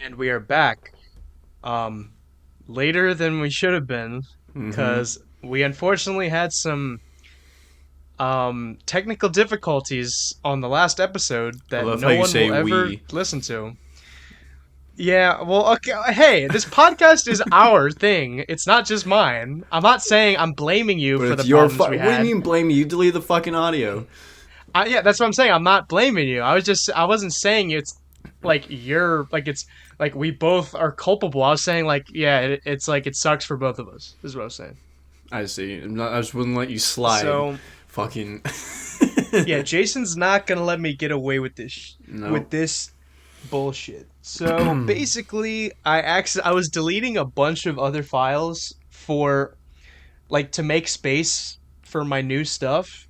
And we are back. Um, Later than we should have been, Mm-hmm. because we unfortunately had some technical difficulties on the last episode I that love how no you one say will ever we, listen to. Yeah, well, okay, hey, this podcast is our thing. It's not just mine. I'm not saying I'm blaming you but for the it's your problems we What do you had. mean blame me? You deleted the fucking audio. Yeah, that's what I'm saying. I'm not blaming you. I wasn't saying it's like you're like it's like we both are culpable. I was saying like yeah, it's like it sucks for both of us. Is what I was saying. I see. I just wouldn't let you slide. So Fucking. yeah, Jason's not gonna let me get away with Nope. this bullshit. So basically, I was deleting a bunch of other files for like to make space for my new stuff.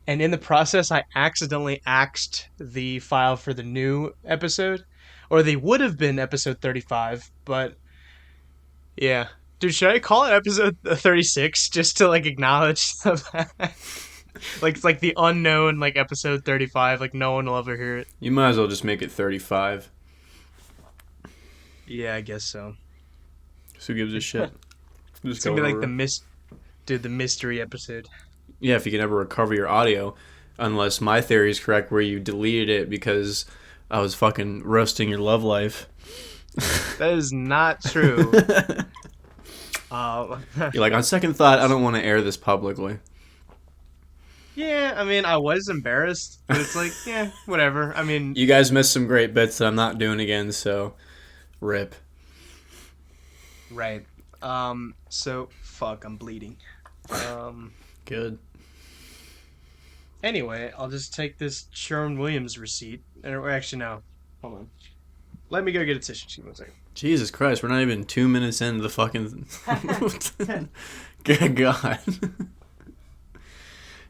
And in the process, I accidentally axed the file for the new episode, or they would have been episode 35. But yeah, dude, should I call it episode 36 just to like acknowledge the fact? Like it's like the unknown like episode 35. Like no one will ever hear it. You might as well just make it 35. Yeah, I guess so. So who gives a shit? Just It's gonna go be like over. the mystery episode. Yeah, if you can ever recover your audio, unless my theory is correct, where you deleted it because I was fucking roasting your love life. That is not true. Uh, You're like, on second thought, I don't want to air this publicly. yeah, I mean, I was embarrassed, but it's like, yeah, whatever. I mean, You guys missed some great bits that I'm not doing again, so rip. right. So fuck, I'm bleeding. Um, Good. Anyway, I'll just take this Sherwin Williams receipt. Or actually, no. Hold on. Let me go get a tissue. Just give me 1 Jesus Christ, we're not even 2 minutes into the fucking. Good God.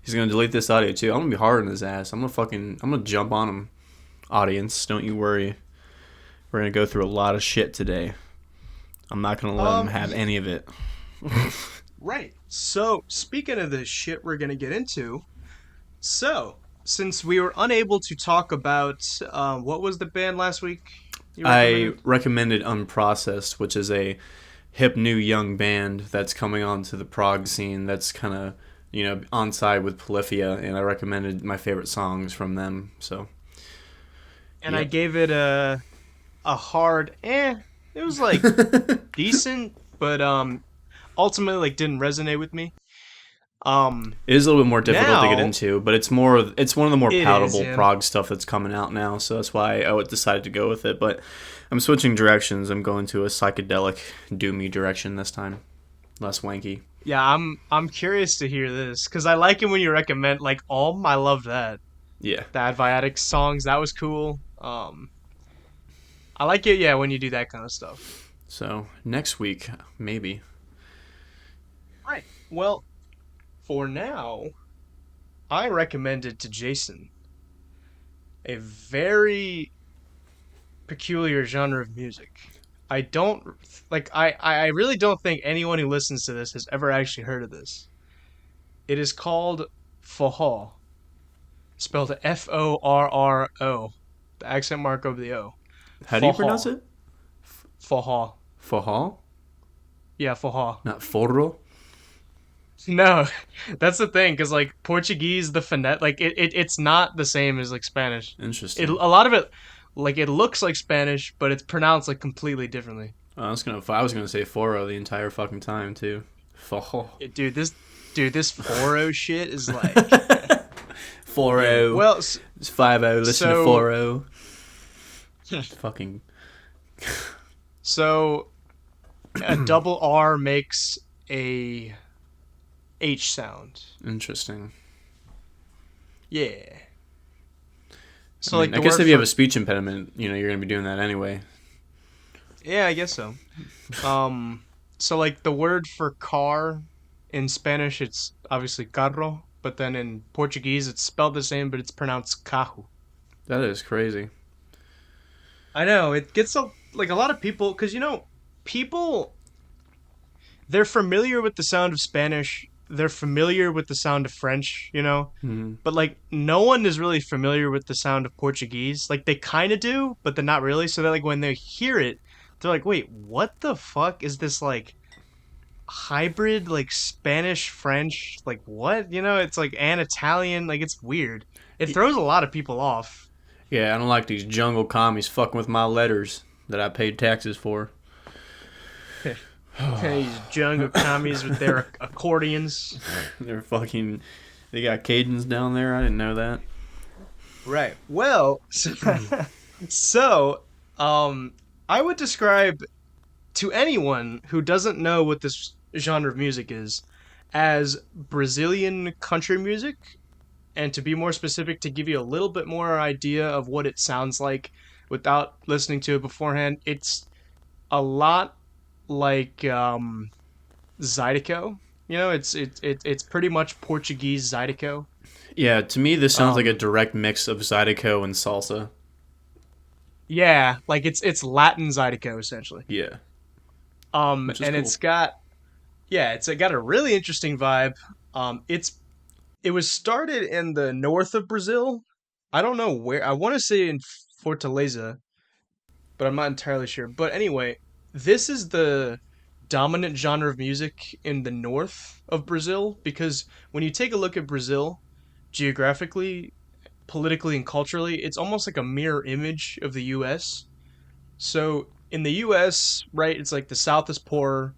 He's gonna delete this audio too. I'm gonna be hard on his ass. I'm gonna jump on him. Audience, don't you worry. We're gonna go through a lot of shit today. I'm not gonna let him have any of it. Right. So, speaking of the shit we're gonna get into, since we were unable to talk about what was the band last week you I recommended? recommended Unprocessed, which is a hip new young band that's coming onto the prog scene that's kind of, on side with Polyphia, and I recommended my favorite songs from them. So, And I yep. gave it a hard It was like decent, but ultimately like didn't resonate with me. Um It is a little bit more difficult to get Now into, but it's one of the more it is, palatable yeah. prog stuff that's coming out now, so that's why I decided to go with it. But I'm switching directions. I'm going to a psychedelic doomy direction this time. Less wanky. Yeah, I'm curious to hear this cuz I like it when you recommend like I love that. Yeah. The Adviatic songs, that was cool. I like it yeah when you do that kind of stuff. So next week, maybe. Right. Well, for now, I recommended to Jason a very peculiar genre of music. I don't I really don't think anyone who listens to this has ever actually heard of this. It is called Forró, spelled Forro, the accent mark over the O. How do you pronounce Forró. it? Forró. Fajal? Yeah, forró. Not forro? No, that's the thing, because like Portuguese, the phonet, like it's not the same as like Spanish. A Interesting. lot of it, like it looks like Spanish, but it's pronounced like completely differently. I was gonna say foro the entire fucking time too. Fajal. Dude, this Foro shit is like, yeah. Foro. Well, It's 5-0. Listen to so 4-0. Fucking so a double R makes a H sound. interesting. Yeah. I So mean, like I the guess word if you have for a speech impediment, you're gonna be doing that anyway. yeah, I guess so. Um, so like the word for car in Spanish, it's obviously carro, but then in Portuguese, it's spelled the same, but it's pronounced carro. That is crazy. I know it gets like a lot of people because people they're familiar with the sound of Spanish they're familiar with the sound of French, Hmm. but like no one is really familiar with the sound of Portuguese. Like they kind of do, but they're not really. So that like when they hear it, they're like, "Wait, what the fuck is this like hybrid like Spanish French? Like what? It's like an Italian. Like it's weird. It throws a lot of people off." Yeah, I don't like these jungle commies fucking with my letters that I paid taxes for. These jungle commies with their accordions. They're fucking. They got Cajuns down there. I didn't know that. Right. Well, so um, I would describe to anyone who doesn't know what this genre of music is as Brazilian country music. And to be more specific, to give you a little bit more idea of what it sounds like without listening to it beforehand, it's a lot like Zydeco. It's pretty much Portuguese Zydeco. Yeah, to me, this sounds like a Um, direct mix of Zydeco and salsa. yeah, like it's Latin Zydeco essentially. Yeah, which is And cool. it's got a really interesting vibe. It was started in the north of Brazil. I don't know where. I want to say in Fortaleza, but I'm not entirely sure. But anyway, this is the dominant genre of music in the north of Brazil because when you take a look at Brazil geographically, politically, and culturally, it's almost like a mirror image of the US. So in the US, right, it's like the South is poor.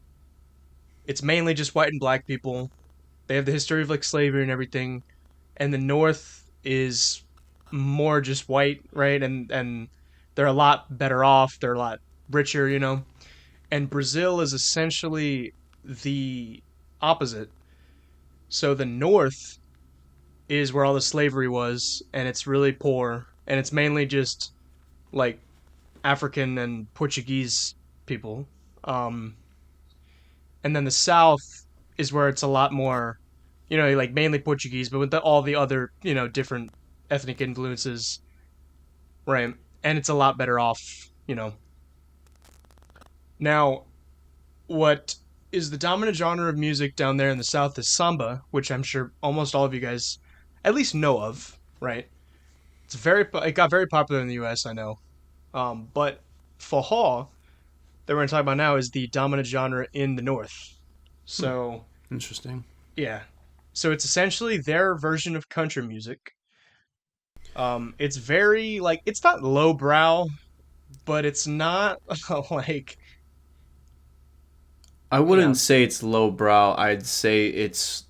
It's mainly just white and black people. They have the history of like slavery and everything. And the North is more just white, right? And they're a lot better off. They're a lot richer. And Brazil is essentially the opposite. So the North is where all the slavery was, and it's really poor, and it's mainly just like African and Portuguese people. Um, and then the South is where it's a lot more, like mainly Portuguese, but with all the other, different ethnic influences, right? And it's a lot better off. Now, what is the dominant genre of music down there in the South is samba, which I'm sure almost all of you guys at least know of, right? It got very popular in the U.S. I know, but Forró that we're gonna talk about now is the dominant genre in the North. Hmm, So interesting. yeah, so it's essentially their version of country music. It's very like it's not lowbrow, but it's not like I you wouldn't know. say it's lowbrow. I'd say it's.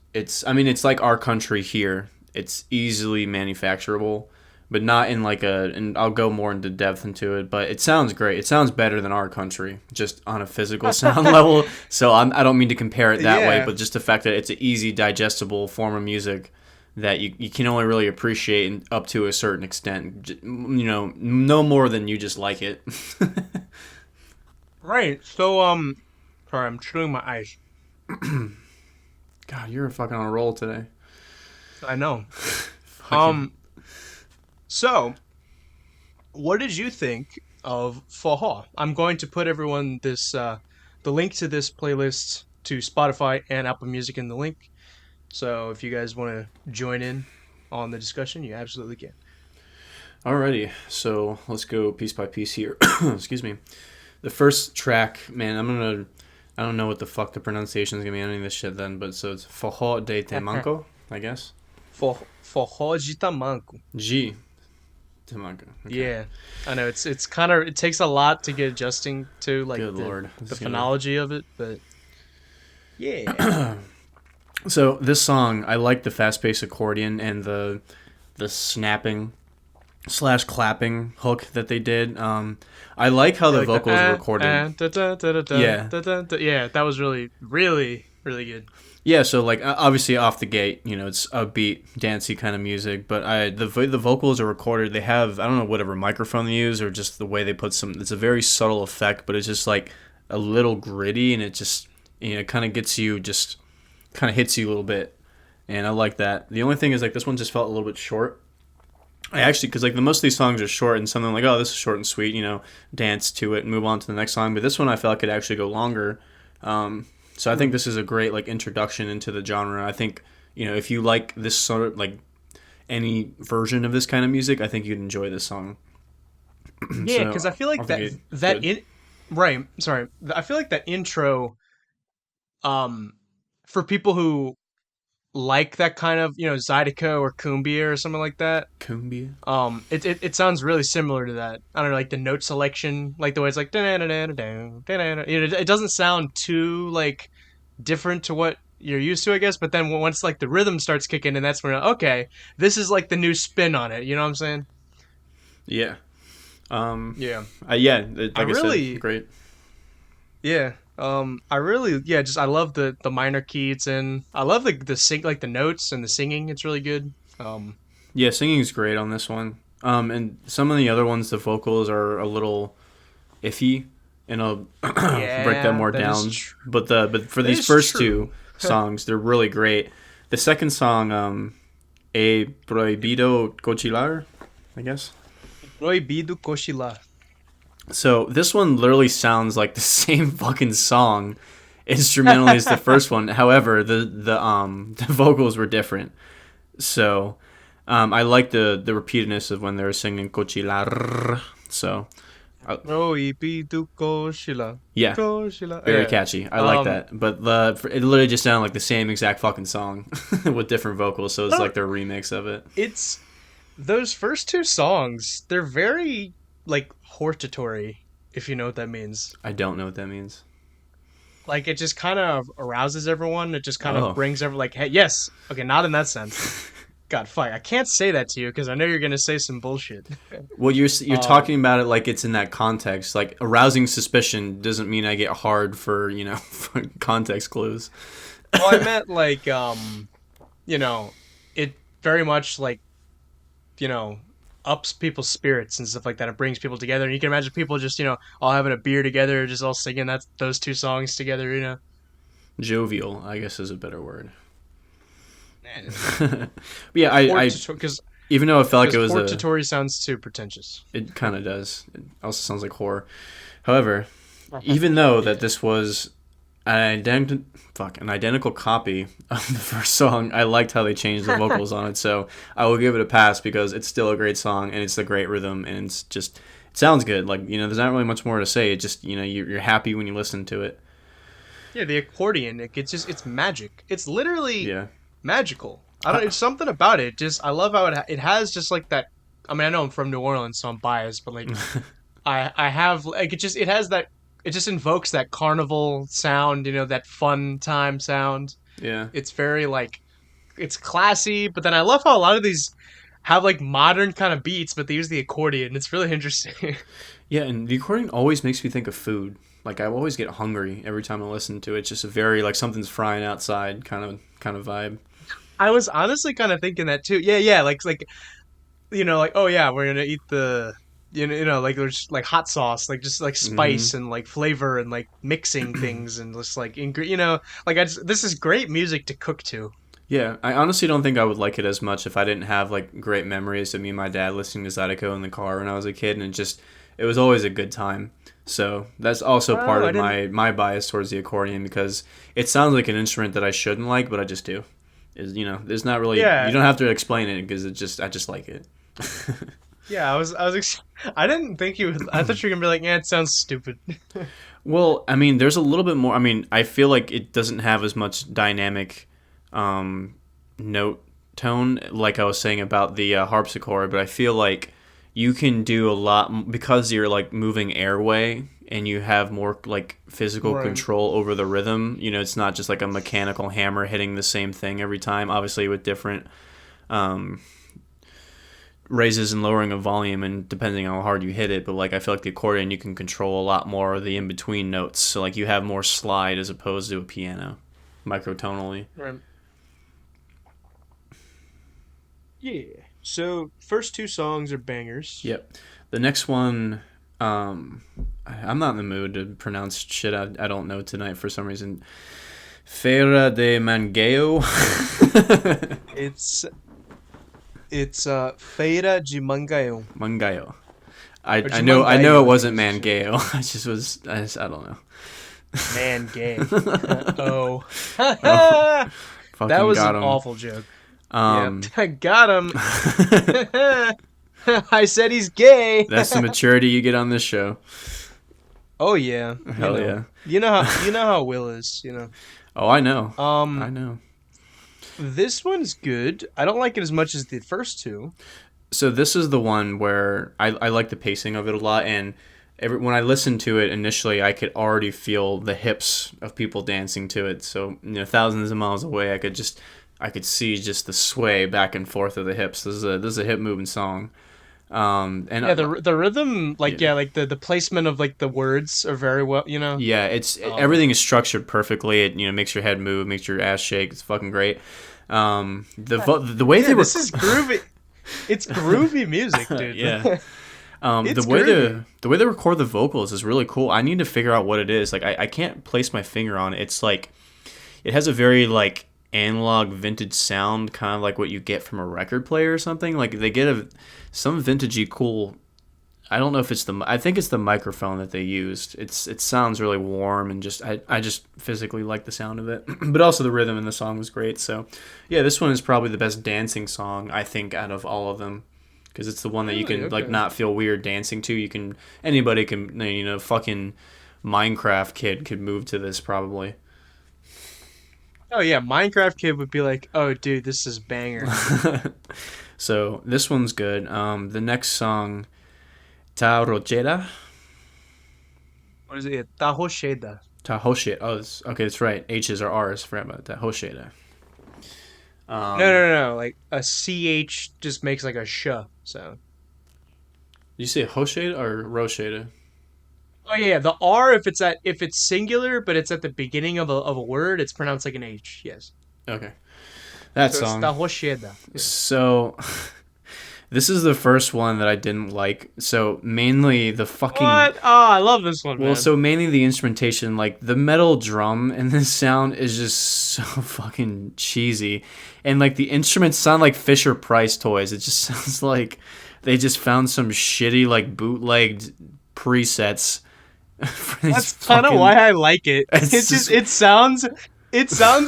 I mean, it's like our country here. It's easily manufacturable, but not in like a. And I'll go more into depth into it. But it sounds great. It sounds better than our country, just on a physical sound level. So I don't mean to compare it that way, Yeah, but just the fact that it's an easy, digestible form of music that you can only really appreciate up to a certain extent. No more than you just like it. right. So sorry, I'm chewing my eyes. God, you're fucking on a roll today. I know. Fucking. Um, so what did you think of Faha? I'm going to put everyone the link to this playlist to Spotify and Apple Music in the link. So if you guys want to join in on the discussion, you absolutely can. Alrighty, so let's go piece by piece here. Excuse me. The first track, man, I don't know what the fuck the pronunciation is gonna be on any of this shit then, but so it's Forró de Temanco, I guess. Forró de Tamanco. G. Temanco. Okay. Yeah, I know it's kind of it takes a lot to get adjusting to like Good lord. the This is gonna. phonology of it, but yeah. So this song, I like the fast-paced accordion and the snapping slash clapping hook that they did. I like how Yeah, the like the vocals were recorded. da, da, da, da, da, Yeah, da, da, da. Yeah, that was really, really, really good. yeah. So like obviously off the gate, it's upbeat, dancey kind of music. But the vocals are recorded. They have I don't know whatever microphone they use or just the way they put some. It's a very subtle effect, but it's just like a little gritty, and it just kind of gets you just kind of hits you a little bit, and I like that. The only thing is like this one just felt a little bit short. I actually, because like the most of these songs are short and something like, oh, this is short and sweet, dance to it and move on to the next song. But this one I felt like it actually go longer. So I think this is a great like introduction into the genre. I think if you like this sort of like any version of this kind of music, I think you'd enjoy this song. Yeah, because I So feel I like think that it's that good. in right. Sorry, I feel like that intro, um, for people who like that kind of Zydeco or cumbia or something like that. Cumbia. It sounds really similar to that. I don't know, like the note selection, like the way it's like it doesn't sound too like different to what you're used to, I guess. But then once like the rhythm starts kicking in, that's when okay, this is like the new spin on it. You know what I'm saying? Yeah. Um. Yeah. Yeah. I Like I said, really, great. yeah. I really, yeah. Just I love the minor key it's in. I love the sing like the notes and the singing. It's really good. Yeah, singing's great on this one. And some of the other ones, the vocals are a little iffy, and I'll break that Yeah, more that is down. true. But for That these is first two true. songs, they're really great. The second song, "E Proibido Cochilar," I guess. Proibido cochilar. So this one literally sounds like the same fucking song instrumentally as the first one. However, the the vocals were different. So I like the repeatedness of when they were singing Cochilar. So Proibido cochilar. yeah, Cochilar. very Yeah. catchy. I like Um, that. But it literally just sounded like the same exact fucking song with different vocals. So I it's don't. like their remix of it. It's those first two songs. They're very like hortatory, if you know what that means. I don't know what that means. Like it just kind of arouses everyone. It just kind of Oh. brings everyone like, hey, yes, okay, not in that sense. God, fuck, I can't say that to you because I know you're gonna say some bullshit. Well, you're Um, talking about it like it's in that context. Like arousing suspicion doesn't mean I get hard for for context clues. well, I meant like, you know, it very much like, you know, ups people's spirits and stuff like that. It brings people together, and you can imagine people just, all having a beer together, just all singing those two songs together. Jovial, I guess, is a better word. And But yeah, I because even though it felt like it was a, hortatory sounds too pretentious. it kind of does. It also sounds like horror. However, even though Yeah. that this was an identical copy of the first song, I liked how they changed the vocals on it. So I will give it a pass because it's still a great song and it's a great rhythm and it's just it sounds good. Like there's not really much more to say. It just you're happy when you listen to it. Yeah, the accordion, it's magic. It's literally Yeah. magical. I don't. Uh, It's something about it. Just I love how it has just like that. I mean, I know I'm from New Orleans, so I'm biased, but like I have like it has that. It just invokes that carnival sound. That fun time sound. yeah. It's very like it's classy, but then I love how a lot of these have like modern kind of beats, but they use the accordion. It's really interesting. Yeah, and the accordion always makes me think of food. Like I always get hungry every time I listen to it. It's just a very like something's frying outside kind of vibe. I was honestly kind of thinking that too. Yeah, yeah, like like oh yeah, we're gonna eat the like there's like hot sauce, like just like Hmm. spice and like flavor and like mixing things and just like like this is great music to cook to. Yeah, I honestly don't think I would like it as much if I didn't have like great memories of me and my dad listening to Zydeco in the car when I was a kid, and it was always a good time. So that's also part Oh, I of didn't. my bias towards the accordion because it sounds like an instrument that I shouldn't like, but I just do. Is there's not really you Yeah, don't have to explain it because I just like it. yeah. I didn't think you. I thought you were gonna be like, yeah, it sounds stupid. Well, I mean, there's a little bit more. I mean, I feel like it doesn't have as much dynamic um, note tone, like I was saying about the harpsichord, but I feel like you can do a lot because you're like moving airway and you have more like physical Right. control over the rhythm. It's not just like a mechanical hammer hitting the same thing every time, obviously, with different um, raises and lowering of volume and depending on how hard you hit it. But like I feel like the accordion you can control a lot more of the in between notes, so like you have more slide as opposed to a piano microtonally. Right. Yeah. So first two songs are bangers. Yep. The next one, I'm not in the mood to pronounce shit I don't know tonight for some reason. Feira de Mangueo. It's Feira de Mangaio. Mangayo. Or I de know it Mangaio, I think wasn't is. Mangeo. I don't know. Man, gay. Oh, Oh, that fucking was got an him. awful joke. Yep, Um, I got him. I said he's gay. that's the maturity you get on this show. Oh yeah, Hell yeah. you know how Will is. Oh, I know. I Um, know. this one's good. I don't like it as much as the first two. So this is the one where I like the pacing of it a lot, and when I listened to it initially, I could already feel the hips of people dancing to it. So thousands of miles away, I could see just the sway back and forth of the hips. This is a hip moving song. And Yeah, the rhythm, like Yeah, yeah, like the placement of like the words are very well. yeah, it's Um, everything is structured perfectly. It makes your head move, makes your ass shake. It's fucking great. The way yeah, they were, this is groovy. It's groovy music, dude. yeah. The It's way groovy. the way they record the vocals is really cool. I need to figure out what it is. Like I can't place my finger on it. It's like it has a very like analog vintage sound, kind of like what you get from a record player or something. Like they get some vintagey cool. I don't know if it's I think it's the microphone that they used. It sounds really warm and I just physically like the sound of it. But also the rhythm in the song was great. So yeah, this one is probably the best dancing song I think out of all of them. Because it's the one that you Really? can like Okay. not feel weird dancing to. Anybody can fucking Minecraft kid could move to this probably. Oh yeah, Minecraft Kid would be like, "Oh dude, this is banger." So this one's good. The next song, Ta Rocheda. What is it? Taho Sheda. Ta Hoshe. Oh, okay, that's right. H's are R's. Forgot about that. Hosheda. No, Um, no, no, no. Like a ch just makes like a sh sound. did you say Hosheda or Rosheda? Oh yeah, the R if it's singular, but it's at the beginning of a word, it's pronounced like an H. Yes. Okay, that So it's song. Taho Sheda. Yeah. So this is the first one that I didn't like. So mainly the fucking What? Oh, I love this one, Well, man. so mainly the instrumentation, like the metal drum in this sound is just so fucking cheesy. And like the instruments sound like Fisher Price toys. It just sounds like they just found some shitty like bootlegged presets for these That's kind of why fucking I like it. it's It's just just it sounds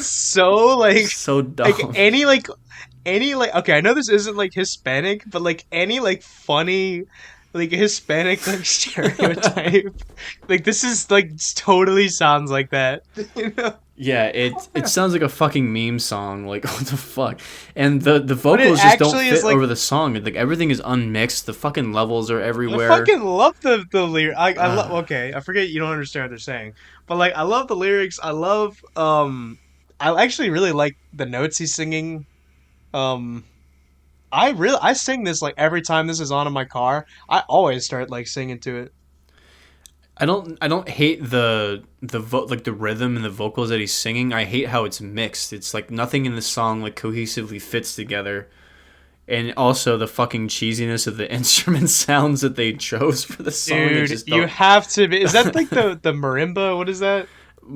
so so like dumb. any like okay, I know this isn't like Hispanic, but like any like funny like Hispanic like stereotype. Like this is like totally sounds like that. You know? Yeah, it sounds like a fucking meme song. Like what the fuck? And the But it vocals just don't actually is fit like over the song. Like everything is unmixed. The fucking levels are I everywhere. fucking love the lyric. I love Uh, okay, I forget you don't understand what they're saying. But like I love the lyrics. I love I actually really like the notes he's singing. Um I sing this like every time this is on in my car. I always start like singing to it. I don't hate like the rhythm and the vocals that he's singing. I hate how it's mixed. It's like nothing in the song like cohesively fits together. And also the fucking cheesiness of the instrument sounds that they chose for the song. It Dude, just you don't have to be. Is that like the marimba? What is that?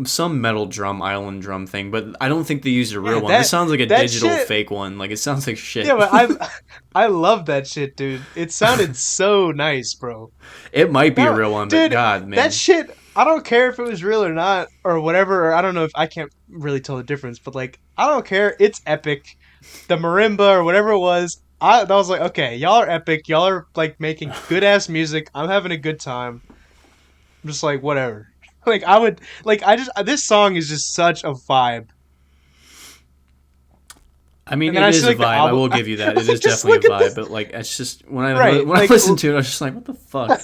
some metal drum, island drum thing, but I don't think they used a real Yeah, one. This sounds like a that digital shit. fake one. Like it sounds like Yeah, shit. but I love that shit, dude. It sounded so nice, bro. It might be a That real one, but dude, god, that man. shit. I don't care if it was real or not or whatever. Or I don't know if I can't really tell the difference, but like I don't care. It's epic. The marimba or whatever it was. I was like, okay, y'all are epic. Y'all are like making good ass music. I'm having a good time. I'm just like whatever. Like I would like I just this song is just such a vibe. I mean, And then it I see is a like the vibe. I album. will give you that. It is Just definitely a look at vibe. this. But like, it's just when Right. I Like listened to it, I was just like, what the fuck?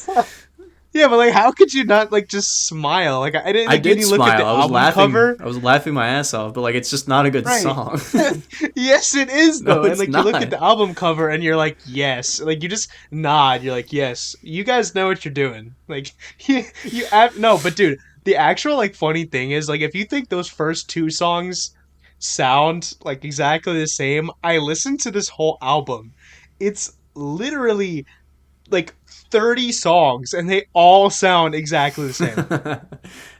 yeah, but like how could you not like just smile? Like I didn't I like when did you look at smile. the album cover. I was laughing my ass off. But like, it's just not a good Right. song. Yes, it is No, though. And it's like you look at not. the album cover and you're like, yes. Like you just nod. You're like, yes. You guys know what you're doing. Like no, but dude, the actual like funny thing is like if you think those first two songs sound like exactly the same, I listened to this whole album. It's literally like 30 songs and they all sound exactly the same.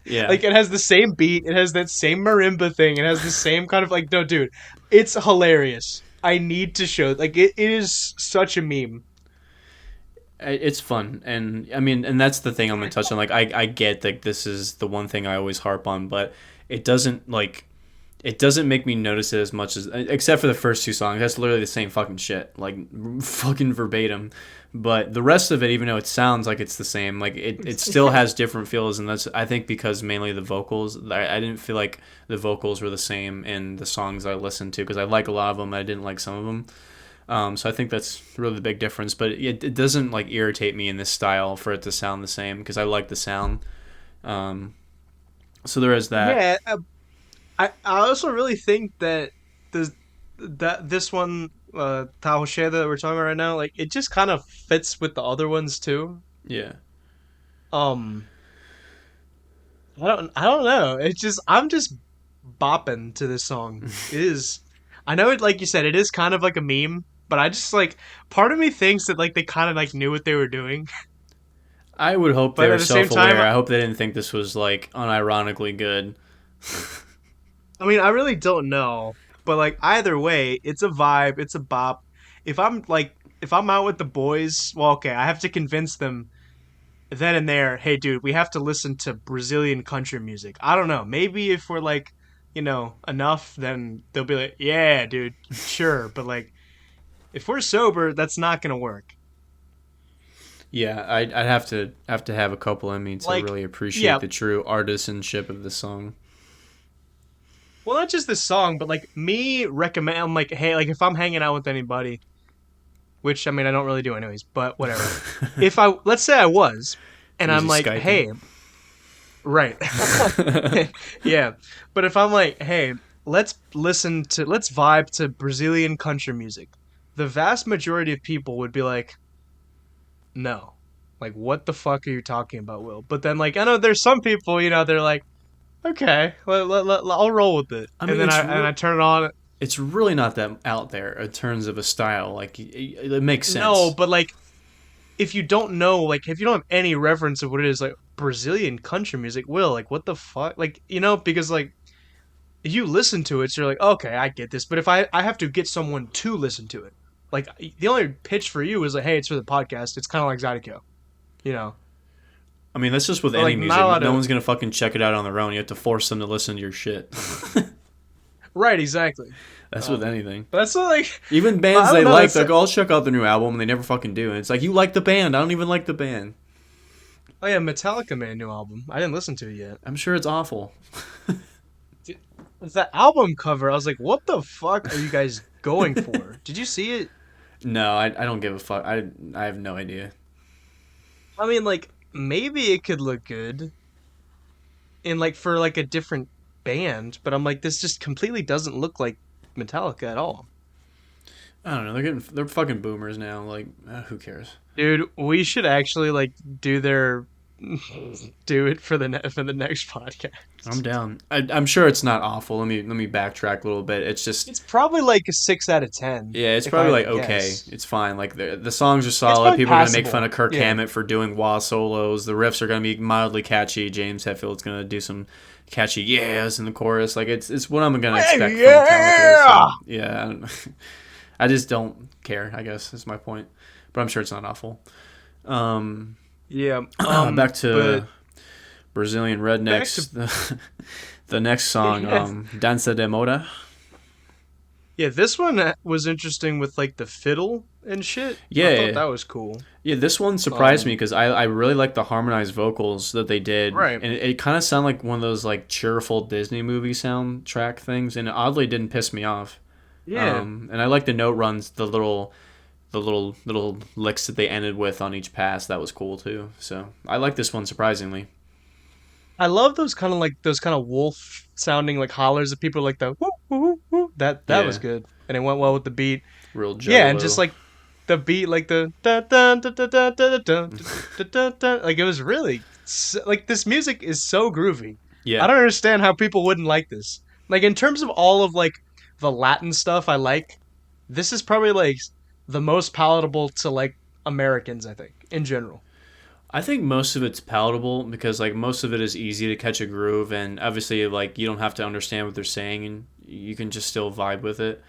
Yeah. Like it has the same beat, it has that same marimba thing, it has the same kind of like no dude, it's hilarious. I need to show like it is such a meme. it's fun, and I mean, and that's the thing I'm gonna touch on. Like, I get that this is the one thing I always harp on, but it doesn't like it doesn't make me notice it as much as except for the first two songs. That's literally the same fucking shit, like fucking verbatim. But the rest of it, even though it sounds like it's the same, like it still has different feels, and that's I think because mainly the vocals. I didn't feel like the vocals were the same in the songs I listened to because I like a lot of them, I didn't like some of them. So I think that's really the big difference. But it doesn't like irritate me in this style for it to sound the same because I like the sound. Um, so there is that. Yeah, I also really think that this this one Tahosheda that we're talking about right now, like it just kind of fits with the other ones too. Yeah. Um, I don't know. It's just I'm just bopping to this song. It is. I know it like you said, it is kind of like a meme, but I just like part of me thinks that like they kind of like knew what they were doing, I would hope they but were at the same self time, aware. I hope they didn't think this was like unironically good. I mean, I really don't know, but like either way, it's a vibe, it's a bop. If I'm out with the boys, well, okay, I have to convince them then and there, hey, dude, we have to listen to Brazilian country music. I don't know. Maybe if we're like, enough, then they'll be like, yeah, dude, sure. But like, if we're sober, that's not gonna work. Yeah, I'd have to have a couple in me to Like, really appreciate yeah, the true artisanship of the song. well, not just this song, but like me recommend. I'm like, hey, like if I'm hanging out with anybody, which I mean I don't really do anyways, but whatever. If I let's say I was, and Too I'm busy like, skyping. hey, right. Yeah. But if I'm like, hey, let's vibe to Brazilian country music. The vast majority of people would be like, no. Like, what the fuck are you talking about, Will? But then, like, I know there's some people, they're like, okay, I'll roll with it. I And mean, then I turn it on. it's really not that out there in terms of a style. Like it makes No, sense. but like, if you don't know, like, if you don't have any reference of what it is, like, Brazilian country music, Will, like, what the fuck? Like, because, like, you listen to it, so you're like, okay, I get this. But if I have to get someone to listen to it, like the only pitch for you is like, hey, it's for the podcast. It's kind of like Zydeco, you know. I mean, that's just with But any like, not music. allowed No to. one's gonna fucking check it out on their own. You have to force them to listen to your shit. Right, exactly. That's with anything. But that's not like Even bands I don't they know. like, That's they'll go, "I'll check out the new album," and they never fucking do. And it's like, you like the band. I don't even like the band. oh yeah, Metallica made a new album. I didn't listen to it yet. I'm sure it's awful. Dude, the album cover, I was like, what the fuck are you guys going for? Did you see it? No, I don't give a fuck. I have no idea. I mean, like maybe it could look good in like for like a different band, but I'm like, this just completely doesn't look like Metallica at all. I don't know. They're fucking boomers now. Like, who cares? Dude, we should actually like do their do it for for the next I'm podcast. down. I'm sure it's not awful. Let me backtrack a little bit. It's just It's probably like a 6 out of 10, yeah, it's if I probably had like to okay. guess. It's fine. Like the songs are It's solid. probably People are gonna make fun passable. of Kirk Yeah. Hammett for doing wah solos. The riffs are gonna be mildly catchy. James Hetfield's gonna do some catchy yeahs in the chorus. Like it's what I'm gonna expect from Metallica. So Yeah. yeah, I just don't care. I guess is my point. But I'm sure it's not awful. Um, Yeah. back But to Brazilian back to rednecks. The next song, yeah, Dança de Moda. yeah. This one was interesting with like the fiddle and shit. I thought Yeah, that was cool. yeah. This one surprised me Um. because I really like the harmonized vocals that they did, Right. and it kind of sounded like one of those like cheerful Disney movie soundtrack things, and it oddly didn't piss me off. Yeah. And I like the note runs, the little licks that they ended with on each pass. That was cool too. So I like this one surprisingly. I love those kind of wolf sounding like hollers that people are like the woo woo woo woo. That was Yeah, good and it went well with the beat. real Yeah, and just Juggalo. like the beat, like the da da da da da da da da da da, like it was really like this music is so groovy. I Yeah. don't understand how people wouldn't like this. Like in terms of all of like the Latin stuff I like, this is probably like the most palatable to like Americans, I think, in general. I think most of it's palatable because like most of it is easy to catch a groove and obviously like you don't have to understand what they're saying and you can just still vibe with it.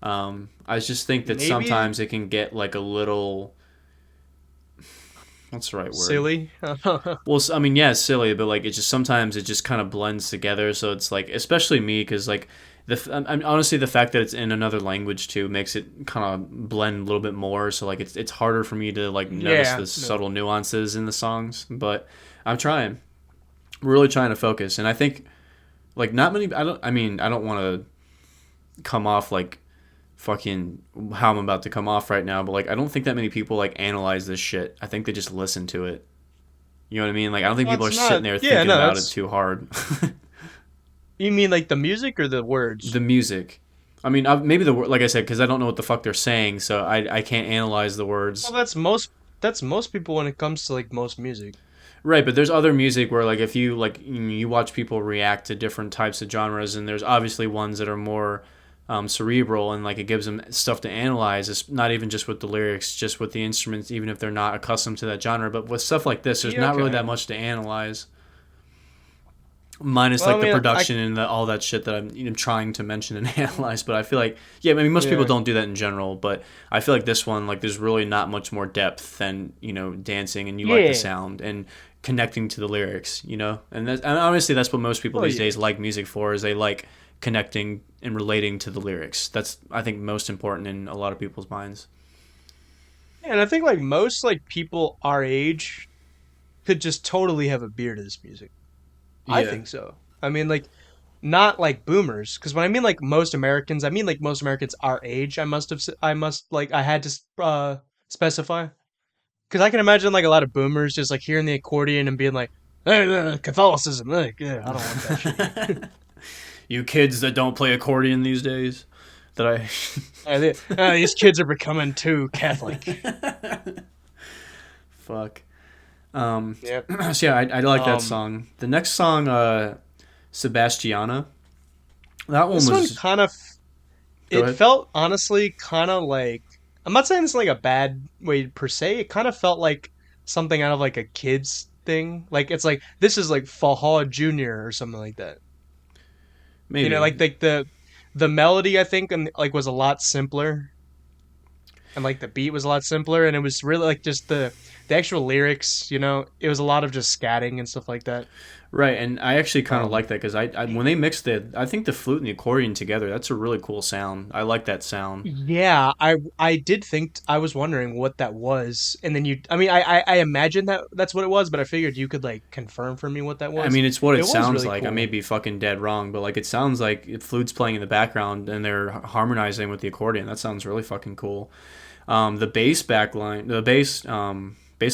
I just think that Maybe sometimes it can get like a little what's the right word? Silly. Well, I mean, yeah, it's silly, but like it just sometimes it just kind of blends together. So it's like, especially me, because like I mean, honestly, the fact that it's in another language too makes it kind of blend a little bit more. So like it's harder for me to like notice Yeah. the No. subtle nuances in the songs. But I'm trying, really trying to focus, and I think like not many. I don't. I mean, I don't want to come off like fucking how I'm about to come off right now, but like I don't think that many people like analyze this shit. I think they just listen to it. You know what I mean? Like I don't think Well, people are it's sitting not. there Yeah. thinking No. about it That's. too hard. You mean like the music or the words? The music. I mean, maybe like I said, because I don't know what the fuck they're saying, so I can't analyze the Well, words. that's most. That's most people when it comes to like most music. Right, but there's other music where like if you like you watch people react to different types of genres, and there's obviously ones that are more cerebral and like it gives them stuff to analyze. It's not even just with the lyrics, just with the instruments, even if they're not accustomed to that genre. But with stuff like this, there's Yeah. not really that Okay. much to analyze. Minus Well, like I the mean, I. production and all that shit that I'm trying to mention and analyze, but I feel like yeah, I mean most people Yeah. don't do that in general, but I feel like this one like there's really not much more depth than dancing and you like the Yeah. sound and connecting to the lyrics, and honestly that's what most people Oh these yeah. days like music for is they like connecting and relating to the lyrics. That's I think most important in a lot of people's minds. And I think like most like people our age could just totally have a beer to this music. I Yeah. think so. I mean, like not like boomers, because when I mean like most Americans, I mean like most Americans our age. I must like I had to specify because I can imagine like a lot of boomers just like hearing the accordion and being like, "Hey, Catholicism, like, yeah, I don't like that shit." You kids that don't play accordion these days that I These kids are becoming too Catholic. fuck. Yep. So yeah, I like that Um, song. The next song, Sebastiana. That one this one was. kind of Go it ahead. felt honestly kind of like I'm not saying this in like a bad way per se. It kind of felt like something out of like a kids thing. Like it's like this is like Faha Junior or something like that. You know, Maybe. like the melody I think and like was a lot simpler and like the beat was a lot simpler and it was really like just the actual lyrics. You know, it was a lot of just scatting and stuff like that. Right, and I actually kind of Um, like that because I when they mixed it, I think the flute and the accordion together, that's a really cool sound. I like that sound. Yeah, I did think I was wondering what that was, and then I mean, I imagined that that's what it was, but I figured you could like confirm for me what that I was. mean, it's what It it was sounds really like. I may cool. be fucking dead wrong, but like it sounds like flute's playing in the background and they're harmonizing with the accordion. That sounds really fucking cool. The bass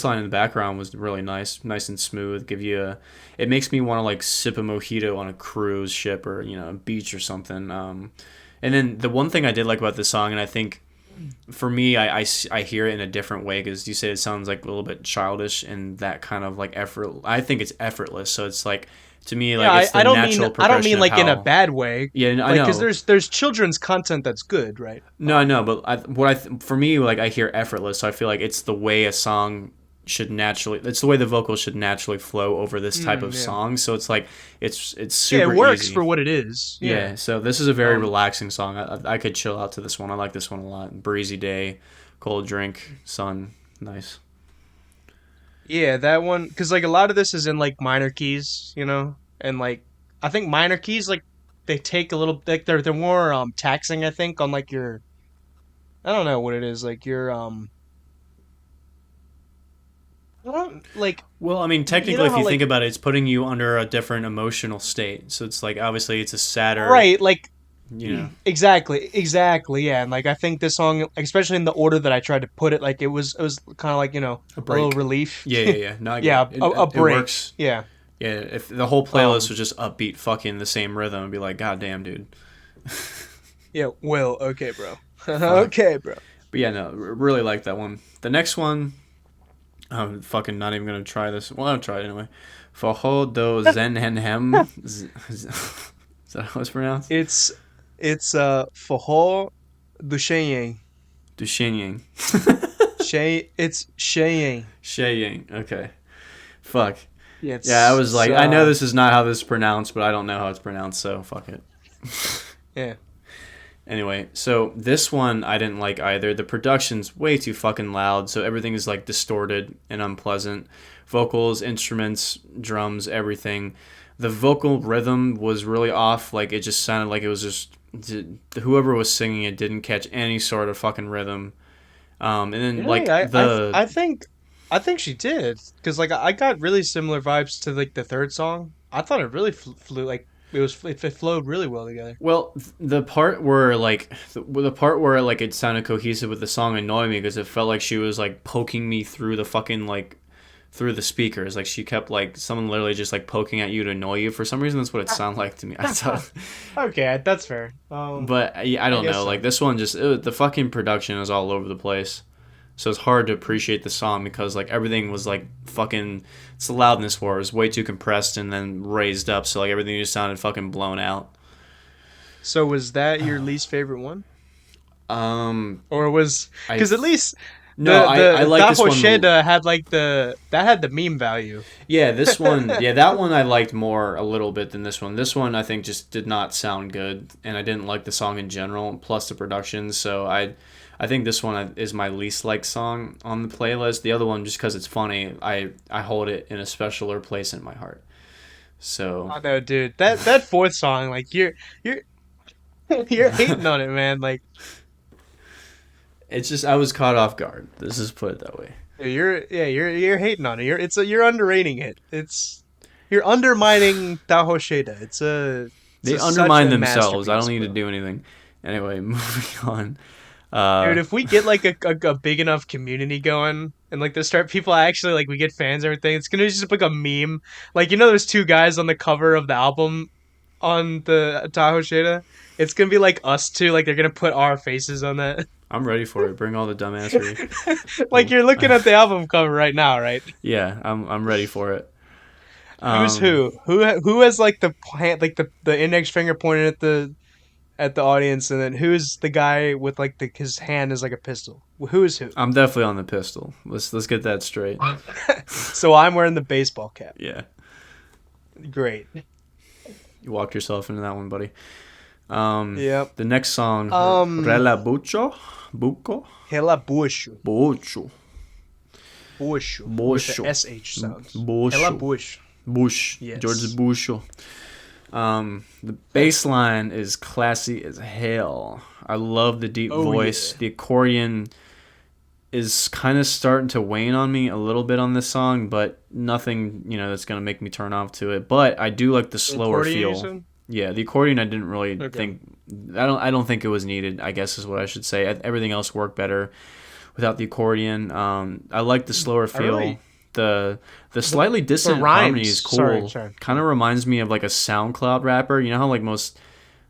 line in the background was really nice and smooth. It makes me want to like sip a mojito on a cruise ship or a beach or something. And then the one thing I did like about this song, and I think for me, I hear it in a different way because you said it sounds like a little bit childish and that kind of like effort. I think it's effortless, so it's like to me Yeah, like it's the natural I don't progression mean of like in a how. bad way, Yeah, I like because know. there's children's content that's good, right? No, I know, but for me, like I hear effortless, so I feel like it's the way a song should naturally. It's the way the vocals should naturally flow over this type of Yeah, song. So it's like it's yeah, it super works for easy. what it is. Yeah. Yeah. So this is a very Um, relaxing song. I could chill out to this one. I like this one a lot. Breezy day, cold drink, sun, nice. yeah, that one because like a lot of this is in like minor keys, you know, and like I think minor keys like they take a little like they're more taxing I think on like your I don't know what it is like your I don't like Well, I mean, you technically, know if how you think like about it, it's putting you under a different emotional state. So it's like obviously it's a sadder, right like you know, exactly yeah and like I think this song especially in the order that I tried to put it like it was kind of like you know a a little break. relief Yeah, yeah, yeah. No, I get it. yeah a It break works. yeah Yeah, if the whole playlist um was just upbeat, fucking the same rhythm, I'd be like, God damn, dude. yeah well okay bro Fuck. okay bro But yeah, no, really like that one. The next one, I'm fucking not even gonna try this. Well, I'll try it anyway. Forró do Zenhenhem. Is that how it's pronounced? it's Forró do Cheyenne Du Shenyang. Shay it's Cheyenne Sheyang. Okay. Fuck. yeah Yeah, I was it's like, I know this is not how this is pronounced, but I don't know how it's pronounced, so fuck it. yeah Anyway, so this one I didn't like either. The production's way too fucking loud, so everything is like distorted and unpleasant. Vocals, instruments, drums, everything. The vocal rhythm was really off. Like it just sounded like it was just whoever was singing it didn't catch any sort of fucking rhythm. And then Really, like the I think she did because like I got really similar vibes to like the third song. I thought it really flew like it flowed really well together. well the part where like the part where like it sounded cohesive with the song annoyed me because it felt like she was like poking me through the fucking like through the speakers. Like she kept like someone literally just like poking at you to annoy you. For some reason, that's what it sounded like to me. I thought, Okay, that's fair. but yeah, I I don't guess know. Like so. this one, the fucking production is all over the place. So it's hard to appreciate the song because like everything was like fucking. It's the loudness was way too compressed and then raised up. So like everything just sounded fucking blown out. So was that your least favorite one, or was I because at least no, I the like this Taho one. Sheda had like the that had the meme value. Yeah, this one, yeah, that one I liked more a little bit than this one. This one I think just did not sound good, and I didn't like the song in general, plus the production. So I think this one is my least liked song on the playlist. The other one, just because it's funny, I hold it in a specialer place in my heart. So Oh no, dude, that fourth song, like you're you're hating on it, man. Like it's just I was caught off guard. Let's just put it that way. you're hating on it. You're underrating it. You're undermining Taho Sheda. They Such undermine a themselves. I don't masterpiece, need to bro. do anything. Anyway, moving on. Dude, if we get like a big enough community going and like there start people actually like we get fans and everything, it's gonna be just like a meme. Like there's two guys on the cover of the album on the Tahoe Shada. It's gonna be like us two. Like they're gonna put our faces on that. I'm ready for it. Bring all the dumbassery. Like you're looking at the album cover right now, right? Yeah, I'm ready for it. Who's Um, who has like the hand, like the index finger pointed at the audience, and then who's the guy with like his hand is like a pistol? Who is who? I'm definitely on the pistol. Let's get that straight. So I'm wearing the baseball cap. Yeah, Great. you walked yourself into that one, buddy. Yep. The next song, Um, Rela Bucho, Buco, Hela Bucho. Bucho, Bucho. With Bucho, the SH sounds. Hela Bucho, Bush. Bush, George Yes. Busho. The bass line is classy as hell. I love the deep Oh voice. yeah. The accordion is kind of starting to wane on me a little bit on this song, but nothing, that's going to make me turn off to it. But I do like the slower Accordion, you feel. said? Yeah, the accordion I didn't really Okay. think I don't think it was needed, I guess is what I should say. Everything else worked better without the accordion. I like the slower I feel. really The slightly the dissonant harmony rhymes. is Sorry, cool. sorry. Kind of reminds me of like a SoundCloud rapper. You know how like most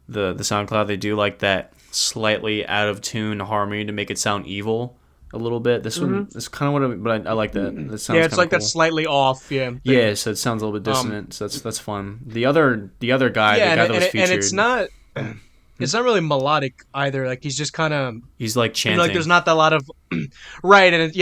the SoundCloud they do like that slightly out of tune harmony to make it sound evil a little bit. This one is kind of but I like that. That sounds Yeah, it's kind of like cool. that slightly off. Yeah. Yeah, so it sounds a little bit dissonant. So that's fun. The other guy, Yeah, the guy that was and featured, it's not. It's not really melodic either. Like he's just kind of he's like like chanting. there's not that lot of right, and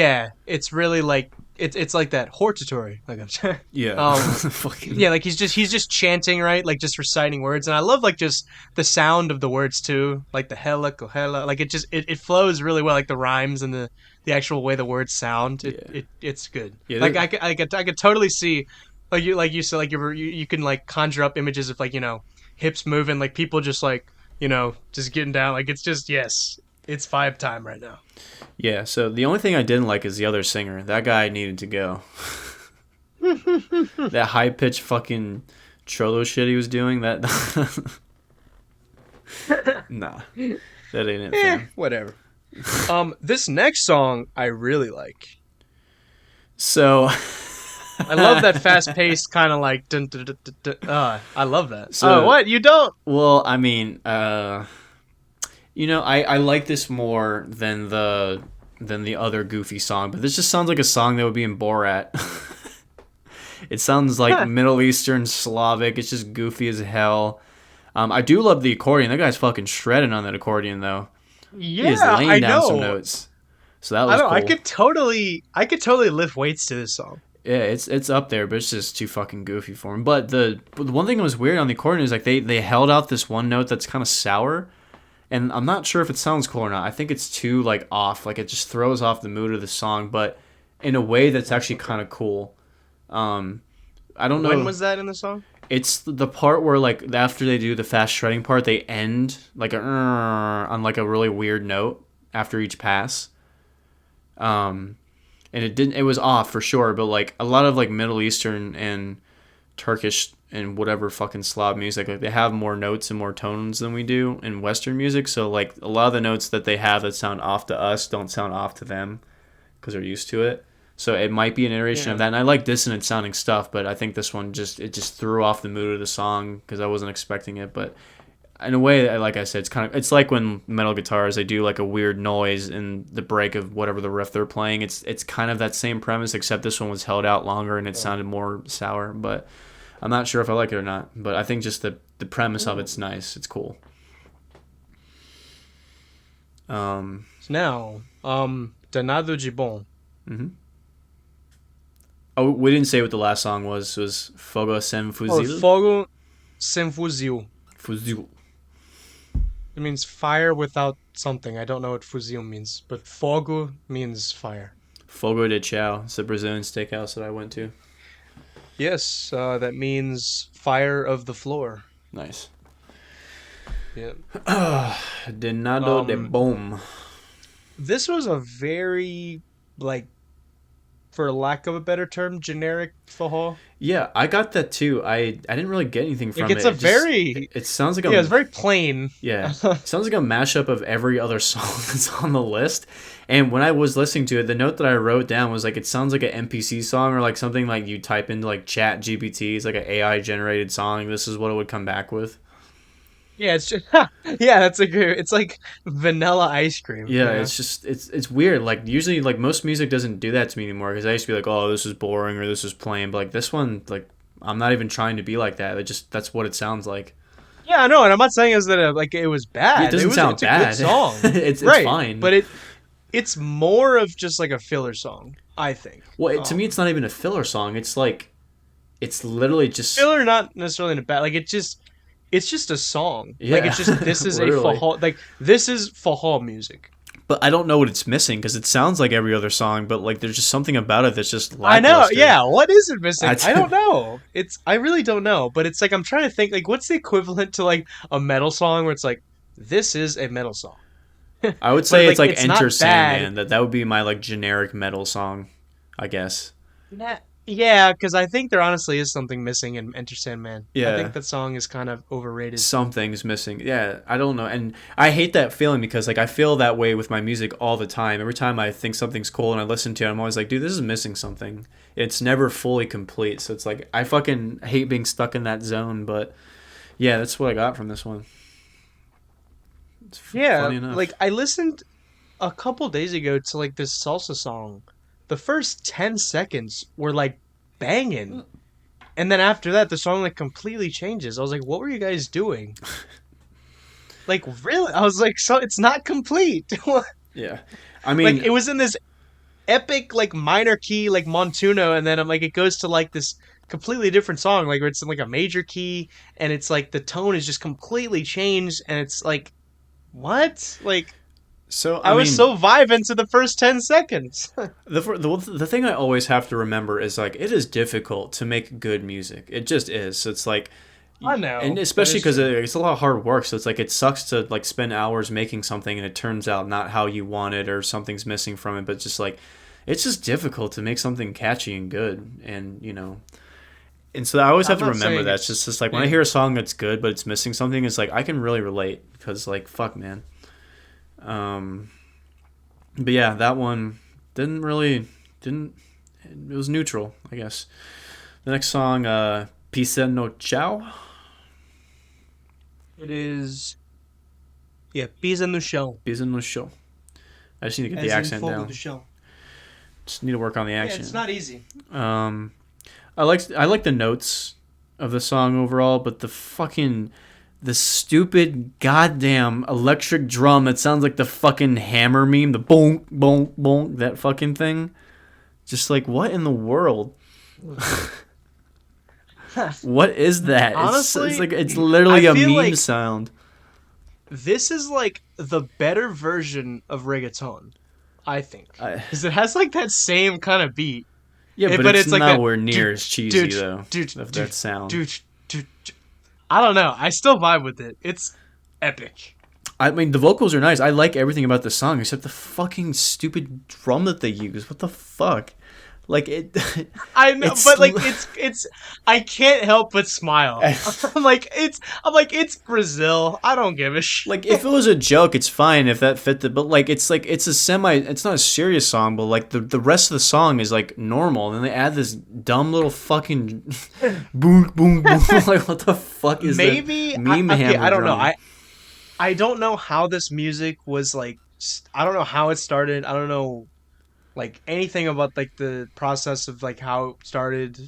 it's really like it's like that hortatory. Like I'm Yeah. Fucking yeah, like he's just chanting, right? Like just reciting words, and I love like just the sound of the words too, like the hella kohela. Like it flows really well, like the rhymes and the actual way the words sound. Yeah. It's good. Yeah, Like I could totally see, like you said, like you can like conjure up images of like hips moving, like people just like just getting down. Like it's just yes, it's vibe time right now. Yeah, so the only thing I didn't like is the other singer. That guy needed to go. That high pitched fucking trollo shit he was doing, that nah. That ain't it, fam. Whatever. This next song I really like. So I love that fast paced kind of like dun, dun, dun, dun, dun. I love that. So- Oh, what? You don't? well, I mean, I like this more than the other goofy song, but this just sounds like a song that would be in Borat. It sounds like Middle Eastern Slavic. It's just goofy as hell. I do love the accordion. That guy's fucking shredding on that accordion though. He is Yeah, laying I down some know. notes. So that I was know. cool. I could totally lift weights to this song. Yeah, it's up there, but it's just too fucking goofy for him. But the one thing that was weird on the accordion is like they held out this one note that's kind of sour, And I'm not sure if it sounds cool or not. I think it's too like off. Like it just throws off the mood of the song, but in a way that's actually kind of cool. Um, I don't When know. was that in the song? It's the part where like after they do the fast shredding part, they end like a on like a really weird note after each pass. And it didn't. It was off for sure, but like a lot of like Middle Eastern and Turkish and whatever fucking Slav music, like they have more notes and more tones than we do in Western music. So like a lot of the notes that they have that sound off to us don't sound off to them because they're used to it. So it might be an iteration of Yeah. that. And I like dissonant sounding stuff, but I think this one just threw off the mood of the song because I wasn't expecting it. But in a way, like I said, it's like when metal guitars they do like a weird noise in the break of whatever the riff they're playing. It's kind of that same premise, except this one was held out longer and it sounded more sour. But I'm not sure if I like it or not. But I think just the premise of it's nice. It's cool. So now, Danado de Bom. hmm Oh, we didn't say what the last song was. It was Fogo Sem Oh, Fuzil. Fogo Sem Fuzil. Fuzil. It means fire without something. I don't know what fuzil means, but fogo means fire. Fogo de Chao. It's the Brazilian steakhouse that I went to. Yes, that means fire of the floor. Nice. Yeah. Denado de Um, Bom. this was a very, like, for lack of a better term, generic forró. Yeah, I got that too. I didn't really get anything from Like, it's it. a very, It sounds like yeah, it's very plain. yeah. It sounds like a mashup of every other song that's on the list. And when I was listening to it, the note that I wrote down was like it sounds like an NPC song or like something like you type into like Chat GPT. It's like an AI generated song. This is what it would come back with. Yeah, it's just, yeah, that's a good, it's like vanilla ice cream. Yeah, it's just it's weird. Like usually, like most music doesn't do that to me anymore because I used to be like, oh, this is boring or this is plain. But like this one, like I'm not even trying to be like that. It just that's what it sounds like. Yeah, I know, and I'm not saying is that like it was Yeah, it bad. doesn't sound It's a bad. good song, It's right? fine. But it's more of just like a filler song, I think. Well, to me, it's not even a filler song. It's like it's literally just Filler, not necessarily in a bad. Like it's just a song. Like yeah, it's just this is a literally. forró. Like this is forró music. But I don't know what it's missing because it sounds like every other song, but like there's just something about it that's just I know. lackluster. Yeah. What is it missing? I I don't know. I really don't know. But it's like I'm trying to think. Like what's the equivalent to like a metal song where it's like this is a metal song. I would But say it's like it's Enter not bad. Sandman. That would be my like generic metal song, I guess. Yeah, because I think there honestly is something missing in Enter Sandman. I Yeah. think that song is kind of overrated. Something's missing. Yeah, I don't know. And I hate that feeling because like I feel that way with my music all the time. Every time I think something's cool and I listen to it, I'm always like, dude, this is missing something. It's never fully complete. So it's like I fucking hate being stuck in that zone, but yeah, that's what I got from this one. It's Yeah, funny enough. like I listened a couple days ago to like this salsa song. The first 10 seconds were like banging. And then after that the song like completely changes. I was like, "What were you guys doing?" Like, really? I was like, "So it's not complete." Yeah. I Like mean, it was in this epic like minor key like montuno and then I'm like it goes to like this completely different song like where it's in like a major key and it's like the tone is just completely changed and it's like what? Like so I I was mean, so vibing to the first 10 seconds. the thing I always have to remember is like it is difficult to make good music. It just is. It's like I know. and That especially is because true. it's a lot of hard work, so it's like it sucks to like spend hours making something and it turns out not how you want it or something's missing from it. But just like it's just difficult to make something catchy and good, and and so I always have I'm to not remember saying that. it's It's just like when I yeah. hear a song that's good but it's missing something, it's like I can really relate because like fuck man. Um, but yeah, that one didn't. It was neutral, I guess. The next song, Pisa no Ciao. It is yeah, pisa no chão. Pisa no Show. I just need to get the As in accent fogo down. do chão. Just need to work on the Yeah, accent. it's not easy. Um, I like the notes of the song overall, but the stupid goddamn electric drum that sounds like the fucking Hammer meme, the bonk bonk bonk, that fucking thing. Just like what in the world? What is that? It's Honestly, like it's literally I a feel meme like sound. this is like the better version of reggaeton, I think, I, because it has like that same kind of beat. yeah, but But it's it's like that, nowhere dude, near as cheesy dude, though. dude, Of dude, that sound. dude, dude. I don't know. I still vibe with it. It's epic. I mean, the vocals are nice. I like everything about the song except the fucking stupid drum that they use. What the fuck? Like it, I know, it's but like it's. I can't help but smile. I'm like it's Brazil. I don't give a shit. like if it was a joke, it's fine if that fit the. But like it's a semi. It's not a serious song, but like the rest of the song is like normal. And then they add this dumb little fucking boom boom boom. Like what the fuck is that Maybe meme okay. hammer I don't know. drum? I don't know how this music was like. I don't know how it started. I don't know like anything about like the process of like how it started.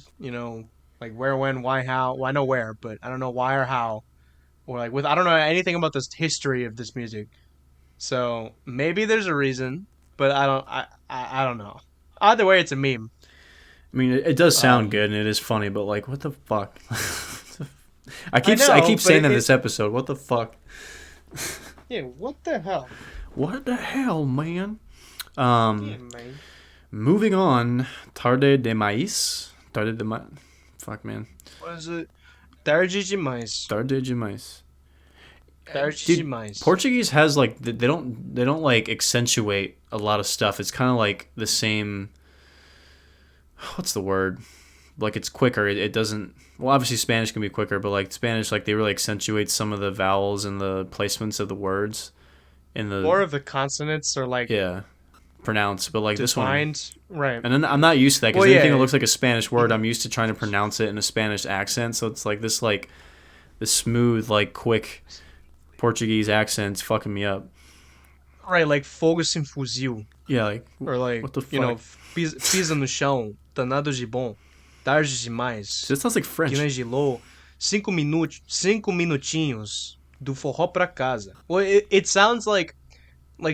Like where, when, why, how. Well, I know where, but I don't know why or how. Or like with I don't know anything about this history of this music. So maybe there's a reason, but I don't know. Either way, it's a meme. I mean, it does sound Um, good and it is funny, but like, what the fuck? I I know, keep but saying that this episode. What the fuck? yeah. What the hell? What the hell, man? Yeah, Um, man. moving on. Tarde de maíz. Tarde de ma. Fuck, man. What is it? Tarde demais. Tarde de maíz. Tarde Dude, demais. Portuguese has like they don't like accentuate a lot of stuff. It's kind of like the same. What's the word? Like it's quicker. It doesn't. Well, obviously Spanish can be quicker, but like Spanish, like they really accentuate some of the vowels and the placements of the words in the More of the consonants are like yeah pronounce. But like this one, defined, right? and then I'm not used to that because Well, anything that yeah. looks like a Spanish word, I'm used to trying to pronounce it in a Spanish accent. So it's like this smooth, like quick Portuguese accent's fucking me up. Right, like fogo sem fuzil, Yeah, like or like what the fuck? pisa no chão, danado de bom, tarde So demais, it sounds like French. Guiné gelou, 5 minutos, 5 minutinhos, do forró pra casa. Well, it sounds like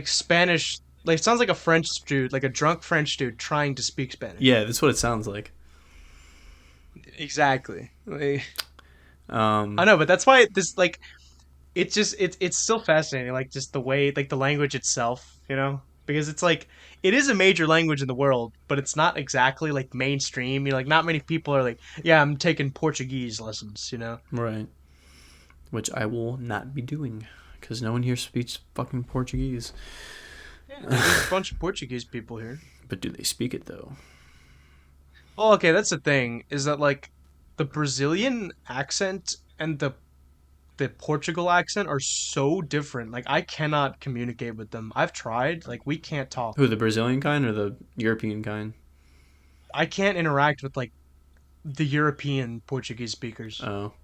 Spanish, like it sounds like a French dude, like a drunk French dude trying to speak Spanish. Yeah, that's what it sounds like. Exactly. I Um, know, but that's why this like it's still fascinating, like just the way like the language itself, because it's like it is a major language in the world, but it's not exactly like mainstream. Like not many people are like, yeah, I'm taking Portuguese lessons. right. Which I will not be doing because no one here speaks fucking Portuguese. Yeah, there's a bunch of Portuguese people here. But do they speak it though? Oh, okay, that's the thing is that like the Brazilian accent and the Portugal accent are so different. Like I cannot communicate with them. I've tried. Like we can't talk. Who, the Brazilian kind or the European kind? I can't interact with like the European Portuguese speakers. Oh,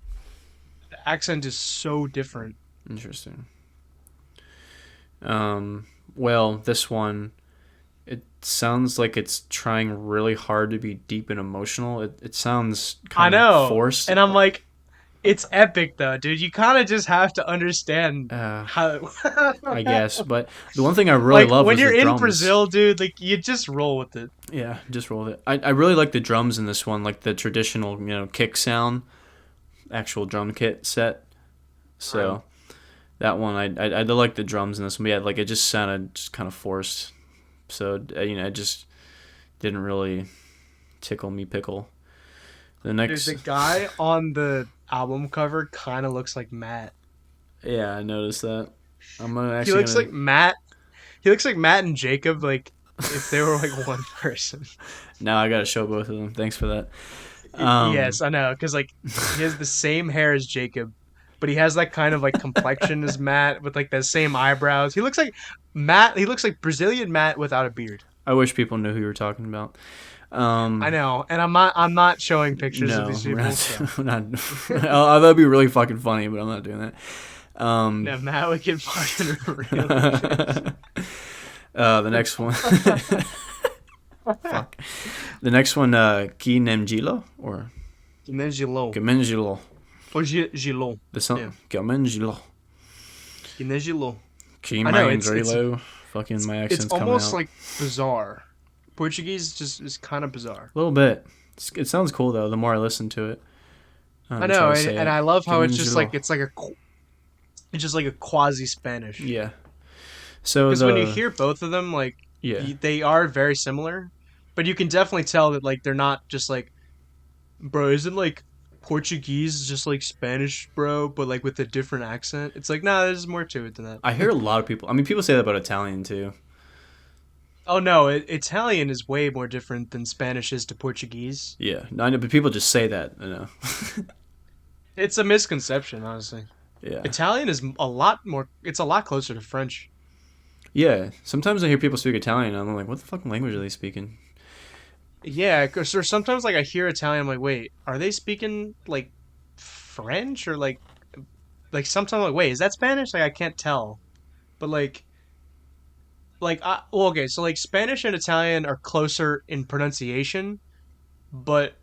The accent is so different. interesting. Well, this one, it sounds like it's trying really hard to be deep and emotional. It sounds I kind of know. forced. And I'm like, it's epic though, dude. You kind of just have to understand Uh, how. I guess, but the one thing I really Like love when was you're the in drums. Brazil, dude, like you just roll with it. Yeah, just rolled it. I really like the drums in this one, like the traditional, kick sound, actual drum kit set. So Right. that one, I like the drums in this one. But yeah, like it just sounded just kind of forced. So it just didn't really tickle me pickle. The Dude, next, the guy on the album cover kind of looks like Matt. yeah, I noticed that. I'm gonna He actually looks gonna like Matt. He looks like Matt and Jacob, like if they were like one person. now I gotta show both of them. Thanks for that. Um, Yes, I know, because like he has the same hair as Jacob, but he has that kind of like complexion as Matt with like the same eyebrows. He looks like Matt. He looks like Brazilian Matt without a beard. I wish people knew who you were talking about. I know, and I'm not showing pictures of No, these we're people. not. So. We're not that'd be really fucking funny, but I'm not doing that. No, Matt would get fucking real. The next one. Fuck. The next one, Ki Nemjilo or And then Gilon. Gemenjilo. Or Gilon. The song Yeah. Gemenjilo. And then Gilon. Ki I know, it's Mandrilo. Fucking my accent's It's coming almost out. like bizarre. Portuguese just is kind of bizarre. A little bit. It sounds cool though. The more I listen to it, I know, try to say and it. I love how it's just Gemenjilo. like it's like a It's just like a quasi Spanish. Yeah. So Because when you the hear both of them, like yeah, they are very similar, but you can definitely tell that like they're not just like, bro, isn't like Portuguese just like Spanish, bro, but like with a different accent? It's like, nah, there's more to it than I that. hear a lot of people. I mean, people say that about Italian too. Oh no, Italian is way more different than Spanish is to Portuguese. Yeah, no, I know, but people just say that. You know. It's a misconception, honestly. Yeah. Italian is a lot more. It's a lot closer to French. Yeah. Sometimes I hear people speak Italian, and I'm like, what the fucking language are they speaking? Yeah, cause sometimes like I hear Italian, I'm like, wait, are they speaking like French or like sometimes I'm like, wait, is that Spanish? Like I can't tell, but well, okay, so like Spanish and Italian are closer in pronunciation, but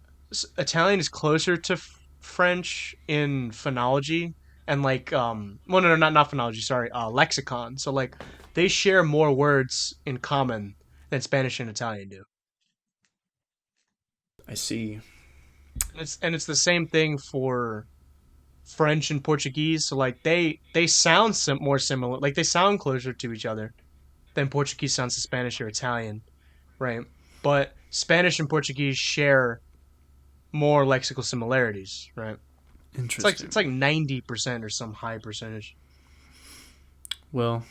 Italian is closer to French in phonology and like well no, no not phonology, sorry, lexicon. So like they share more words in common than Spanish and Italian do. I see. And it's the same thing for French and Portuguese. So like they sound more similar, like they sound closer to each other than Portuguese sounds to Spanish or Italian, right? But Spanish and Portuguese share more lexical similarities, right? It's Interesting. like 90% or some high percentage. Well,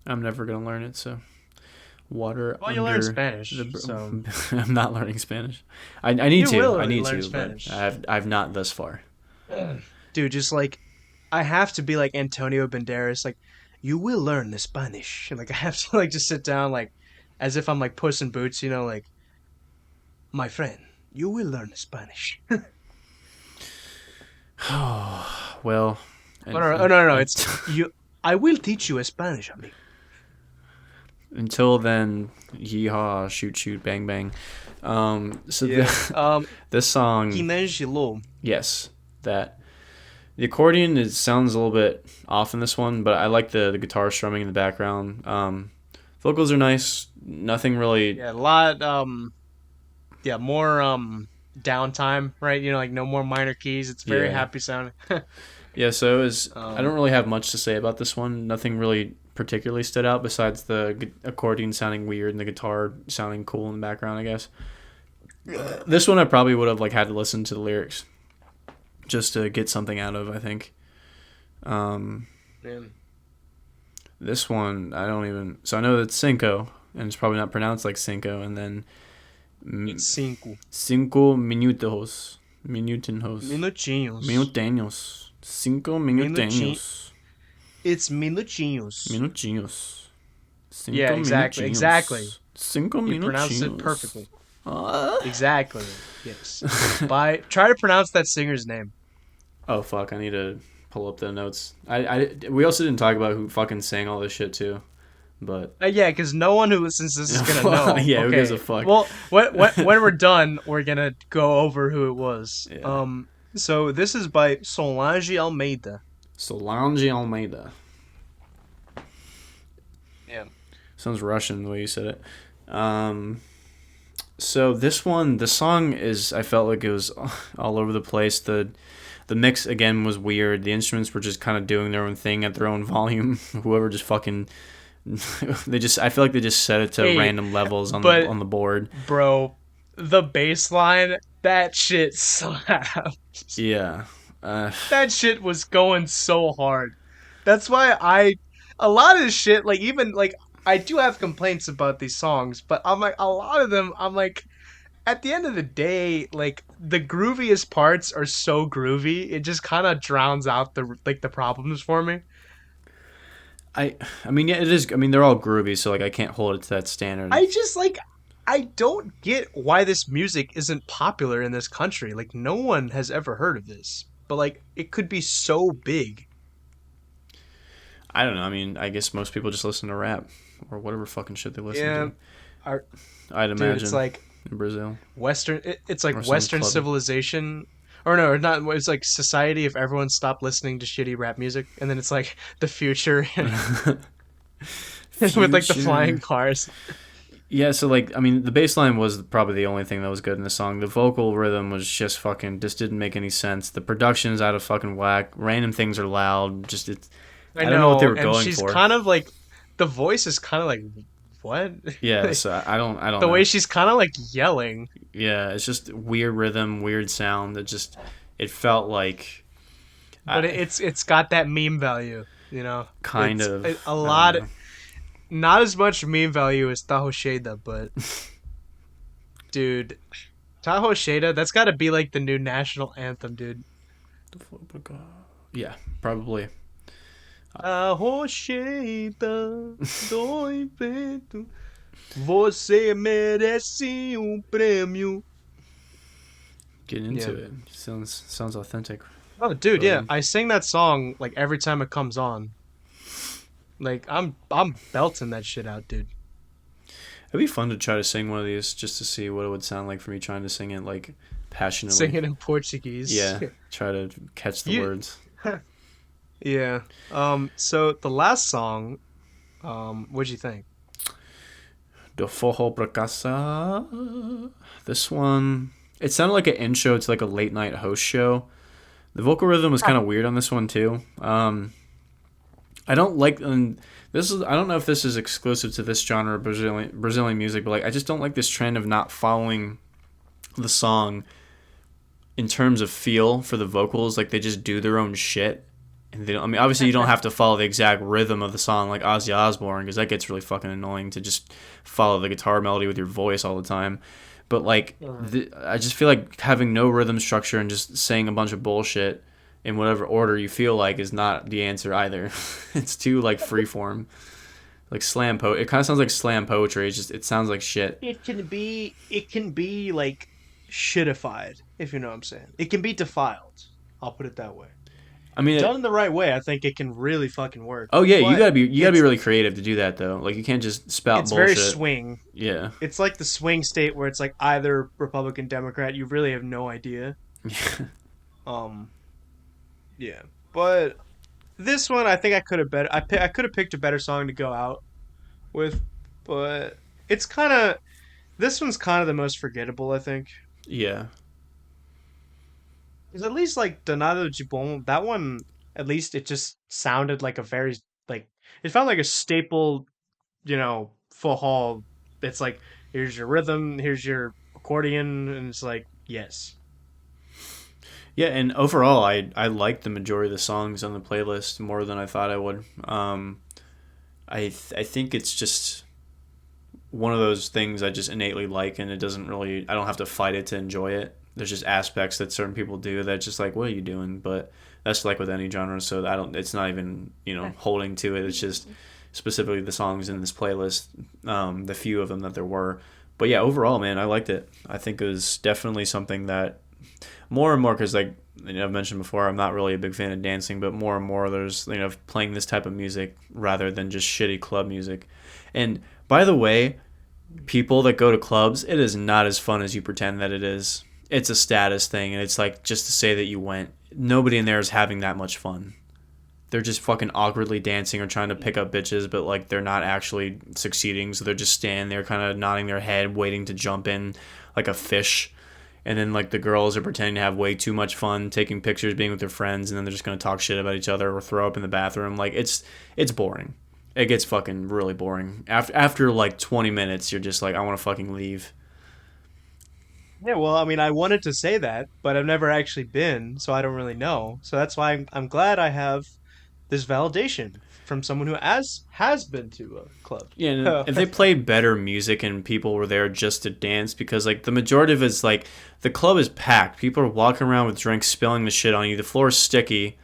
I'm never gonna learn it, so water Well, you learn under Spanish, so the. I'm not learning Spanish. I need you to. will I need learn to, but Spanish. I've not thus far. Dude, just like I have to be like Antonio Banderas, like you will learn the Spanish. And like I have to like just sit down like as if I'm like Puss in Boots, like my friend, you will learn the Spanish. Well, Oh and, no, no, no, no, it's you. I will teach you a Spanish, amigo. until then, yeehaw, shoot, shoot, bang, bang. So Yeah. this song, Kinangelo. yes, that the accordion sounds a little bit off in this one, but I like the guitar strumming in the background. Vocals are nice. Nothing really. Yeah, a lot. Yeah, more downtime, right? Like no more minor keys. It's very Yeah, happy sounding. yeah. So it was. I don't um, really have much to say about this one. Nothing really particularly stood out besides the accordion sounding weird and the guitar sounding cool in the background. I guess this one I probably would have like had to listen to the lyrics just to get something out of. I think. Um, man, this one I don't even. So I know that it's Cinco, and it's probably not pronounced like Cinco, and then it's cinco cinco minutos, minutinhos, minutinhos. minuteños, cinco Minutin. minuteños, It's minutinhos. minutinhos, Yeah, cinco exactly, exactly. minutinhos, cinco You pronounced it minutinhos. perfectly. Ah. Exactly. Yes. By try to pronounce that singer's name. Oh fuck! I need to pull up the notes. We also didn't talk about who fucking sang all this shit too, but Yeah, because no one who listens to this is gonna know. yeah, who gives a Okay. fuck? Well, when we're done, we're gonna go over who it was. Yeah, So this is by Solange Almeida. Solange Almeida. Yeah. Sounds Russian the way you said it. So this one, the song is, I felt like it was all over the place. The mix again was weird. The instruments were just kind of doing their own thing at their own volume. Whoever just fucking I feel like they just set it to Hey, random levels on but the board. bro, the bass line, that shit slaps. Yeah. Uh, That shit was going so hard. That's why a lot of this shit, like even like I do have complaints about these songs, but I'm like a lot of them, I'm like at the end of the day, like the grooviest parts are so groovy, it just kind of drowns out the problems for me. I mean, yeah, it is. I mean, they're all groovy, so like I can't hold it to that standard. I just like I don't get why this music isn't popular in this country. Like no one has ever heard of this. But like it could be so big. I don't know. I mean, I guess most people just listen to rap or whatever fucking shit they listen Yeah, to. our, I'd dude, it's imagine like in Brazil it's like or some Western club. civilization. Or no, not. It's like society if everyone stopped listening to shitty rap music, and then it's like the future with like the flying Future. cars. Yeah, so like I mean the bass line was probably the only thing that was good in the song. The vocal rhythm was just fucking just didn't make any sense. The production's out of fucking whack. Random things are loud. Just I I don't know what they know, were and going she's for. kind of like the voice is kind of like what? Yeah, so I don't The way know. she's kind of like yelling, Yeah, it's just weird rhythm, weird sound. It felt like but I it's got that meme value, you know. kind It's of a I don't lot, know. not as much meme value as Taho Shada, but dude, Taho Shada, that's got to be like the new national anthem, dude. Yeah, probably. Taho Shada, do invento, você merece prêmio. Get Yeah. into it. Sounds authentic. Oh, dude, yeah. Brother. I sing that song like every time it comes on. Like I'm belting that shit out, dude. It'd be fun to try to sing one of these just to see what it would sound like for me trying to sing it like passionately. Singing in Portuguese. Yeah, try to catch the You words. Yeah. So the last song, what'd you think? Do Forró pra casa. This one, it sounded like an intro to like a late night host show. The vocal rhythm was kind of weird on this one too. I don't like and this is I don't know if this is exclusive to this genre of Brazilian music, but like I just don't like this trend of not following the song in terms of feel for the vocals. Like they just do their own shit. And they don't, I mean, obviously you don't have to follow the exact rhythm of the song like Ozzy Osbourne because that gets really fucking annoying to just follow the guitar melody with your voice all the time. But like, I just feel like having no rhythm structure and just saying a bunch of bullshit in whatever order you feel like is not the answer either. It's too like freeform, like slam It kind of sounds like slam poetry. It sounds like shit. It can be like shitified, if you know what I'm saying. It can be defiled. I'll put it that way. I mean, Done in the right way, I think it can really fucking work. oh yeah, But you gotta be it's really creative to do that though. Like you can't just spout it's very bullshit. swing. Yeah. It's like the swing state where it's like either Republican, Democrat. You really have no idea. Um, yeah. But this one, I think I could have better. I could have picked a better song to go out with, but it's kind of this one's kind of the most forgettable, I think. Yeah. Because at least like Donado Gibon, that one, at least it just sounded like a very like it felt like a staple, full hall. It's like here's your rhythm, here's your accordion, and it's like yes. Yeah, and overall, I liked the majority of the songs on the playlist more than I thought I would. I think it's just one of those things I just innately like, and it doesn't really. I don't have to fight it to enjoy it. There's just aspects that certain people do that just like, what are you doing? But that's like with any genre, so I don't. It's not even holding to it. It's just specifically the songs in this playlist, the few of them that there were. But yeah, overall, man, I liked it. I think it was definitely something that more and more because like I've mentioned before, I'm not really a big fan of dancing, but more and more there's playing this type of music rather than just shitty club music. And by the way, people that go to clubs, it is not as fun as you pretend that it is. It's a status thing, and it's like just to say that you went. Nobody in there is having that much fun. They're just fucking awkwardly dancing or trying to pick up bitches, but like they're not actually succeeding. So they're just standing there, kind of nodding their head, waiting to jump in like a fish. And then like the girls are pretending to have way too much fun, taking pictures, being with their friends, and then they're just gonna talk shit about each other or throw up in the bathroom. Like it's boring. It gets fucking really boring. After like 20 minutes, you're just like, I want to fucking leave. Yeah, well, I mean, I wanted to say that, but I've never actually been, so I don't really know. So that's why I'm glad I have this validation from someone who has been to a club. Yeah, and if they played better music and people were there just to dance, because like the majority of it's like the club is packed. People are walking around with drinks, spilling the shit on you. The floor is sticky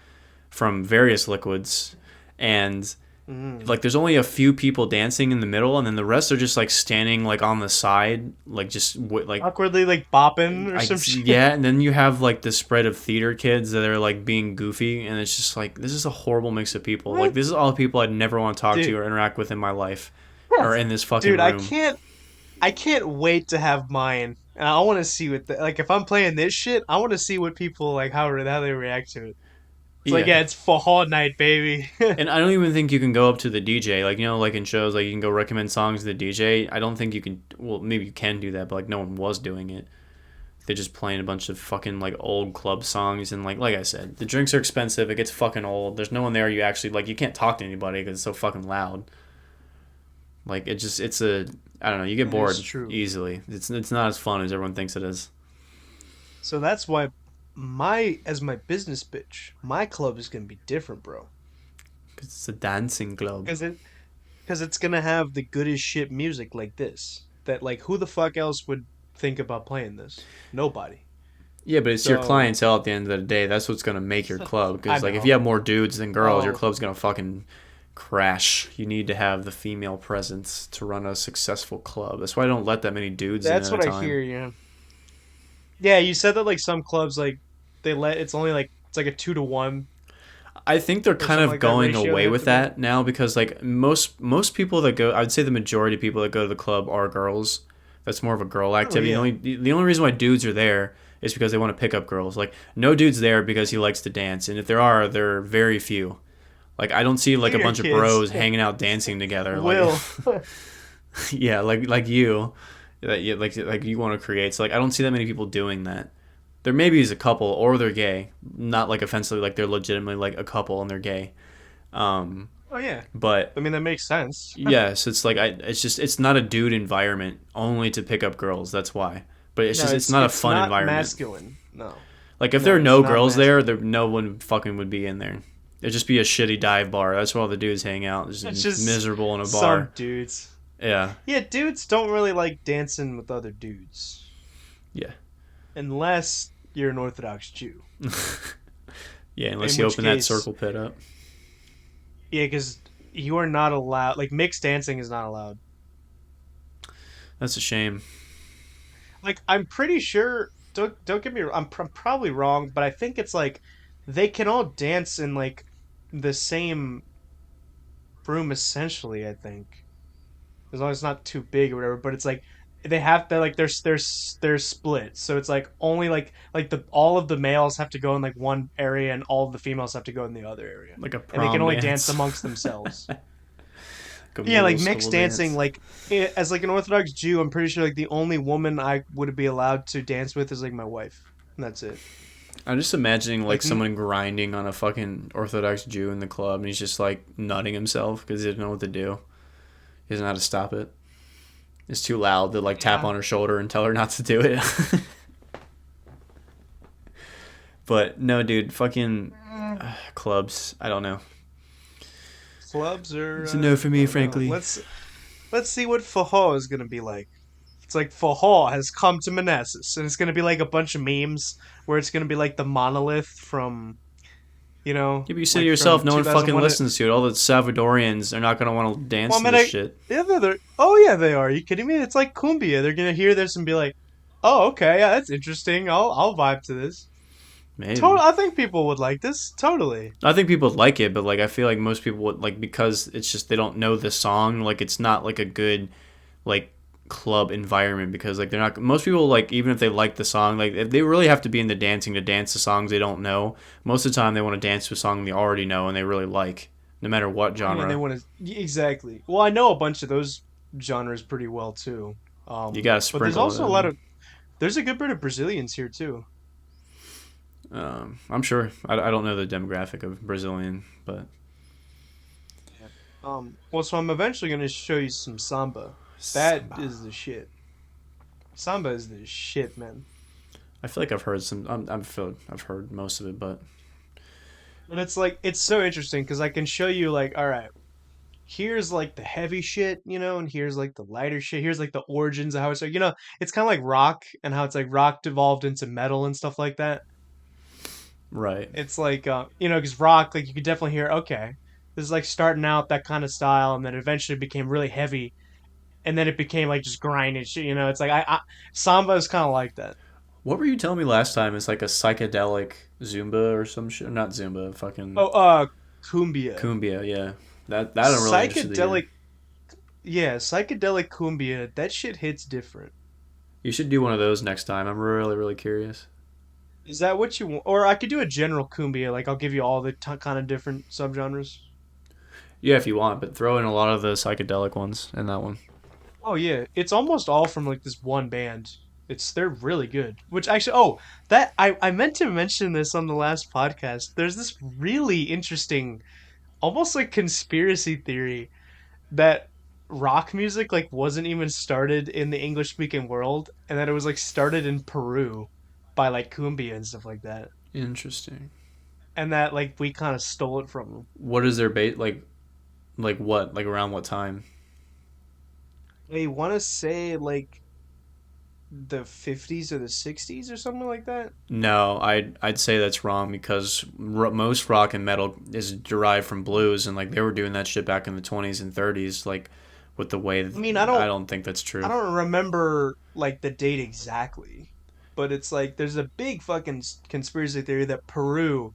from various liquids, and like there's only a few people dancing in the middle, and then the rest are just like standing like on the side, like just like Awkwardly like bopping or some shit. yeah. And then you have like the spread of theater kids that are like being goofy, and it's just like this is a horrible mix of people. Like What? this is all the people I'd never want to talk to Dude, or interact with in my life, or in this fucking dude, I room. can't I can't wait to have mine. And I want to see what like if I'm playing this shit, I want to see what people like how they react to it. It's like, Yeah. yeah, it's for hall night, baby. And I don't even think you can go up to the DJ. Like, like in shows, like you can go recommend songs to the DJ. I don't think you can. Well, maybe you can do that, but like no one was doing it. They're just playing a bunch of fucking like old club songs, and like I said, the drinks are expensive. It gets fucking old. There's no one there. You actually like you can't talk to anybody because it's so fucking loud. Like it's a I don't know. You get That is bored true. easily. It's not as fun as everyone thinks it is. So that's why as my business pitch, my club is gonna be different, bro. Cause it's a dancing club. Because it's gonna have the goodest shit music like this. That like who the fuck else would think about playing this? Nobody. Yeah, but it's your So clientele at the end of the day. That's what's gonna make your club. I Because like if you know. have more dudes than girls, your Oh, club's gonna fucking crash. You need to have the female presence to run a successful club. That's why I don't let that many dudes in that's at a what I time. hear. Yeah. Yeah, you said that like some clubs like they let it's only like it's like a 2 to 1 I think they're or kind something of like that going ratio they away have with to be. that now because like most people that go, I would say the majority of people that go to the club are girls. That's more of a girl Oh activity. yeah. The only reason why dudes are there is because they want to pick up girls. Like no dudes there because he likes to dance, and if there are, they're very few. Like I don't see like a Junior bunch of kids bros hanging out dancing together. Like will. yeah, like you, that you like you want to create. So like I don't see that many people doing that. There maybe is a couple or they're gay, not like offensively, like they're legitimately like a couple and they're gay. Um, Oh yeah. but I mean that makes sense. yes, it's like it's just it's not a dude environment only to pick up girls. That's why. But No, it's not a it's fun not environment. masculine. No. Like if there No, are it's no not girls there, masculine. no one fucking would be in there. It'd just be a shitty dive bar. That's where all the dudes hang out. It's Just just miserable in a some bar. dudes. Yeah, Yeah, dudes don't really like dancing with other dudes yeah, unless you're an Orthodox Jew. yeah. Unless In you which open that case, circle pit up, yeah, because you are not allowed. Like mixed dancing is not allowed. that's a shame. Like I'm pretty sure. Don't get me. I'm probably wrong, but I think it's like they can all dance in like the same room essentially. I think as long as it's not too big or whatever. But it's like they have to like they're split. So it's like only like the all of the males have to go in like one area and all of the females have to go in the other area, Like a and they can prom only dance dance, amongst themselves. like a Yeah, middle like mixed school dancing, dance. like as like an Orthodox Jew, I'm pretty sure like the only woman I would be allowed to dance with is like my wife. And that's it. I'm just imagining like Like someone grinding on a fucking Orthodox Jew in the club, and he's just like nutting himself because he doesn't know what to do. He doesn't know how to stop it. It's too loud to like tap yeah. on her shoulder and tell her not to do it. But no, dude, fucking clubs. I don't know. Clubs or It's a no for I me, don't know. frankly. Let's see what Forró is gonna be like. It's like Forró has come to Manassas, and it's gonna be like a bunch of memes where it's gonna be like the monolith from Yeah, but you say to like yourself, from no one fucking 2001. listens to it. All the Salvadorians are not gonna want to dance Well, to man, this shit. yeah, oh yeah, they are. Are you kidding me? It's like cumbia. They're gonna hear this and be like, "Oh, okay, yeah, that's interesting. I'll vibe to this." Maybe. I think people would like this. Totally. I think people would like it, but like I feel like most people would like because it's just they don't know the song. Like it's not like a good like club environment because like they're not most people like even if they like the song like if they really have to be into dancing to dance to songs they don't know. Most of the time they want to dance to a song they already know and they really like no matter what Oh yeah, they genre. want to exactly. Well, I know a bunch of those genres pretty well too. You gotta But there's sprinkle it also a lot in. of there's a good bit of Brazilians here too. I'm sure. I don't know the demographic of Brazilian, but Well, so I'm eventually gonna show you some samba. That samba. is the shit. Samba is the shit, man. I feel like I've heard some. I've heard most of it, but And it's like it's so interesting because I can show you like, all right, here's like the heavy shit, and here's like the lighter shit. Here's like the origins of how it's like, it's kind of like rock and how it's like rock devolved into metal and stuff like that. right. It's like, because rock, like you could definitely hear, okay, this is like starting out that kind of style, and then eventually became really heavy, and then it became like just grinding shit. It's like samba is kind of like that. What were you telling me last time? It's like a psychedelic Zumba or some shit. Not Zumba, fucking Oh, cumbia, cumbia. Yeah, that I'm really interested to hear. psychedelic, yeah, psychedelic cumbia. That shit hits different. You should do one of those next time. I'm really curious. Is that what you want? Or I could do a general cumbia. Like I'll give you all the kind of different subgenres. Yeah, if you want, but throw in a lot of the psychedelic ones in that one. Oh yeah, it's almost all from like this one band. They're really good. Which actually, oh, that I meant to mention this on the last podcast. There's this really interesting, almost like conspiracy theory that rock music like wasn't even started in the English speaking world, and that it was like started in Peru by like cumbia and stuff like that, Interesting. and that like we kind of stole it from them. What is their bait like what like around what time? They want to say like the 50s or the 60s or something like that. No, I'd say that's wrong because most rock and metal is derived from blues, and like they were doing that shit back in the 20s and 30s, like with the way. I mean, I don't think that's I true. don't remember like the date exactly, but it's like there's a big fucking conspiracy theory that Peru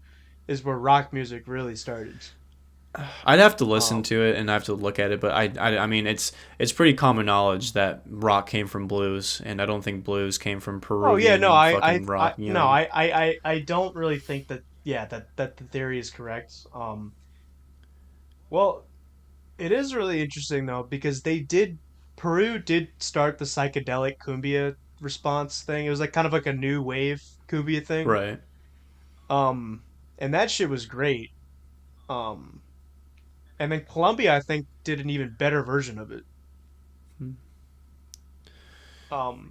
is where rock music really started. I'd have to listen Um, to it and I have to look at it, but I mean it's pretty common knowledge that rock came from blues, and I don't think blues came from oh yeah, no, Peruvian fucking rock. You no, know, I don't really think that. Yeah, that the theory is correct. Well, it is really interesting though because Peru did start the psychedelic cumbia response thing. It was like kind of like a new wave cumbia thing. right? Um, and that shit was great. Um, and then Colombia, I think, did an even better version of it.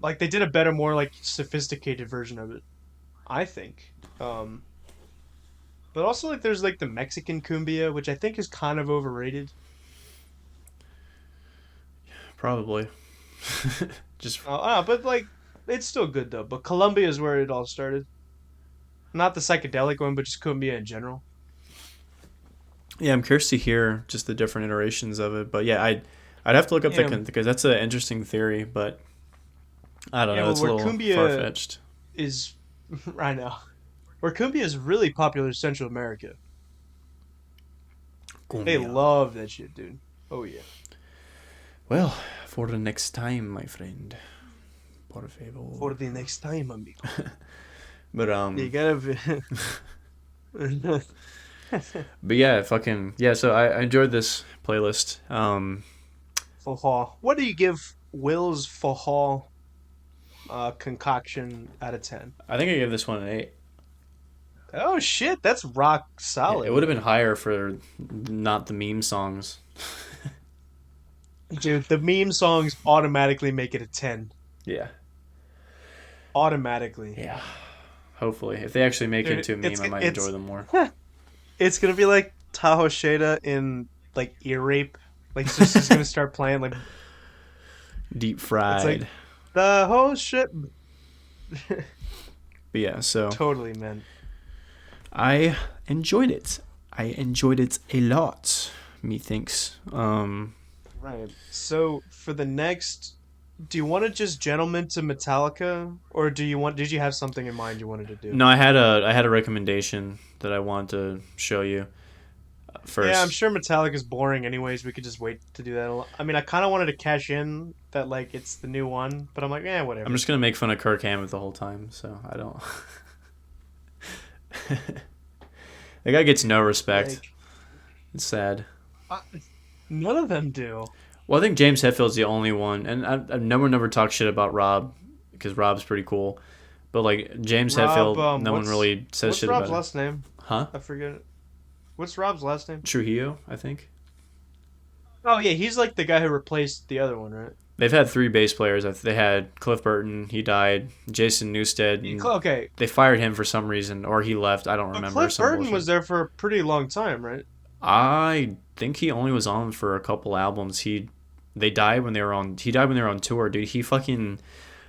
Like they did a better, more like sophisticated version of it, I think. But also like there's like the Mexican cumbia, which I think is kind of overrated. Probably. Just But like it's still good though. But Colombia is where it all started. Not the psychedelic one, but just cumbia in general. yeah, I'm curious to hear just the different iterations of it, but yeah, I'd have to look up Yeah, that because that's an interesting theory, but I don't yeah. know, But it's a where little far cumbia fetched. is right now, where cumbia is really popular in Central America. They Cumbia. love that shit, dude. Oh yeah. Well, for the next time, my friend, por For favor. the next time, amigo. But You gotta be. but yeah, fucking yeah. So I enjoyed this playlist. Forró. What do you give Will's Forró concoction out of 10? I think I gave this one an 8. Oh shit, that's rock Yeah, it solid, would have been man. higher for not the meme songs. Dude, the meme songs automatically make it a 10. Yeah, Automatically. yeah. Hopefully, if they actually make it Dude, into a meme, I might enjoy them more. it's gonna be like Tahoe Shada in like ear rape. Like it's just gonna start playing like Deep it's like fried. the whole shit. But yeah, so Totally, man. I enjoyed it. I enjoyed it a lot. Methinks. Right. So for the next, do you want to just gentleman to Metallica, or did you have something in mind you wanted to do? No, I had a recommendation that I wanted to show you Yeah, I'm first. sure Metallica's boring anyways. We could just wait to do that. I mean, I kind of wanted to cash in that like it's the new one, but I'm like, I'm whatever. just gonna make fun of Kirk Hammett the whole time, so I don't. The guy gets no respect. Like, It's sad. uh, none of them do. Well, I think James Hetfield's the only one, and I've never talked shit about Rob because Rob's pretty cool, but like James Rob, Hetfield, no one really says what's shit Rob's about him. last name? Huh? I forget it. What's Rob's last name? Trujillo, I think. Oh yeah, he's like the guy who replaced the other one, right? They've had 3 bass players. They had Cliff Burton, he died. Jason Newsted, and Okay, they fired him for some reason, or he left. I don't but remember. Cliff Some Burton bullshit. was there for a pretty long time, right? I think he only was on for a couple albums. They died when they were on. He died when they were on tour, dude. He fucking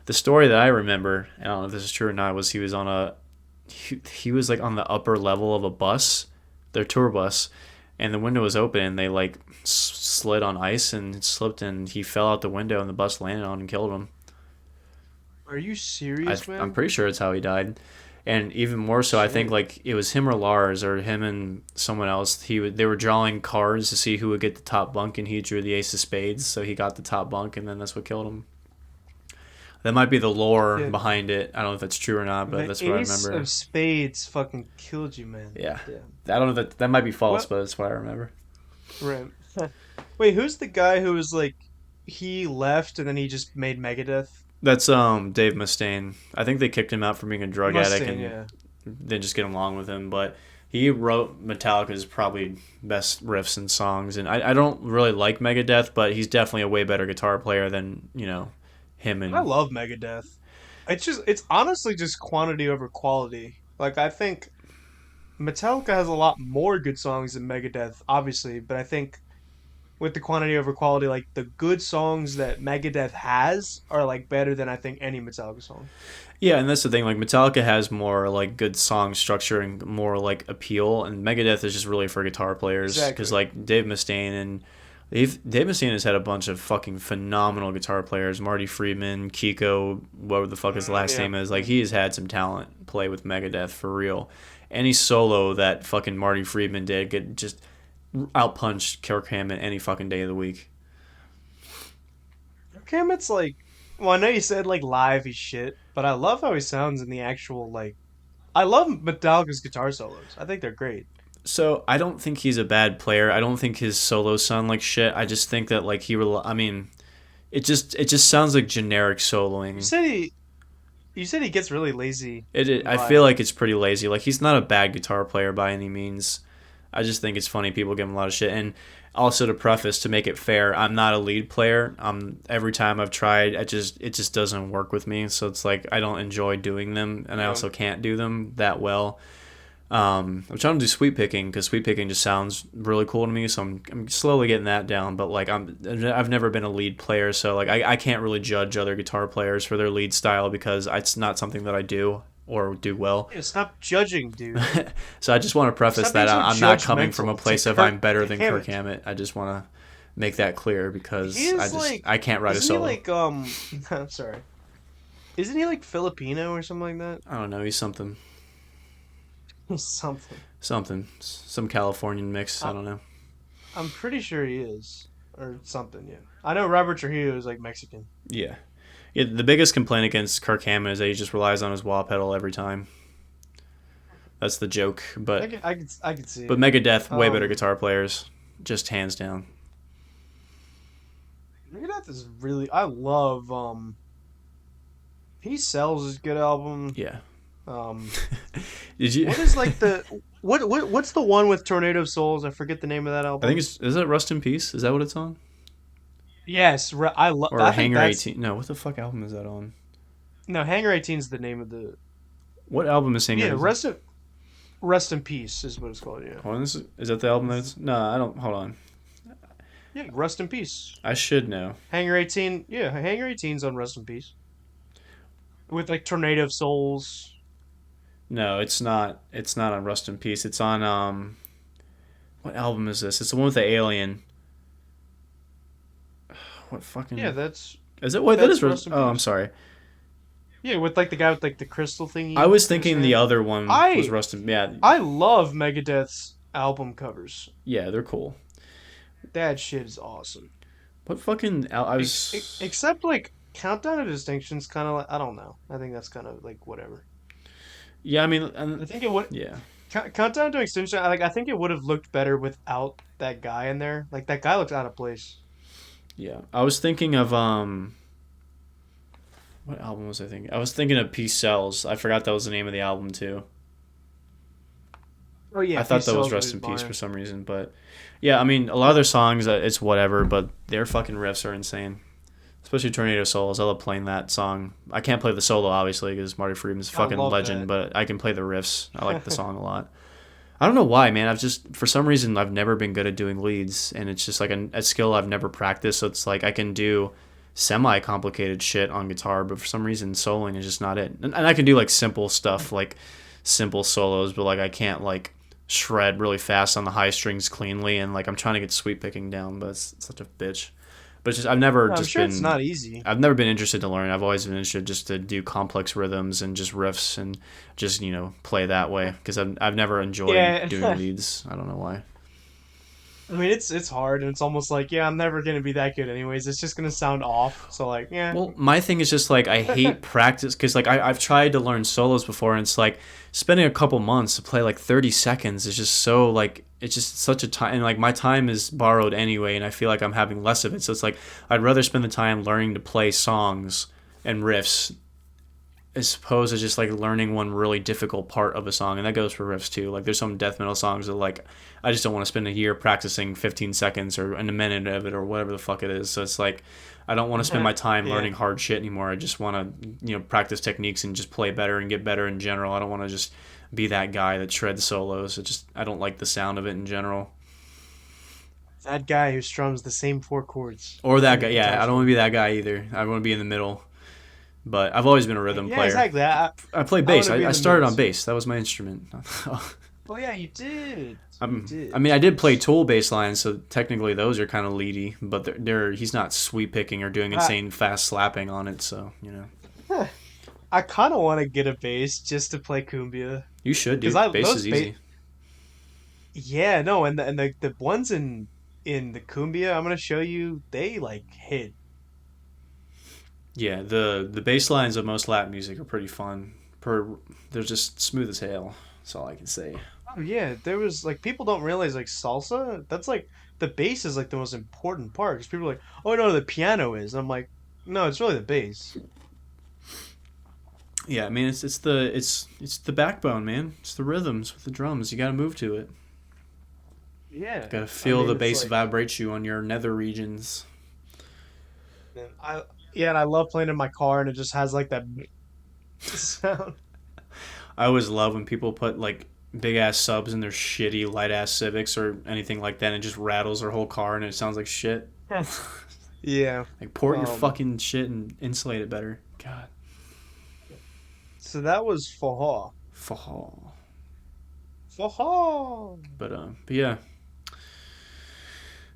the story that I remember. I don't know if this is true or not. Was he was on he was like on the upper level of a bus, their tour bus, and the window was open, and they like slid on ice and slipped, and he fell out the window, and the bus landed on him and killed him. Are you serious, I'm man? pretty sure it's how he died. And even more so, I think Shit. like it was him or Lars or him and someone else. They were drawing cards to see who would get the top bunk, and he drew the ace of spades, so he got the top bunk, and then that's what killed him. That might be the lore Yeah, behind it. I don't know if that's true or not, but the that's what I Ace remember. of Spades fucking killed you, man. Yeah, Damn. I don't know that might be false, What? but that's what I remember. Right. Wait, who's the guy who was like he left and then he just made Megadeth? That's Dave Mustaine. I think they kicked him out for being a drug addict Mustaine, and yeah. didn't just get along with him. But he wrote Metallica's probably best riffs and songs. And I don't really like Megadeth, but he's definitely a way better guitar player than him I and love Megadeth. It's honestly just quantity over quality. Like I think Metallica has a lot more good songs than Megadeth, obviously, but I think with the quantity over quality, like the good songs that Megadeth has are like better than I think any Metallica song. yeah. And that's the thing. Like Metallica has more like good song structure and more like appeal, and Megadeth is just really for guitar players because Exactly. like Dave Mustaine and Dave Mustaine has had a bunch of fucking phenomenal guitar players. Marty Friedman, Kiko, whatever the fuck his last Yeah. name is. Like Yeah. he has had some talent play with Megadeth for real. Any solo that fucking Marty Friedman did get just outpunched Kirk Hammett any fucking day of the week. Kammett's like, well, I know you said like live he's shit, but I love how he sounds in the actual like. I love Metallica's guitar solos. I think they're great. So I don't think he's a bad player. I don't think his solos sound like shit. I just think that like I mean, it just sounds like generic You soloing. said he, you said he gets really lazy I feel live. like it's pretty lazy. Like he's not a bad guitar player by any means. I just think it's funny people give him a lot of shit. And also to preface, to make it fair, I'm not a lead player. Every time I've tried, it just doesn't work with me. So it's like I don't enjoy doing them, and I Yeah. also can't do them that well. I'm trying to do sweep picking because sweep picking just sounds really cool to me. So I'm slowly getting that down. But like I've never been a lead player, so like I can't really judge other guitar players for their lead style because it's not something that I do or do well. Yeah, stop judging, dude. So I just want to preface Stop being that so I'm not coming from a judgmental to place of Kirk I'm better than Kirk Hammett. Hammett. I just want to make that clear He because is like, I can't write a isn't he solo. like I'm sorry. Isn't he like Filipino or something like I don't know. He's something, that? Something. some Californian mix. I I, don't know. I'm pretty sure he is or something. Yeah, I know Robert Trujillo is like Mexican. Yeah. Yeah, the biggest complaint against Kirk Hammett is that he just relies on his wah pedal every time. That's the joke. I could see But it. Megadeth, way better Um, guitar players, just hands down. Megadeth is really. I love. He sells his good album. Yeah. Um, Did you? what is like the what's the one with Tornado Souls? I forget the name of that I think album. it's is it Rust in Peace? Is that what it's on? Yes, I love. Or I think Hangar that's 18? No, what the fuck album is that on? no. Hangar 18 is the name of the. What album is Hangar Yeah, 18? rest in peace is what it's called. Yeah. Hold on, is that the album that's? No, I don't. Hold on. Yeah, rest in peace. I should know. Hangar 18. Yeah, Hangar 18's on rest in peace with like Tornado of Souls. No, it's not. It's not on Rust in Peace. It's on What album is this? It's the one with the alien. What Yeah, fucking that's is it? Wait, that that's is. rest in Oh, I'm peace. sorry. Yeah, with like the guy with like the crystal I thingy was in his thinking the hand. other one was I Rust in. Yeah, I love Megadeth's album covers. yeah, they're cool. That shit is awesome. What fucking? I was. Except like Countdown to Distinction's kind of like I don't know. I think that's kind of like whatever. Yeah, I mean, I think it would yeah, Countdown to Extinction. I think it would have looked better without that guy in there. Like that guy looks out of place. yeah. I was thinking of What album was I thinking? I was thinking of Peace Sells. I forgot that was the name of the album too. Oh yeah, I thought Peace that was Sells Rest was in Peace for mine. some reason, but yeah, I mean, a lot of their songs, it's whatever, but their fucking riffs are insane. Especially Tornado Souls. I love playing that song. I can't play the solo, obviously, because Marty Friedman's a I fucking love legend, that. but I can play the riffs. I like the song a lot. I don't know why, man. For some reason, I've never been good at doing leads, and it's just like a skill I've never practiced. So it's like I can do semi complicated shit on guitar, but for some reason, soloing is just not it. And I can do like simple stuff, like simple solos, but like I can't like shred really fast on the high strings cleanly, and like I'm trying to get sweep picking down, but it's such a bitch. But it's just I'm sure it's not easy. I've never been interested to learn. I've always been interested just to do complex rhythms and just riffs and just play that way because I've never enjoyed Yeah, doing leads. I don't know why. I mean it's hard and it's almost like yeah I'm never gonna be that good anyways. It's just gonna sound off. So like yeah, Well, my thing is just like I hate practice because like I've tried to learn solos before and it's like spending a couple months to play like 30 seconds is just so like it's just such a time and like my time is borrowed anyway and I feel like I'm having less of it. So it's like I'd rather spend the time learning to play songs and riffs as opposed to just like learning one really difficult part of a song. And that goes for riffs too. Like there's some death metal songs that like I just don't want to spend a year practicing 15 seconds or in a minute of it or whatever the fuck it is. So it's like I don't want to spend my time Yeah. learning hard shit anymore. I just want to, practice techniques and just play better and get better in general. I don't want to just be that guy that shreds solos. I don't like the sound of it in general. That guy who strums the same four chords Or that in guy. a Yeah, guitar I don't want to string. be that guy either. I want to be in the middle. But I've always been a rhythm Yeah, player. exactly. I play I want bass. to be I in the started middle on too. bass. That was my instrument. Oh yeah, you did. You I did. mean, I did play Tool bass lines, so technically those are kind of leady, but he's not sweep picking or doing I insane fast slapping on it, so, I kind of want to get a bass just to play cumbia You should, because dude. I Bass those is bass. easy. Yeah, no, and the ones in the cumbia I'm gonna show you, they like hit. Yeah, the bass lines of most Latin music are pretty fun. They're just smooth as hell. That's all I can say. Oh yeah, there was like people don't realize like salsa. That's like the bass is like the most important part because people are like, oh no, the piano is. I'm like, no, it's really the bass. Yeah, I mean it's the backbone, man. It's the rhythms with the drums. You got to move to it. Yeah, Got to I feel the mean it's bass like, vibrate you on your nether regions. man, I yeah, and I love playing in my car and it just has like that sound. I always love when people put like big ass subs in their shitty light ass Civics or anything like that, and it just rattles their whole car and it sounds like shit. Yeah. Like port your Um. fucking shit and insulate it better. God, So that was Forró. fall. Forró. But yeah,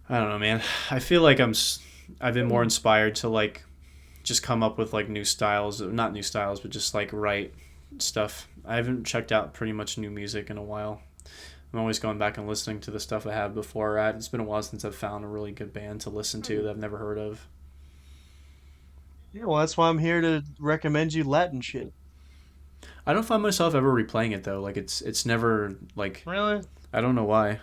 I don't know, man. I feel like I've been more inspired to like just come up with like new styles, not new styles, but just like write stuff. I haven't checked out pretty much new music in a while. I'm always going back and listening to the stuff I had before. It's been a while since I've found a really good band to listen to that I've never heard of. Yeah, well, that's why I'm here to recommend you Latin shit. I don't find myself ever replaying it though. Like it's never like Really? I don't know why.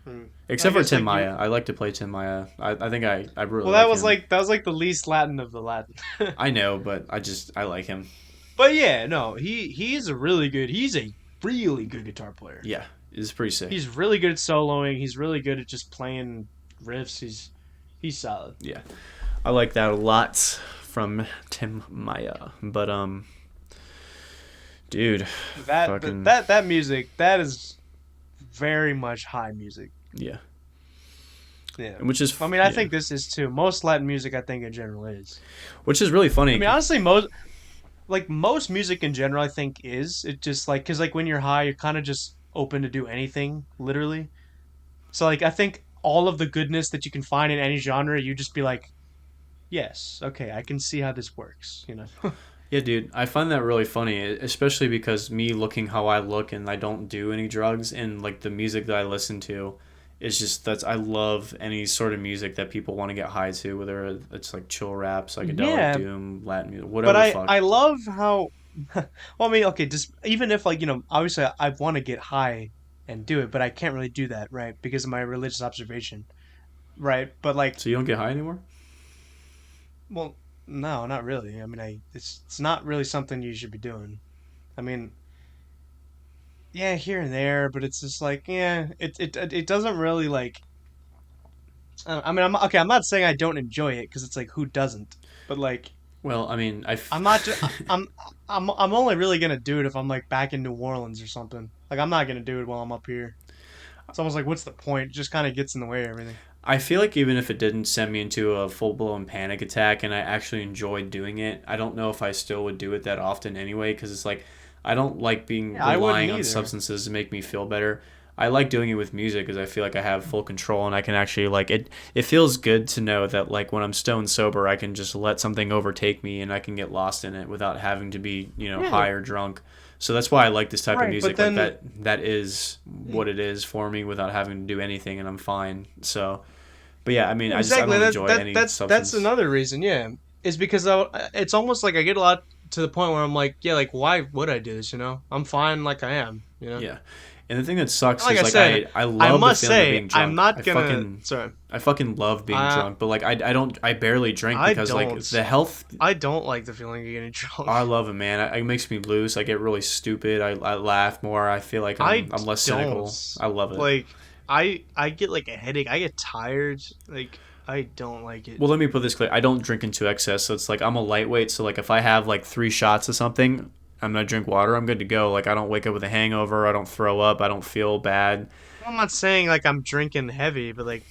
Hmm. I Except for guess Tim like you. Maya. I like to play Tim Maya. I think I really Well, like him. that was like the least Latin of the Latin. I know, but I like him. But yeah, no, he's a really good guitar player. Yeah, it's pretty sick. He's really good at soloing. He's really good at just playing riffs. He's solid. Yeah, I like that a lot from Tim Maya. But dude, fucking That music that is very much high music. yeah. Yeah. Which is I mean, I yeah, think this is too. Most Latin music, I think, in general is. which is really I funny. mean, honestly, most music in general, I think, is it just like because like when you're high, you're kind of just open to do anything, literally. So like, I think all of the goodness that you can find in any genre, you just be like, yes, okay, I can see how this works. You know. Yeah, dude, I find that really funny, especially because me looking how I look and I don't do any drugs, and like the music that I listen to is just that's I love any sort of music that people want to get high to, whether it's like chill rap, psychedelic Yeah, doom, Latin music, but whatever the fuck. I love how. Well, I mean, okay, just even if like obviously I want to get high and do it, but I can't really do that, right? Because of my religious observation, right? But like, So you don't get high anymore? well, no, not really. I mean, it's not really something you should be doing. I mean, yeah, here and there, but it's just like, yeah, it doesn't really like. I mean, I'm okay. I'm not saying I don't enjoy it because it's like who doesn't, but like Well, I mean, I'm not. I'm only really gonna do it if I'm like back in New Orleans or something. Like I'm not gonna do it while I'm up here. It's almost like what's the point? It just kind of gets in the way of everything. I feel like even if it didn't send me into a full blown panic attack and I actually enjoyed doing it, I don't know if I still would do it that often anyway because it's like I don't like being Yeah, I wouldn't relying on either. substances to make me feel better. I like doing it with music because I feel like I have full control and I can actually like it. It feels good to know that like when I'm stone sober, I can just let something overtake me and I can get lost in it without having to be Yeah, high or drunk. So that's why I like this type of right. But music. Like then, that is what it is for me without having to do anything and I'm fine. So, but yeah, I mean, yeah, I exactly. don't enjoy any That's substance. another reason. Yeah, is because it's almost like I get a lot to the point where I'm like, yeah, like why would I do this? You know, I'm fine like I am. You know. Yeah, And the thing that sucks Like is I like said, I I love the must feeling of say being I'm drunk. not gonna. Sorry, I fucking love being I drunk, but like I barely drink I because like don't. the health. I don't like the feeling of getting I drunk. love it, man. It makes me loose. I get really stupid. I laugh more. I feel like I I'm less don't cynical. I love it. like. I get like a headache. I get tired. Like I don't like it. Well, let me put this clear. I don't drink into excess, so it's like I'm a lightweight. So like if I have like 3 shots of something, I'm gonna drink water. I'm good to go. Like I don't wake up with a hangover. I don't throw up. I don't feel bad. I'm not saying like I'm drinking heavy, but like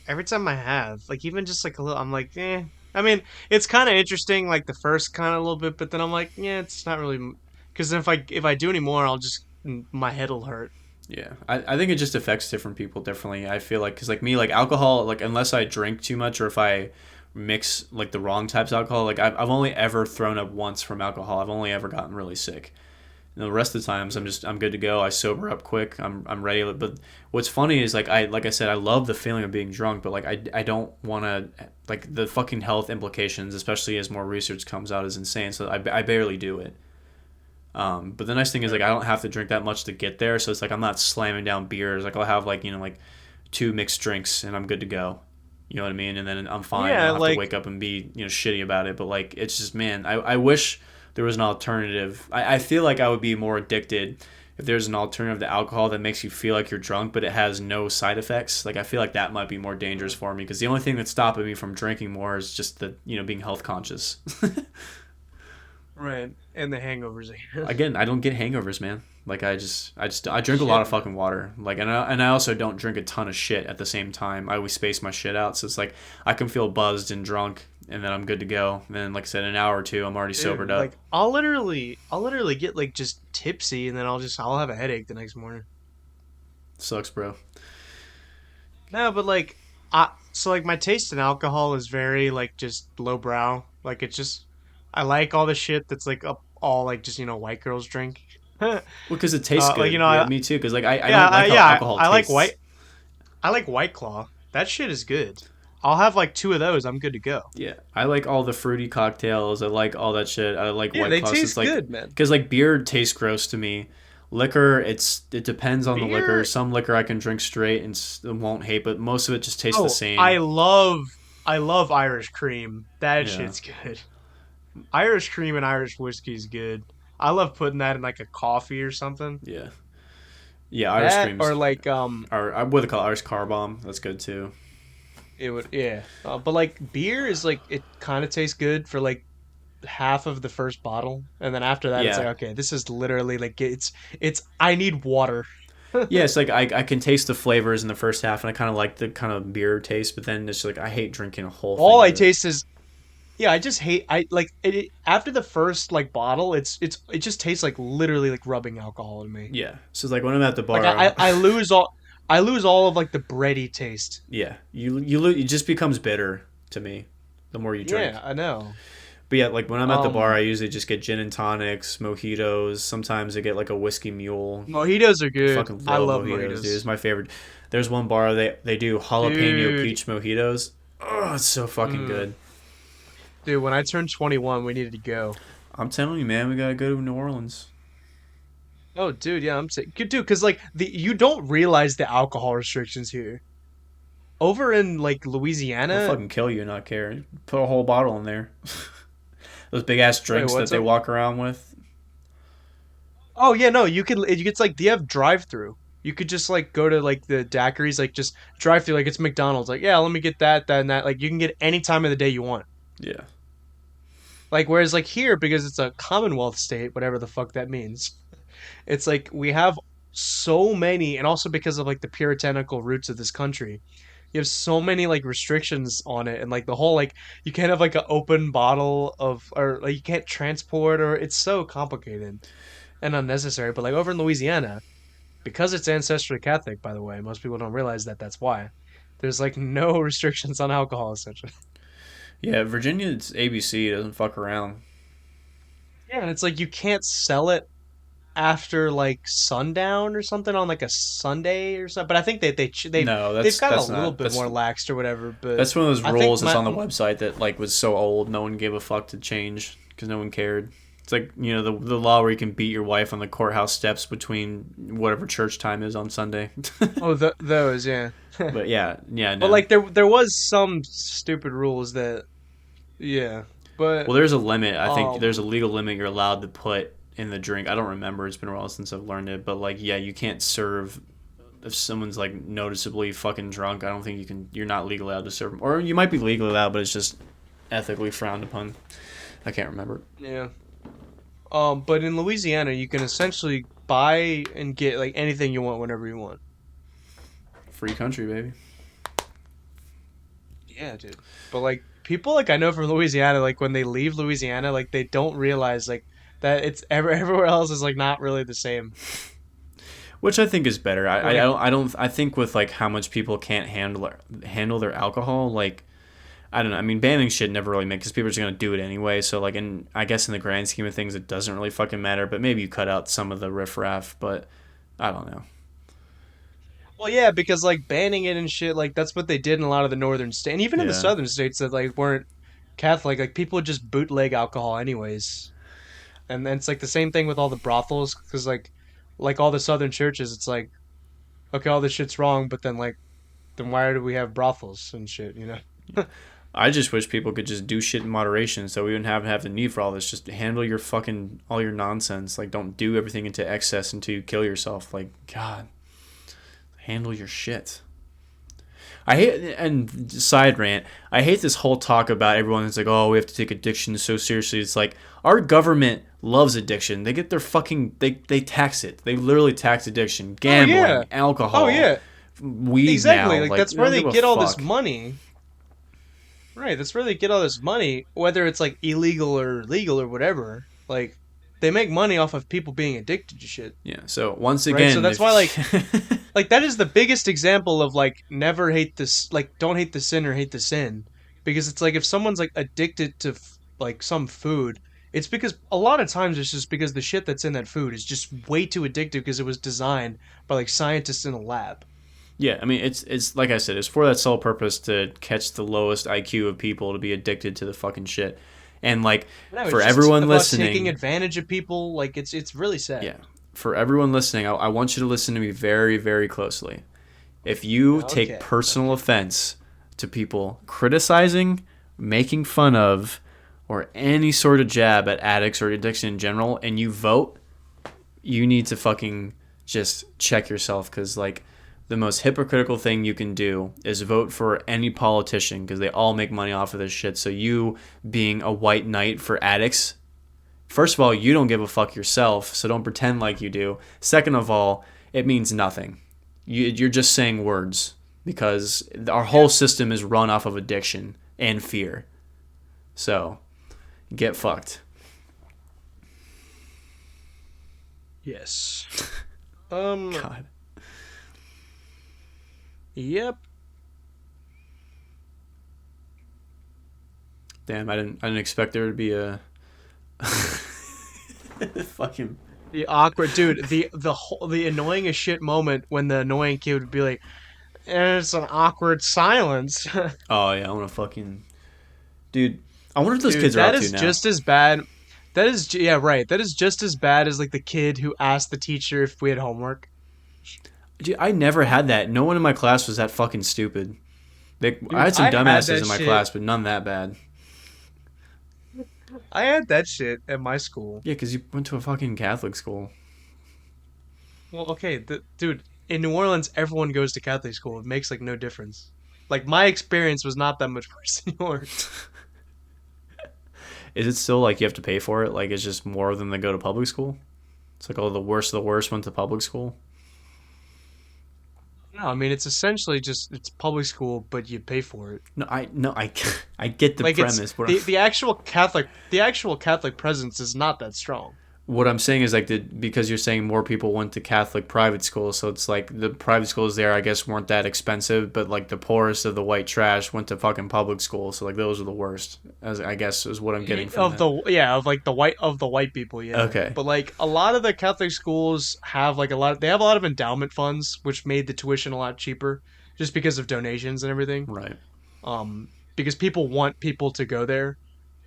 every time I have, like even just like a little, I'm like, eh. I mean, it's kind of interesting, like the first kind of little bit, but then I'm like, yeah, it's not really, because if I do any more, I'll just my head will hurt. Yeah, I think it just affects different people differently. I feel like because like me, like alcohol, like unless I drink too much or if I mix like the wrong types of alcohol, like I've only ever thrown up once from alcohol. I've only ever gotten really sick. And the rest of the times I'm good to go. I sober up quick. I'm ready. But what's funny is like I said, I love the feeling of being drunk, but like I don't want to like the fucking health implications, especially as more research comes out, is insane. So I barely do it. But the nice thing is like I don't have to drink that much to get there, so it's like I'm not slamming down beers. Like I'll have like like 2 mixed drinks and I'm good to go. You know what I mean? And then I'm fine. I Yeah, don't have to like wake up and be shitty about it. But like it's just man, I wish there was an alternative. I feel like I would be more addicted if there's an alternative to alcohol that makes you feel like you're drunk but it has no side effects. Like I feel like that might be more dangerous for me because the only thing that's stopping me from drinking more is just the being health conscious. right, and the hangovers again. Again, I don't get hangovers, man. Like I drink a lot of Shit, man. fucking water. Like and I also don't drink a ton of shit at the same time. I always space my shit out, so it's like I can feel buzzed and drunk, and then I'm good to go. And then like I said, in an hour or two, I'm already sobered Dude, up. like I'll literally get like just tipsy, and then I'll have a headache the next morning. Sucks, bro. No, but like, so like my taste in alcohol is very like just lowbrow. Like it's just, I like all the shit that's like up all like just white girls drink. Well, because it tastes Like good. Yeah, me too. Because like I yeah, don't like how yeah, alcohol I like tastes. White Claw. That shit is good. I'll have like two of those. I'm good to go. Yeah, I like all the fruity cocktails. I like all that shit. I like Yeah, White they Claw. So it's taste like good, man. because like beer tastes gross to me. Liquor, it depends on the liquor. Beer. Some liquor I can drink straight and won't hate, but most of it just tastes the Oh, same. I love Irish cream. That Yeah, shit's good. Irish cream and Irish whiskey is good. I love putting that in like a coffee or something. yeah, yeah. Irish That or creams, like or what they call Irish car bomb. That's good too. it would, yeah. But like beer is like it kind of tastes good for like half of the first bottle, and then after that it's like Yeah, okay, this is literally like it's I need water. yeah. It's like I can taste the flavors in the first half, and I kind of like the kind of beer taste, but then it's like I hate drinking a whole All thing I of it. taste is yeah. I just hate I like after the first like bottle. It just tastes like literally like rubbing alcohol in me. Yeah. So it's like when I'm at the Like bar, I lose all of like the bready taste. yeah, it just becomes bitter to me the more you Yeah, drink. I know. But yeah, like when I'm at the bar, I Um, usually just get gin and tonics, mojitos. Sometimes I get like a whiskey mule. Mojitos are I good. fucking I love love mojitos, dude. mojitos, It's my favorite. There's one bar they do jalapeno dude. peach mojitos. Oh, it's so fucking Mm, good. dude, when I turned 21, we needed to go. I'm telling you, man, we gotta go to New Orleans. Oh, dude, yeah, I'm saying, dude, because like the you don't realize the alcohol restrictions here. Over in like They'll Louisiana, fucking kill you and not care. Put a whole bottle in there. Those big ass wait, drinks that what's they up? walk around with. Oh yeah, no, you could it's like they have drive through. You could just like go to like the daiquiris, like just drive through like it's McDonald's. Like yeah, let me get that, that, and that. Like you can get any time of the day you want. Yeah. Like whereas like here because it's a Commonwealth state, whatever the fuck that means. It's like we have so many, and also because of like the puritanical roots of this country, you have so many like restrictions on it, and like the whole like you can't have like an open bottle of or like you can't transport or it's so complicated and unnecessary. But like over in Louisiana, because it's ancestrally Catholic, by the way, most people don't realize that that's why. There's like no restrictions on alcohol essentially. Yeah, Virginia's ABC doesn't fuck around. Yeah, and it's like you can't sell it after like sundown or something on like a Sunday or something. But I think No, they've got a that's little not bit more laxed or whatever. But that's one of those I think rules that's on the website that like was so old no one gave a fuck to change because no one cared. It's like the law where you can beat your wife on the courthouse steps between whatever church time is on Sunday. Oh, those, yeah. But yeah, yeah, But no. like there was some stupid rules that, yeah. Well, But there's a limit. I think there's a um legal limit you're allowed to put in the drink. I don't remember. It's been a while since I've learned it. But like, yeah, you can't serve if someone's like noticeably fucking drunk. I don't think you can. You're not legally allowed to serve them, or you might be legally allowed, but it's just ethically frowned upon. I can't remember. yeah. But in Louisiana, you can essentially buy and get like anything you want whenever you want. Free country, baby. Yeah, dude. But like people like I know from Louisiana, like when they leave Louisiana, like they don't realize like that it's everywhere else is like not really the same. Which I think is better. Like, I don't I think with like how much people can't handle their alcohol, like I don't know. I mean, banning shit never really makes because people are just gonna do it anyway. So like, in I guess in the grand scheme of things, it doesn't really fucking matter. But maybe you cut out some of the riffraff. But I don't know. well, yeah, because like banning it and shit, like that's what they did in a lot of the northern states, and even in the Yeah, southern states that like weren't Catholic. Like people would just bootleg alcohol anyways, and then it's like the same thing with all the brothels, because like all the southern churches, it's like okay, all this shit's wrong, but then why do we have brothels and shit? You know? I just wish people could just do shit in moderation, so we wouldn't have the need for all this. Just handle your fucking all your nonsense. Like, don't do everything into excess until you kill yourself. Like, God, handle your shit. I hate and side rant. I hate this whole talk about everyone that's like, oh, we have to take addiction so seriously. It's like our government loves addiction. They get their fucking they tax it. They literally tax addiction, Oh yeah, gambling, oh alcohol, yeah, weed exactly. now. Like Like that's they where don't they give a get all this fuck. money. Right, that's where they get all this money, whether it's like illegal or legal or whatever. Like they make money off of people being addicted to shit. Yeah. So once Right? So again, that's why if like that is the biggest example of like never hate this, like don't hate the sin or hate the sin, because it's like if someone's like addicted to like some food, it's because a lot of times it's just because the shit that's in that food is just way too addictive because it was designed by like scientists in a lab. yeah, I mean it's like I said, it's for that sole purpose to catch the lowest IQ of people to be addicted to the fucking shit, and like No, for it's just everyone about taking listening, advantage of people. Like it's really sad. yeah, for everyone listening, I want you to listen to me very very closely. If you take Okay. personal Okay. offense to people criticizing, making fun of, or any sort of jab at addicts or addiction in general, and you vote, you need to fucking just check yourself because, like, the most hypocritical thing you can do is vote for any politician because they all make money off of this shit. So, you being a white knight for addicts, first of all, you don't give a fuck yourself, so don't pretend like you do. Second of all, it means nothing. You're just saying words because our whole system is run off of addiction and fear. So, get fucked. Yes. Um. God. Yep. Damn, I didn't expect there to be a fucking The awkward dude. The annoying as shit moment when the annoying kid would be like, "It's an awkward silence." oh yeah, I want to fucking dude. I wonder what those Dude, kids are that up to is now. just as bad. That is yeah, right. That is just as bad as like the kid who asked the teacher if we had homework. Dude, I never had that. No one in my class was that fucking stupid. I Dude, had some I had dumbasses that in my shit. class, but none that bad. I had that shit at my school. Yeah, because you went to a fucking Catholic school. Well, okay, dude, in New Orleans, everyone goes to Catholic school. It makes like no difference. Like my experience was not that much worse than yours. Is it still like you have to pay for it? Like it's just more than they go to public school? It's like, oh, the worst of the worst went to public school? No, I mean it's essentially just it's public school, but you pay for it. No, I get the Like it's premise. the actual Catholic presence is not that strong. What I'm saying is like because you're saying more people went to Catholic private schools, so it's like the private schools there I guess weren't that expensive, but like the poorest of the white trash went to fucking public school, so like those are the worst. As I guess is what I'm getting from Of that. the yeah, of like the white people, yeah. Okay, But like a lot of the Catholic schools have like they have a lot of endowment funds, which made the tuition a lot cheaper, just because of donations and everything. right. Because people want people to go there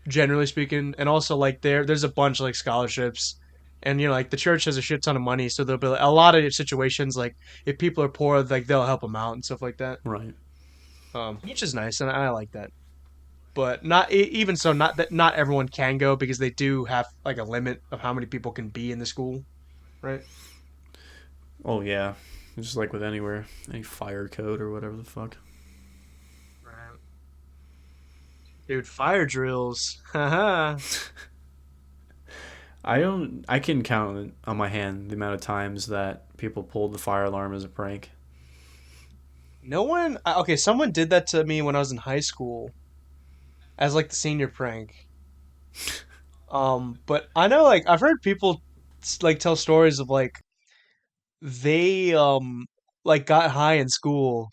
generally speaking, and also like there's a bunch of like scholarships, and like the church has a shit ton of money, so there'll be like, a lot of situations like if people are poor, like they'll help them out and stuff like that, Right. which is nice, and I like that. But not even so, not that not everyone can go because they do have like a limit of how many people can be in the school, right? Oh yeah, just like with anywhere, any fire code or whatever the fuck. Right. Dude, fire drills. Haha. I don't. I can count on my hand the amount of times that people pulled the fire alarm as a prank. No one. Okay, someone did that to me when I was in high school as like the senior prank. But I know like I've heard people like tell stories of like they like got high in school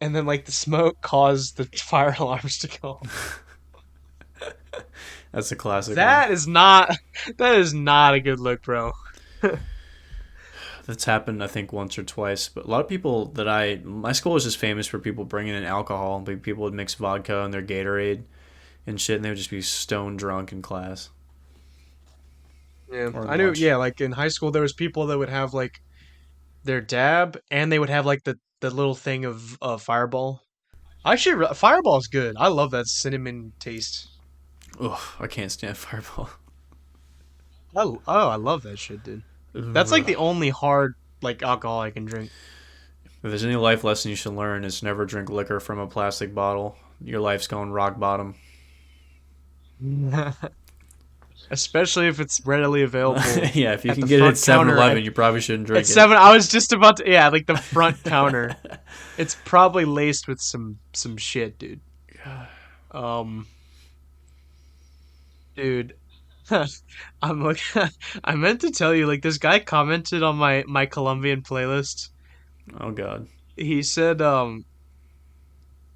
and then like the smoke caused the fire alarms to go off. That's a classic one. That is not that is not a good look, bro. That's happened, I think, once or twice. But a lot of people that my school was just famous for people bringing in alcohol. Like people would mix vodka in their Gatorade and shit, and they would just be stone drunk in class Yeah, or I knew. lunch. Yeah, like in high school, there was people that would have like their dab, and they would have like the little thing of Fireball. Actually, Fireball's good. I love that cinnamon taste. Ugh, I can't stand Fireball. Oh, I love that shit, dude. That's like Ugh. the only hard like alcohol I can drink. If there's any life lesson you should learn, is never drink liquor from a plastic bottle. Your life's going rock bottom. Especially if it's readily available Yeah, if you at can the get it at front counter 7-Eleven, you probably shouldn't at drink it. 7. I was just about to, yeah, like the front counter. It's probably laced with some shit, dude. Um, dude, I'm like, I meant to tell you, like this guy commented on my Colombian playlist. Oh god. He said, hold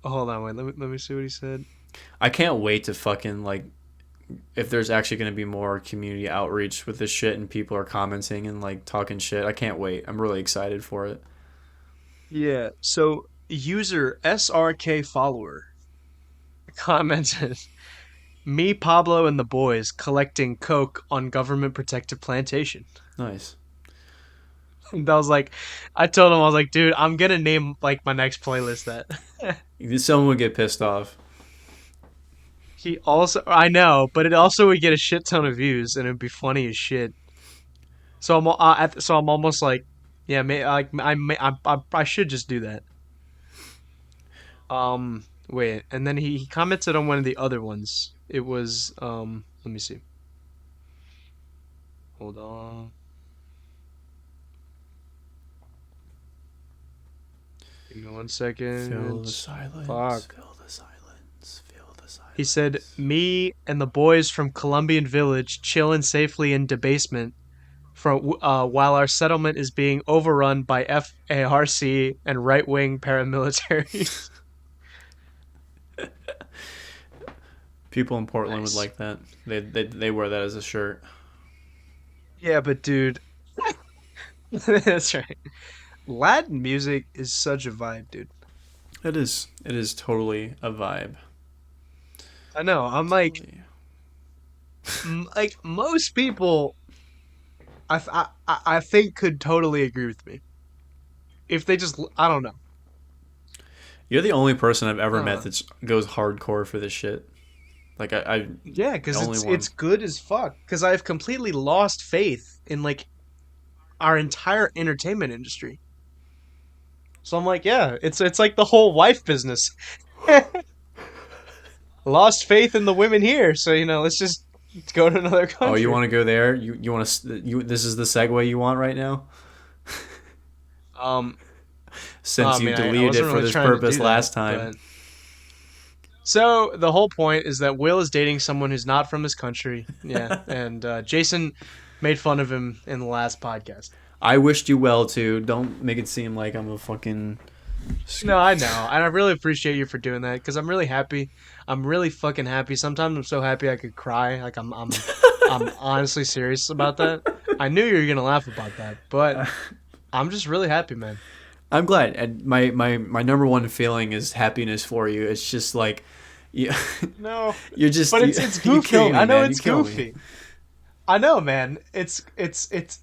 on, wait, let me see what he said. I can't wait to fucking like if there's actually going to be more community outreach with this shit and people are commenting and like talking shit. I can't wait. I'm really excited for it. Yeah, so user SRK follower commented, "Me, Pablo, and the boys collecting coke on government protected plantation." Nice. And I was like, I told him I was like, dude, I'm gonna name like my next playlist that. Someone would get pissed off. He also, I know, but it also would get a shit ton of views and it'd be funny as shit. So I'm almost like, yeah, I should just do that. Wait, and then he commented on one of the other ones. It was let me see. Hold on. Give me one Fill second. the silence. Fuck. Fill the silence. Fill the He said, silence. "Me and the boys from Colombian Village chilling safely in debasement from while our settlement is being overrun by FARC and right-wing paramilitaries." People in Portland would Nice. like that. They wear that as a shirt. Yeah, but dude, that's right. Latin music is such a vibe, dude. It is. It is totally a vibe. I know. I'm Totally. like most people. I think could totally agree with me if they just I don't know. You're the only person I've ever met Uh, that goes hardcore for this shit. Like I yeah, the because only it's one. good as fuck. Because I've completely lost faith in like our entire entertainment industry. So I'm like, yeah, it's like the whole wife business. Lost faith in the women here, so let's just go to another Oh, you country. want to go there? You want to? You This is the segue you want right now. Um, I Since you mean, I deleted it wasn't for really this trying to purpose do that, last time. but so the whole point is that Will is dating someone who's not from his country. Yeah, and Jason made fun of him in the last podcast. I wished you well too. Don't make it seem like I'm a fucking. No, I know, and I really appreciate you for doing that because I'm really happy. I'm really fucking happy. Sometimes I'm so happy I could cry. Like I'm honestly serious about that. I knew you were gonna laugh about that, but I'm just really happy, man. I'm glad. And my number one feeling is happiness for you. It's just like Yeah, No, you're just but it's you kill goofy. I me, know man. You it's kill me. goofy. I know, man. It's.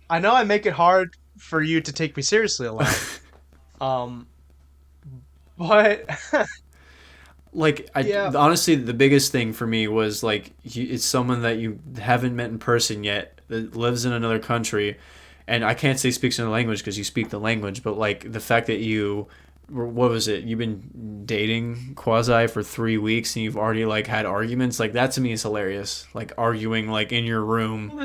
I know I make it hard for you to take me seriously a lot. Um, but Like yeah, honestly, the biggest thing for me was like it's someone that you haven't met in person yet that lives in another country, and I can't say speaks another language because you speak the language, but like the fact that you, what was it? You've been dating quasi for 3 weeks and you've already like had arguments. Like that to me is hilarious. Like arguing like in your room well,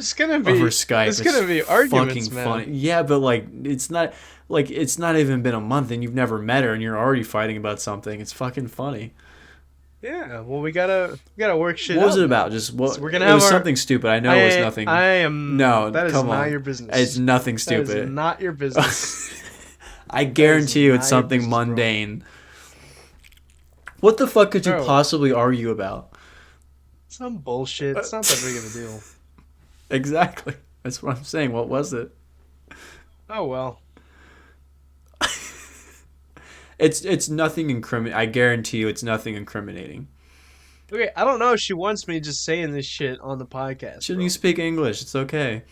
over Skype. there's It's gonna be fucking arguments, man. funny. Yeah, but like it's not even been a month and you've never met her and you're already fighting about something. It's fucking funny. Yeah, well, we gotta work shit What was out, it man. about? Just So what? we're gonna It have was our. something stupid. I know it was I nothing. am. No, That is come not on. your It's business. nothing That is stupid. not your business. I That is guarantee you it's not your something business, bro. mundane. What the fuck could you Bro, possibly argue about? some bullshit. It's not that big of a deal. Exactly. That's what I'm saying. What was it? Oh well. It's nothing incriminating. I guarantee you it's nothing incriminating. Okay, I don't know if she wants me just saying this shit on the podcast, Shouldn't you bro. speak English? It's okay.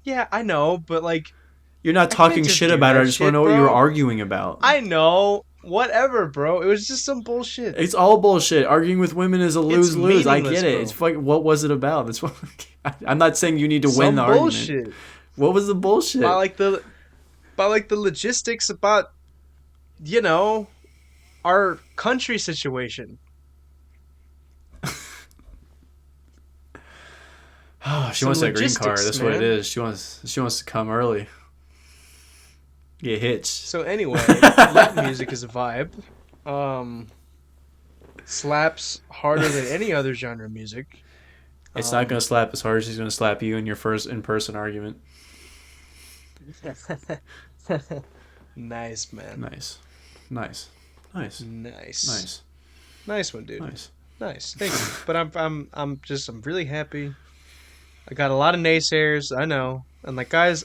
Yeah, I know, but like, You're not I can't talking just shit do about her. I that just want to shit, know what you were bro. arguing about. I know. Whatever, bro. It was just some bullshit. It's all bullshit. Arguing with women is a It's lose lose. I get meaningless, it. It's bro. fucking. What was it about? That's what. I'm not saying you need to win the Some argument. bullshit. What was the By bullshit? like the by like the logistics about, you know, our country situation. Oh, she Some wants that green card. logistics, That's what it man. is. She wants to come early. Get hitched. So anyway, rap music is a vibe. Um Slaps harder than any other genre of music. It's not gonna Um slap as hard as she's gonna slap you in your first in person argument. Nice, man. Nice, nice, nice, Nice. nice, Nice one, dude. nice. Nice. Thank you. But I'm really happy. I got a lot of naysayers, I know. And like guys,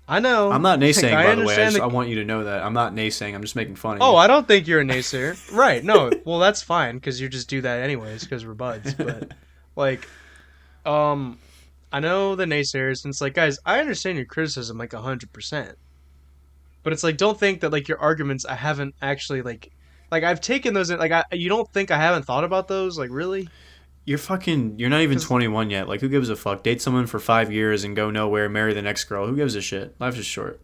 I I'm know. not Like naysaying, I by the way. understand I the want you to know that I'm not naysaying. I'm just making fun of Oh, you. I don't think you're a naysayer. Right. No. Well, that's fine cuz you just do that anyways cuz we're buds, but like um I know the naysayers and it's like guys, I understand your criticism like 100%. But it's like don't think that like your arguments I haven't actually like I've taken those in, like you don't think I haven't thought about those like really? You're not even Cuz 21 yet. Like, who gives a fuck? Date someone for 5 years and go nowhere, marry the next girl. Who gives a shit? Life is short.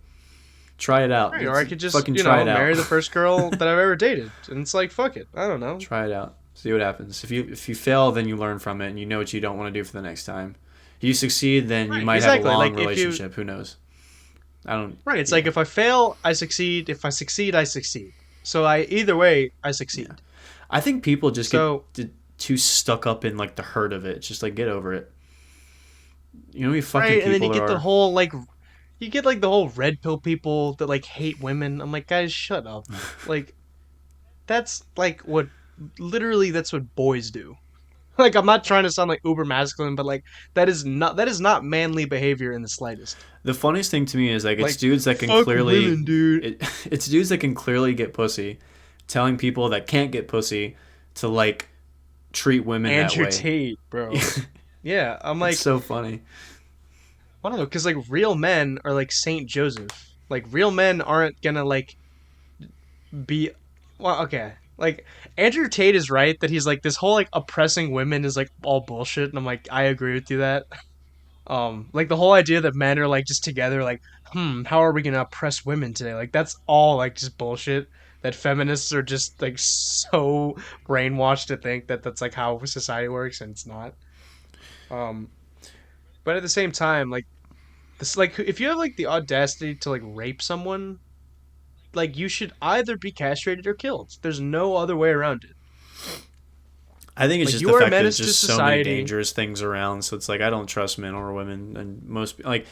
Try it out. right, or I It's, could just, fucking try it marry out. the first girl that I've ever dated. And it's like fuck it. I don't know. Try it out. See what happens. If you fail, then you learn from it and you know what you don't want to do for the next time. If you succeed, then you Right, might have a exactly. long Like if you relationship. Who knows? I don't. Right, it's like Yeah. if I fail, I succeed. If I succeed, I succeed. So I either way, I Yeah. succeed. I think people just get So too stuck up in like the hurt of it. It's just like get over it. You know how many fucking right, and then people you there get the are. whole like you get like the whole red pill people that like hate women. I'm like, guys, shut up. Like that's like what literally that's what boys do. Like I'm not trying to sound like uber masculine, but like that is not manly behavior in the slightest. The funniest thing to me is like it's Like dudes that can fuck clearly women, dude. it's dudes that can clearly get pussy, telling people that can't get pussy to like treat women that Andrew way. Tate, bro. Yeah, I'm It's like, so funny. I don't know, because like real men are like Saint Joseph. Like real men aren't gonna like be. Well, okay. Like Andrew Tate is right that he's like this whole like oppressing women is like all bullshit, and I'm like I agree with you that. Like the whole idea that men are like just together, like, how are we gonna oppress women today? Like that's all like just bullshit. That feminists are just like so brainwashed to think that that's like how society works, and it's not. Um, but at the same time, like this, like if you have like the audacity to like rape someone, like you should either be castrated or killed. There's no other way around it. I think it's Like just you the are a fact that there's menace to just so many society. dangerous things around. So it's like I don't trust men or women, and most like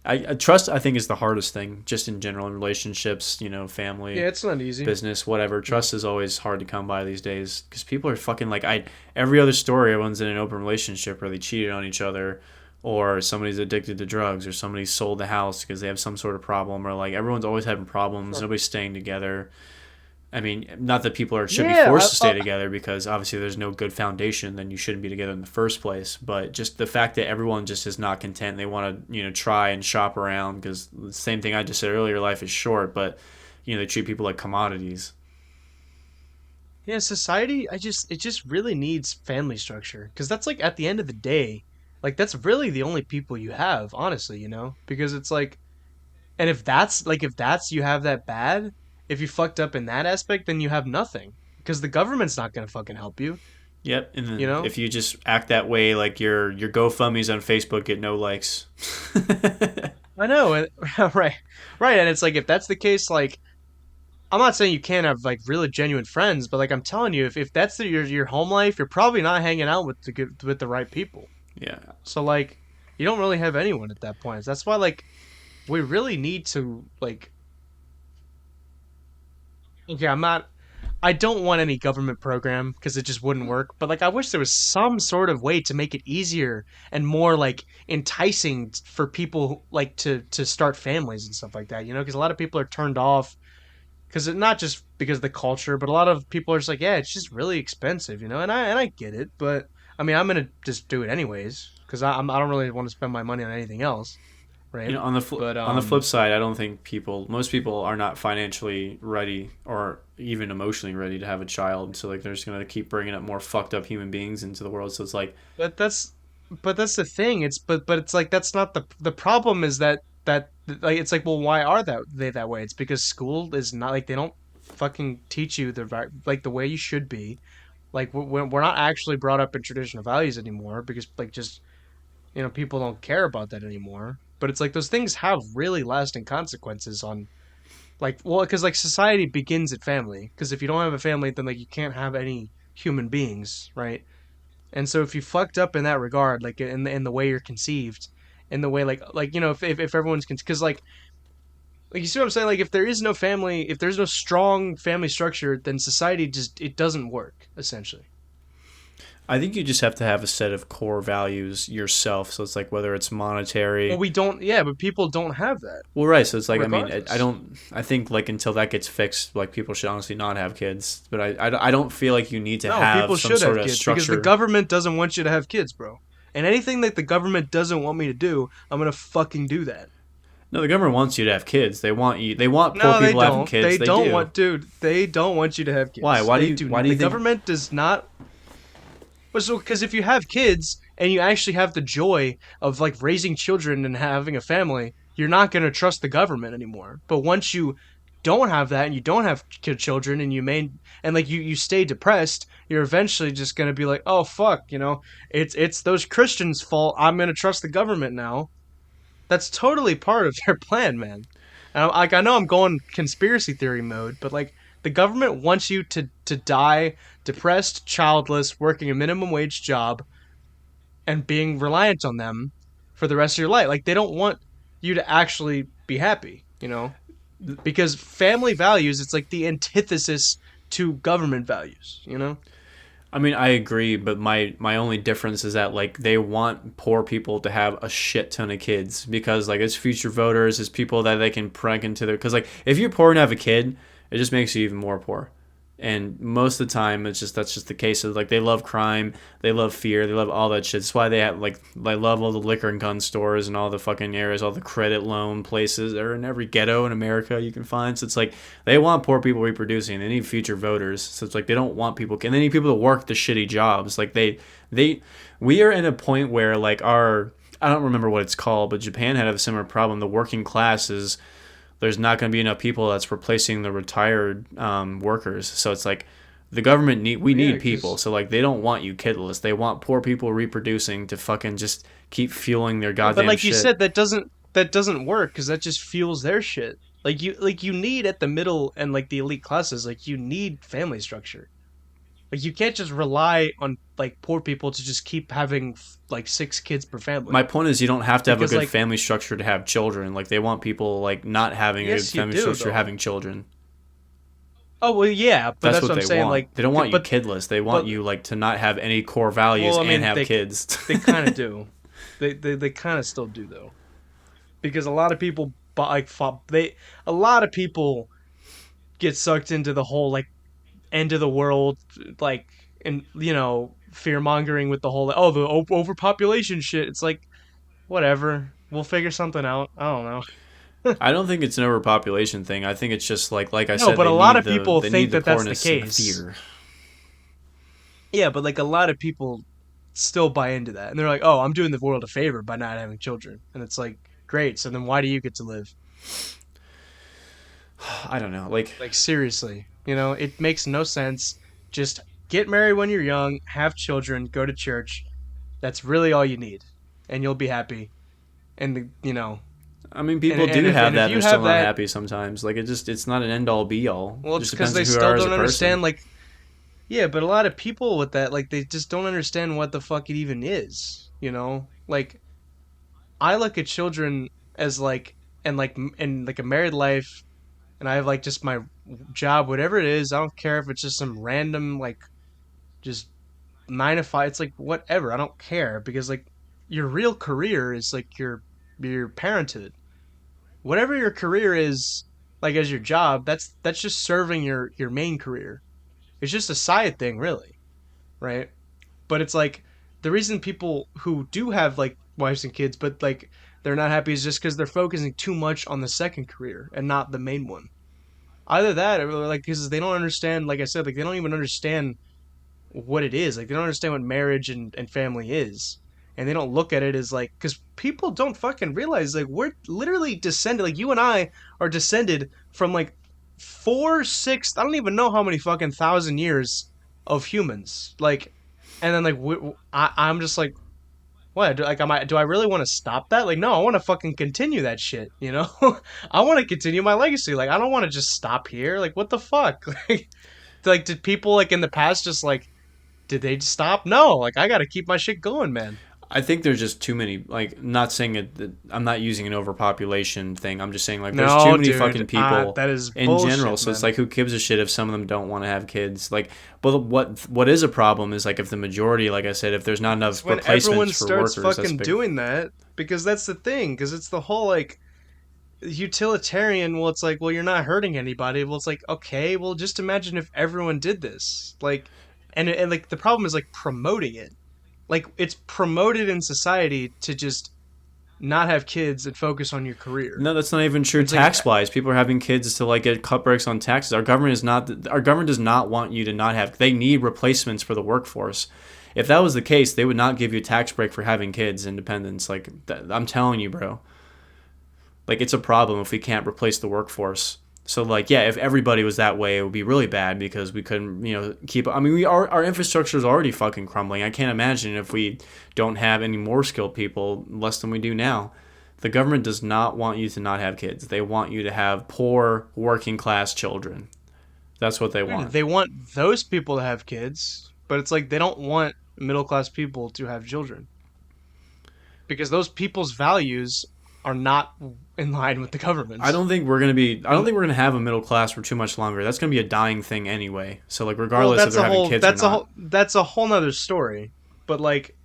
I trust. I think is the hardest thing, just in general in relationships. You know, Yeah, family, it's not easy. business, whatever. Trust is always hard to come by these days because people are fucking like I. Every other story, everyone's in an open relationship where they cheated on each other, or somebody's addicted to drugs, or somebody sold the house because they have some sort of problem, or like everyone's always having problems. Sure. Nobody's staying together. I mean, not that people should be Yeah, forced to stay together because obviously there's no good foundation, then you shouldn't be together in the first place. But just the fact that everyone just is not content, they want to try and shop around because the same thing I just said earlier, life is short, but they treat people like commodities. yeah. Society, it just really needs family structure because that's like at the end of the day, like that's really the only people you have, honestly. Because it's like, and if that's you have that bad, if you fucked up in that aspect, then you have nothing because the government's not gonna fucking help you. Yep, and You then know. if you just act that way, like your GoFundmes on Facebook get no likes. I know, right, right, and it's like if that's the case, like I'm not saying you can't have like really genuine friends, but like I'm telling you, if that's your home life, you're probably not hanging out with the right people. Yeah, So like you don't really have anyone at that point. That's why like we really need to like okay, I don't want any government program because it just wouldn't work, but like I wish there was some sort of way to make it easier and more like enticing for people like to start families and stuff like that, because a lot of people are turned off because not just because of the culture, but a lot of people are just like, yeah, it's just really expensive, and I get it, but I mean, I'm gonna just do it anyways because I don't really want to spend my money on anything else, right? But on the flip side, I don't think most people are not financially ready or even emotionally ready to have a child. So like they're just gonna keep bringing up more fucked up human beings into the world. So it's like, but that's the thing. But it's like that's not the problem is that like it's like, well, why are they that way? It's because school is not like they don't fucking teach you the right like the way you should be. Like we're not actually brought up in traditional values anymore because like just people don't care about that anymore. But it's like those things have really lasting consequences on like well because like society begins at family because if you don't have a family then like you can't have any human beings, right? And so if you fucked up in that regard, like in the way you're conceived, in the way like if everyone's because like you see what I'm saying, like if there is no family, if there's no strong family structure, then society just it doesn't work essentially. I think you just have to have a set of core values yourself. So it's like whether it's Well, monetary. we don't, yeah, but people don't have that Well, right. So it's like, I mean, I regardless. don't. I think like until that gets fixed, like people should honestly not have kids. But I don't feel like you need to No, have people some should sort have of kids because the structure. government doesn't want you to have kids, bro. And anything that the government doesn't want me to do, I'm gonna fucking do that. No, the government wants you to have kids. They want you. They want poor No, they people having don't. kids. They They don't do. want, dude. They don't want you to have Why? kids. They do Why not. do you The think? government does not. Well, so because if you have kids and you actually have the joy of like raising children and having a family, you're not gonna trust the government anymore. But once you don't have that and you don't have children and and like you stay depressed, you're eventually just gonna be like, oh fuck, it's those Christians' fault. I'm gonna trust the government now. That's totally part of their plan, man. And like I know I'm going conspiracy theory mode, but like the government wants you to die depressed, childless, working a minimum wage job, and being reliant on them for the rest of your life. Like they don't want you to actually be happy, because family values it's like the antithesis to government values. I mean, I agree, but my only difference is that like they want poor people to have a shit ton of kids because like it's future voters, it's people that they can prank into their. Because like if you're poor and have a kid, it just makes you even more poor. And most of the time, that's just the case. Of like they love crime, they love fear, they love all that shit. That's why they have like they love all the liquor and gun stores and all the fucking areas, all the credit loan places. They're in every ghetto in America you can find. So it's like they want poor people reproducing. They need future voters. So it's like they don't want people, and they need people to work the shitty jobs. Like they, we are in a point where like our I don't remember what it's called, but Japan had a similar problem. The working class is there's not going to be enough people that's replacing the retired workers. So it's like the government we Well, yeah, need people. because So like they don't want you kidless. They want poor people reproducing to fucking just keep fueling their yeah, but goddamn like you shit. said, that doesn't work because that just fuels their shit. Like you need at the middle and like the elite classes, like you need family structure. Like you can't just rely on like poor people to just keep having like 6 kids per My family point is you don't have to have a because good like family structure to have children. Like they want people like not having a good yes you family do structure though. having children. Oh well yeah, but That's that's what what I'm they saying. want. Like They don't want you but kidless. They want but you like to not have any core values well I and mean have they kids. they kind of do. They kind of still do though because a lot of people they a lot of people get sucked into the whole like end of the world, like, and fear mongering with the whole like, oh, the overpopulation shit. It's like, whatever, we'll figure something out. I don't know. I don't think it's an overpopulation thing. I think it's just like I No, said, but a they lot need of people think the that that's the poorness and the case. fear. Yeah, but like a lot of people still buy into that, and they're like, "Oh, I'm doing the world a favor by not having children," and it's like, great. So then why do you get to live? I don't know. Like Like seriously, it makes no sense. Just get married when you're young, have children, go to church. That's really all you need, and you'll be happy. And I mean, and people and do if have and that if and they're you still have not that, happy sometimes. Like it's not an end all be all. well, It it's just because depends they on who you still are as a don't understand. person. Like, yeah, but a lot of people with that, like, they just don't understand what the fuck it even is. Like, I look at children as like, and like a married life, and I have like just my job, whatever it is. I don't care if it's just some random like just 9 to 5. It's like whatever. I don't care because like your real career is like your parenthood. Whatever your career is, like as your job, that's just serving your main career. It's just a side thing, really, right? But it's like the reason people who do have like wives and kids, but like they're not happy is just because they're focusing too much on the second career and not the main one. Either that, or like because they don't understand. Like I said, like they don't even understand what it is. Like they don't understand what marriage and family is, and they don't look at it as like because people don't fucking realize like we're literally descended. Like you and I are descended from like 4, 6. I don't even know how many fucking thousand years of humans. Like, and then like I'm just like. What do I really want to stop that? Like, no, I want to fucking continue that shit. I want to continue my legacy. Like, I don't want to just stop here. Like, what the fuck? Like, did people like in the past just like did they just stop? No, like I gotta keep my shit going, man. I think there's just too many. Like, not saying it. I'm not using an overpopulation thing. I'm just saying like there's too No, many dude, fucking people that is in general. bullshit, So it's man. like who gives a shit if some of them don't want to have kids? Like, but what is a problem is like if the majority, like I said, if there's not It's enough when replacements everyone for starts workers, that's fucking big. doing that because that's the thing. Because it's the whole like utilitarian. Well, it's like, well, you're not hurting anybody. Well, it's like, okay, well, just imagine if everyone did this, like, and like the problem is like promoting it. Like it's promoted in society to just not have kids and focus on your career. No, that's not even true. It's like Tax wise, people are having kids to like get cut breaks on taxes. Our government is not. Our government does not want you to not have. They need replacements for the workforce. If that was the case, they would not give you a tax break for having kids. Independence, like I'm telling you, bro. Like it's a problem if we can't replace the workforce. So like yeah, if everybody was that way, it would be really bad because we couldn't keep. I mean, our infrastructure is already fucking crumbling. I can't imagine if we don't have any more skilled people, less than we do now. The government does not want you to not have kids. They want you to have poor working class children. That's what they want. they want those people to have kids, but it's like they don't want middle class people to have children because those people's values are not in line with the I government's. don't think we're gonna be. I don't And think we're gonna have a middle class for too much longer. That's gonna be a dying thing anyway. So like, well, regardless if they're having kids or not. that's a whole nother story. But like,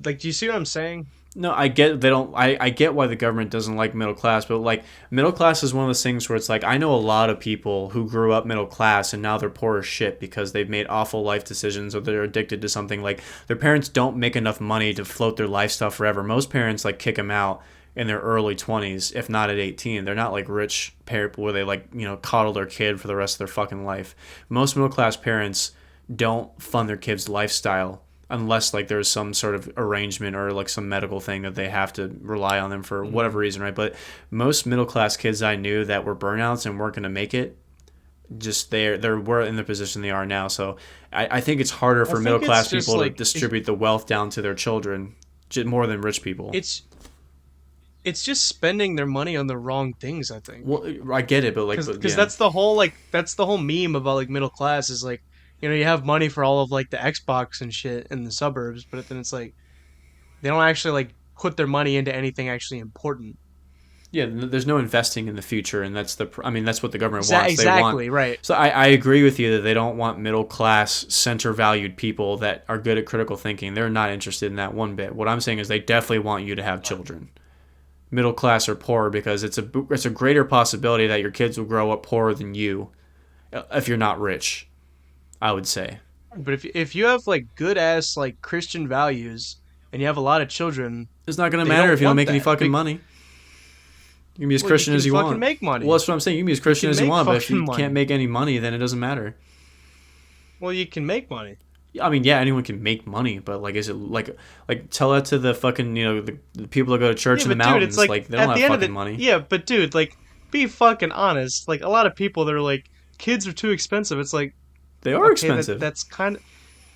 do you see what I'm saying? No, I get they don't. I get why the government doesn't like middle class, but like middle class is one of those things where it's like I know a lot of people who grew up middle class and now they're poor as shit because they've made awful life decisions or they're addicted to something. Like their parents don't make enough money to float their lifestyle forever. Most parents like kick them out in their early 20s, if not at 18. They're not like rich parent where they like coddle their kid for the rest of their fucking life. Most middle class parents don't fund their kids' lifestyle unless like there's some sort of arrangement or like some medical thing that they have to rely on them for whatever reason, right? But most middle class kids I knew that were burnouts and weren't going to make it, just they were in the position they are now. So I think it's harder I for middle think it's class just people to like distribute the wealth down to their children more than rich people. it's it's just spending their money on the wrong things, I think. Well, I get it, but like, Because yeah, that's the whole meme about like middle class is like you have money for all of like the Xbox and shit in the suburbs, but then it's like they don't actually like put their money into anything actually important. yeah, there's no investing in the future, and I mean, that's what the government wants. They want. Exactly right. So I agree with you that they don't want middle class, center valued people that are good at critical thinking. They're not interested in that one bit. What I'm saying is they definitely want you to have children, middle class or poor, because it's a greater possibility that your kids will grow up poorer than you if you're not rich, I would say. But if you have like good ass like Christian values and you have a lot of children, It's not going to they matter don't if you don't want make any that. fucking money. You can be as Well, you Christian can as you fucking want. make Well, money. that's what I'm saying. You can be as You Christian can as you make want, but if fucking you can't money. make any money, then it doesn't matter. Well, you can make money. I mean, yeah, anyone can make money, but like, is it like tell that to the fucking the people that go to church Yeah, in the but dude, it's mountains? like Like they don't at have the end of fucking the money. yeah, but dude, like be fucking honest. Like a lot of people that are like kids are too expensive. It's like They are okay, expensive. that's kind of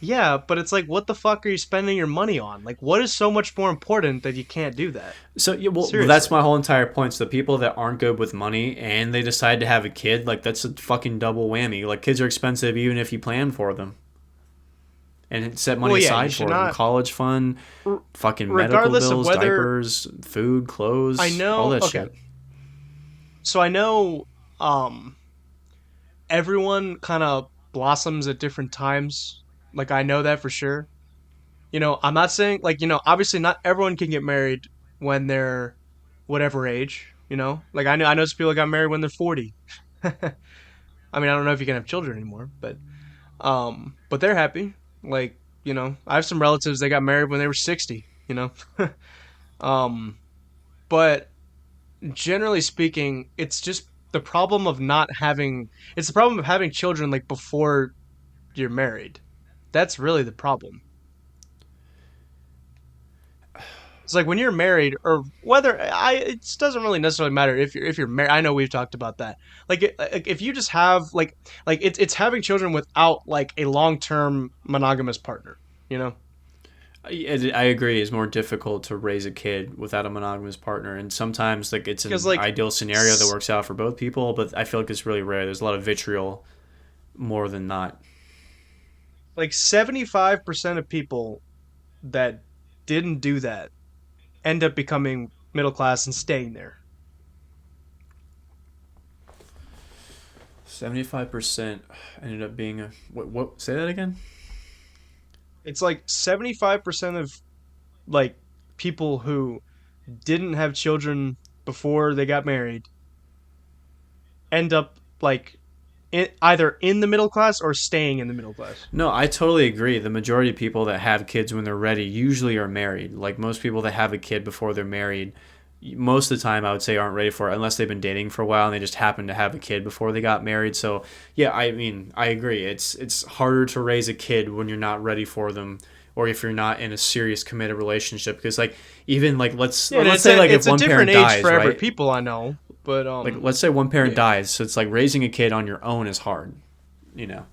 yeah, but it's like what the fuck are you spending your money on? Like what is so much more important that you can't do that? So yeah, well, that's Seriously. my whole entire point. So the people that aren't good with money and they decide to have a kid, like that's a fucking double whammy. Like kids are expensive even if you plan for them and set money Well, yeah, you aside should for them. not College fund, fucking medical regardless of bills, whether diapers, food, I clothes, all know that okay. shit. So I know um everyone kind of blossoms at different times. Like I know that for sure. I'm not saying like, obviously not everyone can get married when they're whatever age, Like I know some people that got married when they're 40. I mean, I don't know if you can have children anymore, but they're happy. Like, I have some relatives that got married when they were 60. um but generally speaking, it's just the problem of not having it's the problem of having children like before you're married. That's really the problem. It's like when you're married, or whether it doesn't really necessarily matter if you're married. I know we've talked about that. Like if you just have like it's having children without like a long term monogamous partner. You know, I agree. It's more difficult to raise a kid without a monogamous partner, and sometimes like it's because an ideal scenario that works out for both people. But I feel like it's really rare. There's a lot of vitriol more than not. like 75% of people that didn't do that end up becoming middle class and staying there. 75% ended up being a what? Say that again. It's like 75% of like people who didn't have children before they got married end up like either in the middle class or staying in the middle class. No, I totally agree. The majority of people that have kids when they're ready usually are married. Like most people that have a kid before they're married, most of the time I would say aren't ready for it unless they've been dating for a while and they just happen to have a kid before they got married. So yeah, I mean I agree. It's harder to raise a kid when you're not ready for them or if you're not in a serious committed relationship because like even like Yeah, and let's say like if it's a one different parent age dies, for every right? people I know, but Like let's say one parent yeah. dies, so it's like raising a kid on your own is hard, you know.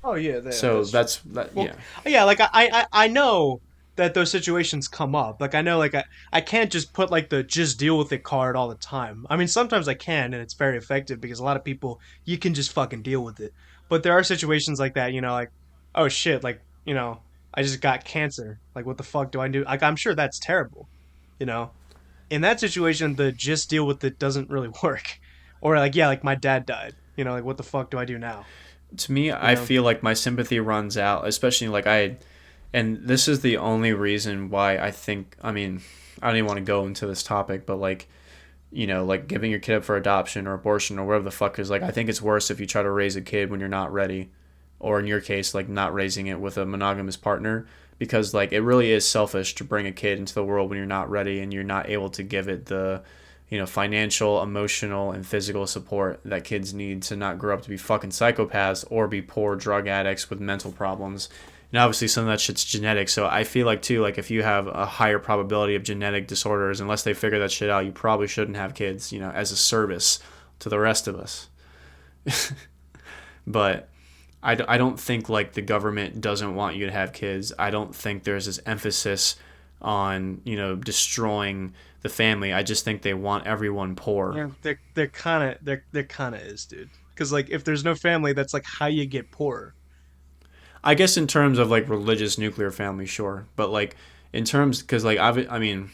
Oh yeah, So that's true. that's that. Well, Yeah, yeah, like I know that those situations come up. Like I know like I can't just put like the just deal with it card all the time. I mean, sometimes I can and it's very effective because a lot of people you can just fucking deal with it. But there are situations like that, like oh shit, like, I just got cancer. Like what the fuck do I do? Like I'm sure that's terrible, you know. In that situation, the just deal with it doesn't really work. Or like yeah, like my dad died. Like what the fuck do I do now? to me, You I know? feel like my sympathy runs out, especially like and this is the only reason why I think. I mean, I don't even want to go into this topic, but like like giving your kid up for adoption or abortion or whatever the fuck is like. I think it's worse if you try to raise a kid when you're not ready, or in your case, like not raising it with a monogamous partner. Because like it really is selfish to bring a kid into the world when you're not ready and you're not able to give it the financial, emotional, and physical support that kids need to not grow up to be fucking psychopaths or be poor drug addicts with mental problems. And obviously, some of that shit's genetic. So I feel like, too, like if you have a higher probability of genetic disorders, unless they figure that shit out, you probably shouldn't have kids, as a service to the rest of us. But I don't think like the government doesn't want you to have kids. I don't think there's this emphasis on destroying the family. I just think they want everyone poor. Yeah, they're kind of they're kind of is, dude. Because like if there's no family, that's like how you get poor. I guess in terms of like religious nuclear family, sure, but like in terms because like I mean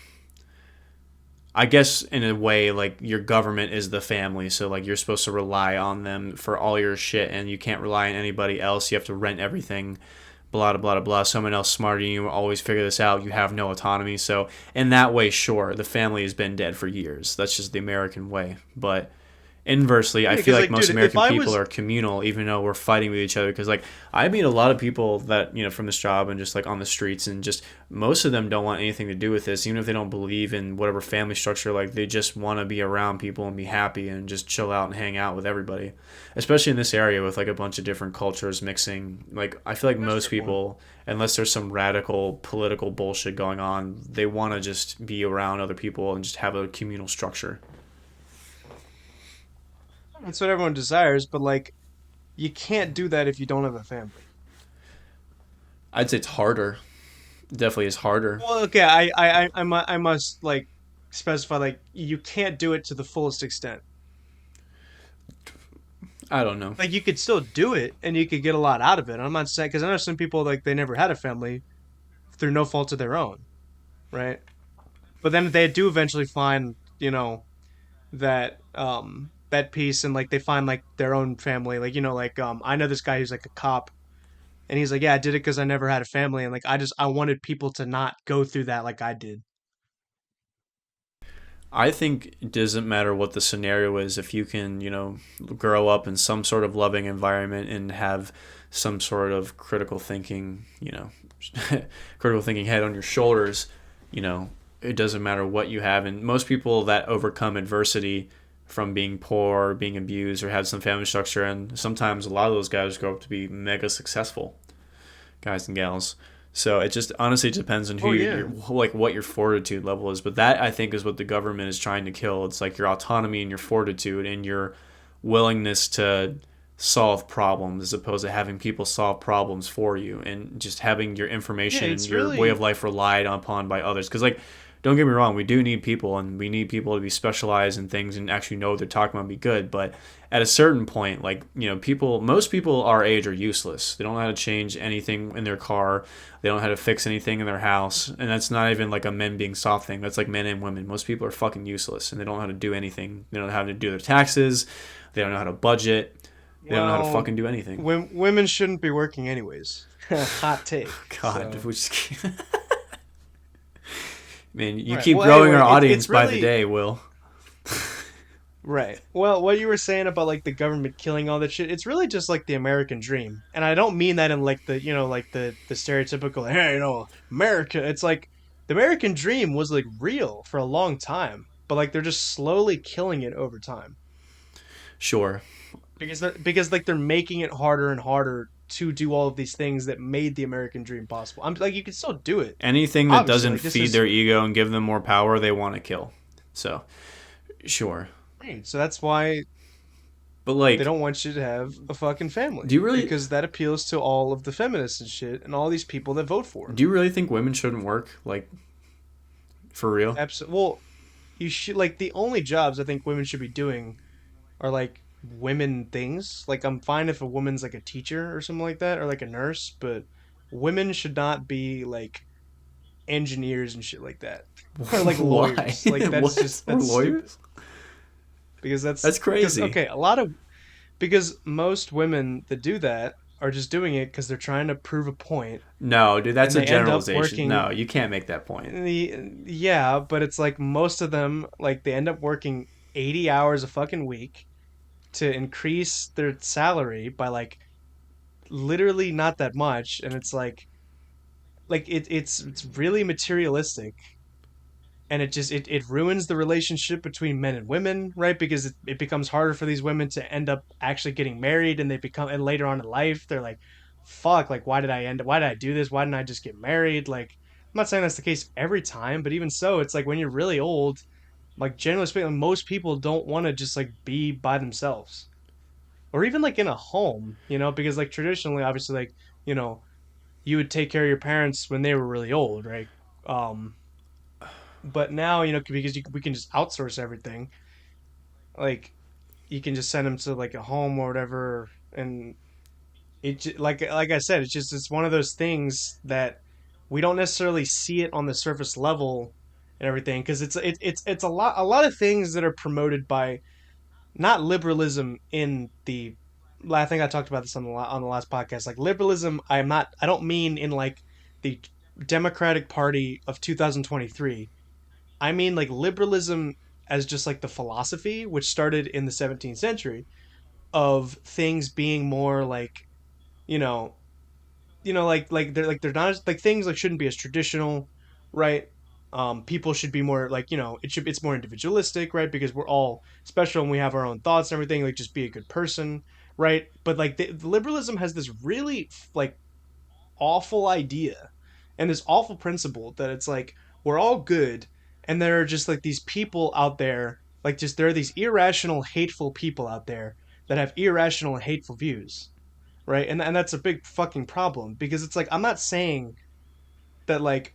I guess in a way like your government is the family, so like you're supposed to rely on them for all your shit, and you can't rely on anybody else. You have to rent everything. Blah blah blah blah. Someone else smarter than you will always figure this out. You have no autonomy. So in that way, sure, the family has been dead for years. That's just the American way. But Inversely, I Yeah, feel because like like, most dude, if American I people was, are communal, even though we're fighting with each other. Because like I meet a lot of people that from this job and just like on the streets, and just most of them don't want anything to do with this, even if they don't believe in whatever family structure. Like they just want to be around people and be happy and just chill out and hang out with everybody. Especially in this area with like a bunch of different cultures mixing. Like I feel like that's a most fair point. people, unless there's some radical political bullshit going on, they want to just be around other people and just have a communal structure. That's what everyone desires, but like, you can't do that if you don't have a family. I'd say it's harder. Definitely is harder. Well, okay, I must like specify like you can't do it to the fullest extent. I don't know. Like you could still do it and you could get a lot out of it. I'm not saying because I know some people like they never had a family through no fault of their own, right? But then they do eventually find, that peace and like they find like their own family. Like like I know this guy who's like a cop and he's like, yeah, I did it because I never had a family and like I wanted people to not go through that like I did. I think it doesn't matter what the scenario is if you can, grow up in some sort of loving environment and have some sort of critical thinking, critical thinking head on your shoulders, it doesn't matter what you have. And most people that overcome adversity from being poor, or being abused, or have some family structure, and sometimes a lot of those guys grow up to be mega successful guys and gals. So it just honestly depends on who Oh you're yeah. like what your fortitude level is. But that I think is what the government is trying to kill. It's like your autonomy and your fortitude and your willingness to solve problems as opposed to having people solve problems for you and just having your Yeah, information and it's your way of really life relied upon by others. Because like don't get me wrong, we do need people and we need people to be specialized in things and actually know what they're talking about and be good. But at a certain point, like, most people our age are useless. They don't know how to change anything in their car. They don't know how to fix anything in their house. And that's not even like a men being soft thing. That's like men and women. Most people are fucking useless and they don't know how to do anything. They don't know how to do their taxes. They don't know how to budget. They don't know how to well, fucking do anything. women shouldn't be working anyways. Hot take. God, So, man, you right. keep Well, growing our anyway, audience it's by the really day, Will. right. Well, what you were saying about like the government killing all that shit, it's really just like the American dream. And I don't mean that in like like the stereotypical, hey, America. It's like the American dream was like real for a long time, but like they're just slowly killing it over time. Sure. Because like they're making it harder and harder to do all of these things that made the American dream possible. I'm like you can still do it. Anything that Obviously, doesn't like this feed is their ego and give them more power, they want to kill. So, sure. right. So that's why But they like, don't want you to have a fucking do family you really because that appeals to all of the feminists and shit and all these people that vote for do him. you really think women shouldn't work like for real? Absolutely. Well, you should like the only jobs I think women should be doing are like women things. Like I'm fine if a woman's like a teacher or something like that or like a nurse, but women should not be like engineers and shit like that or like Why? lawyers. Like What? We're that's stupid lawyers? because That's because crazy. okay, a lot of because most women that do that are just doing it because they're trying to prove a point No, dude, that's and a they end up generalization. working No, you can't make that point. yeah, but it's like most of them like they end up working 80 hours a fucking week to increase their salary by like literally not that much and it's like it's really materialistic and it ruins the relationship between men and women, right? Because it becomes harder for these women to end up actually getting married and they become and later on in life they're like fuck, like why did I do this, why didn't I just get married? Like I'm not saying that's the case every time, but even so it's like when you're really old, like generally speaking most people don't want to just like be by themselves or even like in a home, because like traditionally obviously like you know you would take care of your parents when they were really old, right? um but now because we can just outsource everything, like you can just send them to like a home or whatever, and like I said, it's one of those things that we don't necessarily see it on the surface level and everything because it's a lot of things that are promoted by not liberalism in the I think I talked about this on the last podcast. Like liberalism, I don't mean in like the Democratic Party of 2023. I mean like liberalism as just like the philosophy, which started in the 17th century, of things being more like, you know, they're not like things like shouldn't be as traditional, right? People should be more like, it's more individualistic, right? Because we're all special and we have our own thoughts and everything. Like, just be a good person, right? But like the liberalism has this really like awful idea and this awful principle that it's like we're all good, and there are just like these people out there, like just there are these irrational, hateful people out there that have irrational and hateful views, right? And that's a big fucking problem because it's like I'm not saying that like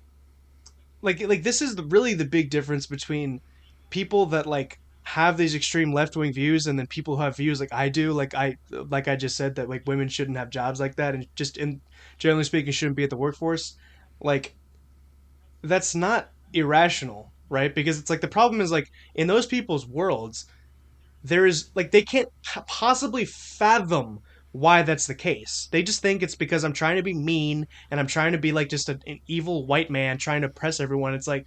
this is really the big difference between people that like have these extreme left-wing views and then people who have views like I do, like I just said that like women shouldn't have jobs like that and just in generally speaking shouldn't be at the workforce. Like that's not irrational, right? Because it's like the problem is like in those people's worlds there is like they can't possibly fathom why that's the case. They just think it's because I'm trying to be mean and I'm trying to be like just an evil white man trying to oppress everyone. It's like,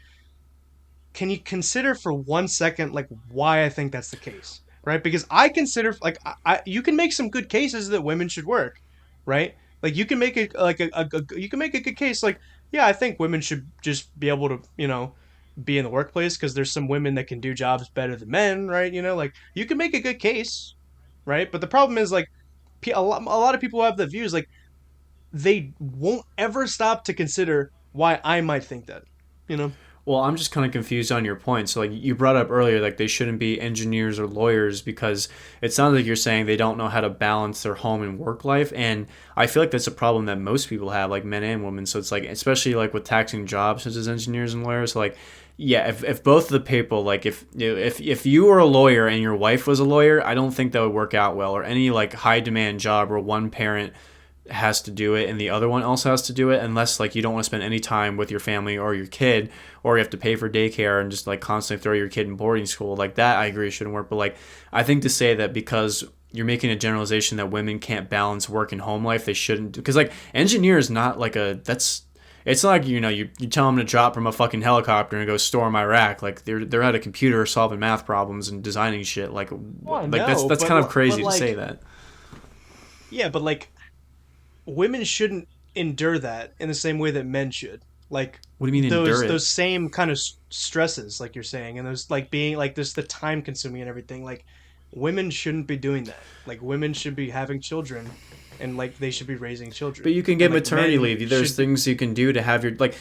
can you consider for 1 second like why I think that's the case, right? Because I consider like you can make some good cases that women should work, right? Like you can make you can make a good case like yeah, I think women should just be able to be in the workplace because there's some women that can do jobs better than men, right? Like you can make a good case, right? But the problem is like a lot of people have the views like they won't ever stop to consider why I might think that, you know? Well, I'm just kind of confused on your point. So, like you brought up earlier, like they shouldn't be engineers or lawyers because it sounds like you're saying they don't know how to balance their home and work life. And I feel like that's a problem that most people have, like men and women. So it's like, especially like with taxing jobs such as engineers and lawyers, like yeah, if both of the people, like if you were a lawyer and your wife was a lawyer, I don't think that would work out well. Or any like high demand job where one parent has to do it and the other one also has to do it, unless like you don't want to spend any time with your family or your kid, or you have to pay for daycare and just like constantly throw your kid in boarding school, like that I agree shouldn't work. But like I think to say that because you're making a generalization that women can't balance work and home life, they shouldn't, because like engineer is not like a that's it's not like you tell them to drop from a fucking helicopter and go storm Iraq. Like they're at a computer solving math problems and designing shit. Well, I Like that's know, that's kind of but crazy to say like that. yeah, but like women shouldn't endure that in the same way that men should. Like What do you mean endure those it? same kind of stresses, like you're saying, and those like being like this, the time consuming and everything. Like women shouldn't be doing that. Like women should be having children, and like they should be raising But children, you can and get like maternity men leave. There's should be. things you can do to have your like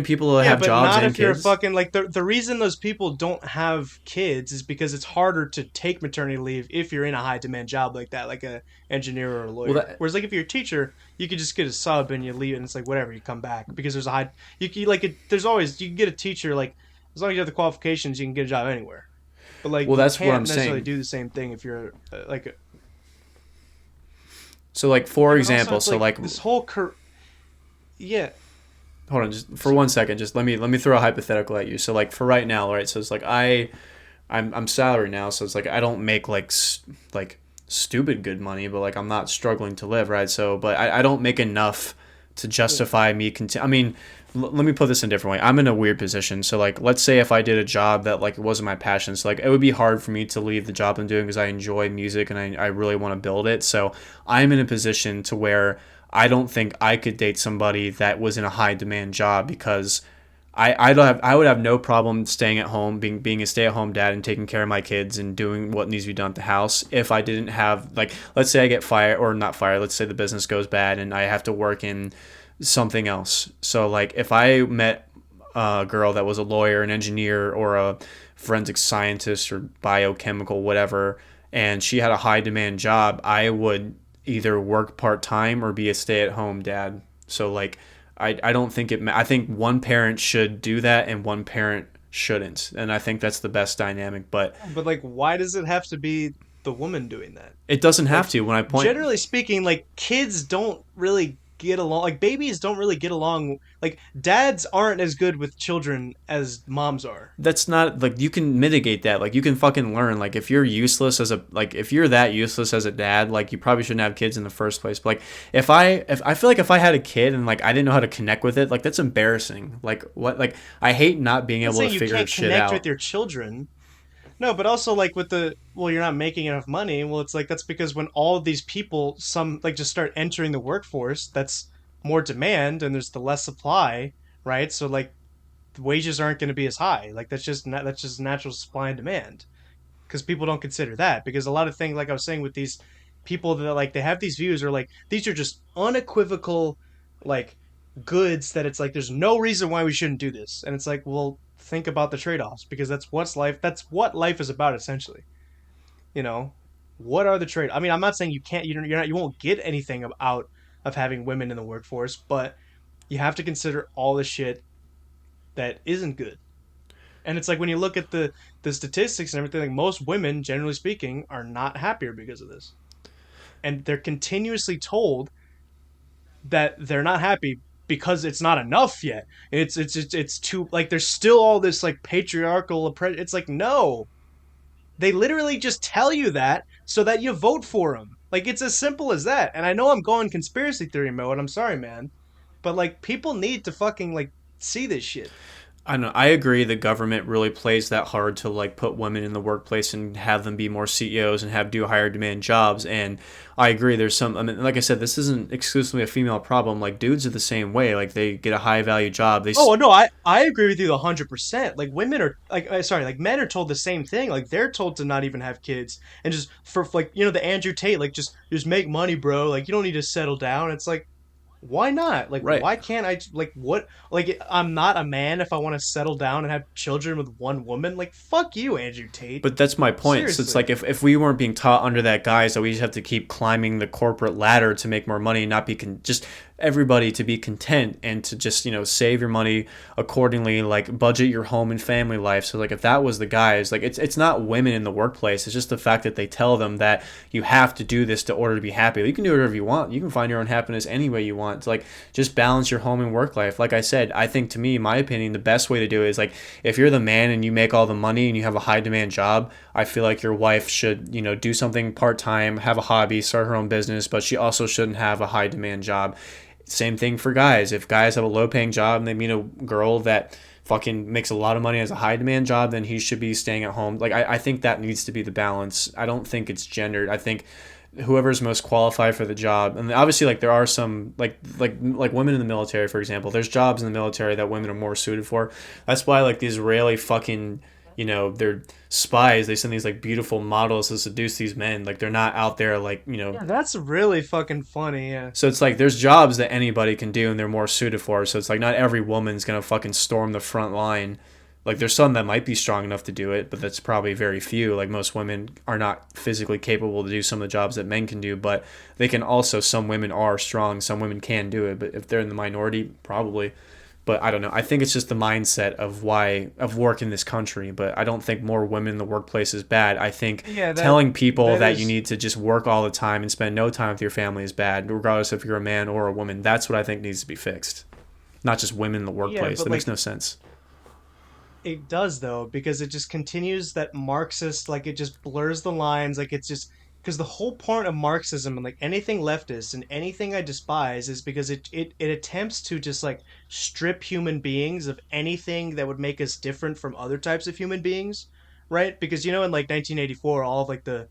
people that Yeah, have but jobs not and if you're a kids. fucking like the reason those people don't have kids is because it's harder to take maternity leave if you're in a high demand job like that, like a engineer or a Well, lawyer. that Whereas like if you're a teacher, you could just get a sub and you leave and it's like whatever, you come back because there's a high you like it, there's always you can get a teacher like as long as you have the qualifications, you can get a job anywhere. But like well you that's what can't I'm necessarily saying. do the same thing if you're So like yeah, for but also example, it's so like like this whole yeah, hold on, just for so, 1 second, just let me throw a hypothetical at you. So like for right now, right? So it's like I'm salary now, so it's like I don't make like like stupid good money, but like I'm not struggling to live, right? So but I don't make enough to yeah. justify me I mean, let me put this in a different way. I'm in a weird position. So like let's say if I did a job that like it wasn't my passion, so like it would be hard for me to leave the job I'm doing because I enjoy music and I really want to build it. So I'm in a position to where I don't think I could date somebody that was in a high demand job because I would have no problem staying at home, being a stay at home dad and taking care of my kids and doing what needs to be done at the house. If I didn't have like, let's say I get fired or not fired, let's say the business goes bad and I have to work in something else. So like if I met a girl that was a lawyer, an engineer, or a forensic scientist or biochemical whatever, and she had a high demand job, I would either work part time or be a stay at home dad. So like I don't think I think one parent should do that and one parent shouldn't, and I think that's the best dynamic. But But like why does it have to be the woman doing that? it doesn't have Like to. When I point, generally speaking, like kids don't really get along. Like babies don't really get along. Like dads aren't as good with children as moms are. that's not like you can mitigate that. Like you can fucking learn. Like if you're useless as a like if you're that useless as a dad, like you probably shouldn't have kids in the first place. But like if I feel like if I had a kid and like I didn't know how to connect with it, like that's embarrassing. Like what like I hate not being I'm not able to saying you figure can't shit connect with out. your children. No, but also like with the well, you're not making enough money. Well, it's like that's because when all of these people some like just start entering the workforce, that's more demand and there's the less supply, right? So like the wages aren't going to be as high. Like that's just natural supply and demand because people don't consider that because a lot of things like I was saying with these people that like they have these views or like these are just unequivocal like goods that it's like there's no reason why we shouldn't do this and it's like well think about the trade-offs because that's what life is about essentially, you know, what are the trade I mean I'm not saying you can't you're not you won't get anything out of having women in the workforce but you have to consider all the shit that isn't good. And it's like when you look at the statistics and everything, like most women, generally speaking, are not happier because of this, and they're continuously told that they're not happy because it's not enough yet. It's too like there's still all this like patriarchal oppression. It's like no, they literally just tell you that so that you vote for them. Like it's as simple as that. And I know I'm going conspiracy theory mode. I'm sorry, man, but like people need to fucking like see this shit. I don't know. I agree. The government really plays that hard to like put women in the workplace and have them be more CEOs and have do higher demand jobs. And I agree. There's some. I mean, like I said, this isn't exclusively a female problem. Like dudes are the same way. Like they get a high value job. Oh no, I agree with you 100%. Like women are like sorry, like men are told the same thing. Like they're told to not even have kids and just for like you know the Andrew Tate like just make money, bro. Like you don't need to settle down. It's like why not? Like right. why can't I like what like I'm not a man if I want to settle down and have children with one woman. Like fuck you, Andrew Tate. But that's my point. So it's Seriously. like if we weren't being taught under that guise that we just have to keep climbing the corporate ladder to make more money and not be just everybody to be content and to just save your money accordingly, like budget your home and family life. So like if that was the guys, like it's not women in the workplace, it's just the fact that they tell them that you have to do this to order to be happy. You can do whatever you want, you can find your own happiness any way you want. It's like just balance your home and work life. Like I said, I think to me, my opinion, the best way to do it is like if you're the man and you make all the money and you have a high demand job, I feel like your wife should do something part-time, have a hobby, start her own business, but she also shouldn't have a high demand job. Same thing for guys. If guys have a low paying job and they meet a girl that fucking makes a lot of money as a high demand job, then he should be staying at home. Like I think that needs to be the balance. I don't think it's gendered. I think whoever's most qualified for the job, and obviously like there are some like women in the military, for example, there's jobs in the military that women are more suited for. That's why like the Israeli fucking they're spies, they send these like beautiful models to seduce these men. Like they're not out there like Yeah, that's really fucking funny. Yeah. so it's like there's jobs that anybody can do and they're more suited for. So it's like not every woman's gonna fucking storm the front line. Like there's some that might be strong enough to do it, but that's probably very few. Like most women are not physically capable to do some of the jobs that men can do, but they can also, some women are strong, some women can do it, but if they're in the minority, probably. But I don't know. I think it's just the mindset of work in this country. But I don't think more women in the workplace is bad. I think Yeah, telling people that that you is need to just work all the time and spend no time with your family is bad, regardless if you're a man or a woman. That's what I think needs to be fixed. Not just women in the yeah, workplace. but That makes like no sense. it does though because it just continues that Marxist like it just blurs the lines like it's just because the whole point of Marxism and like anything leftist and anything I despise is because it attempts to just like strip human beings of anything that would make us different from other types of human beings, right? Because you know in like 1984 all of like the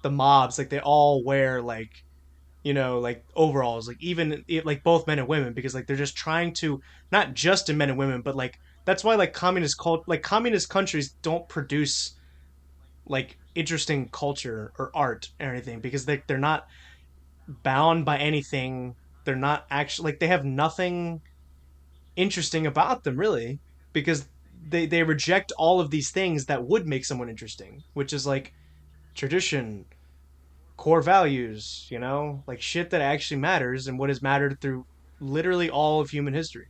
mobs like they all wear like you know like overalls like even like both men and women because like they're just trying to not just in men and women but like that's why like communist countries don't produce like interesting culture or art or anything because they're not bound by anything. They're not actually like they have nothing interesting about them really because they reject all of these things that would make someone interesting, which is like tradition, core values, you know, like shit that actually matters and what has mattered through literally all of human history.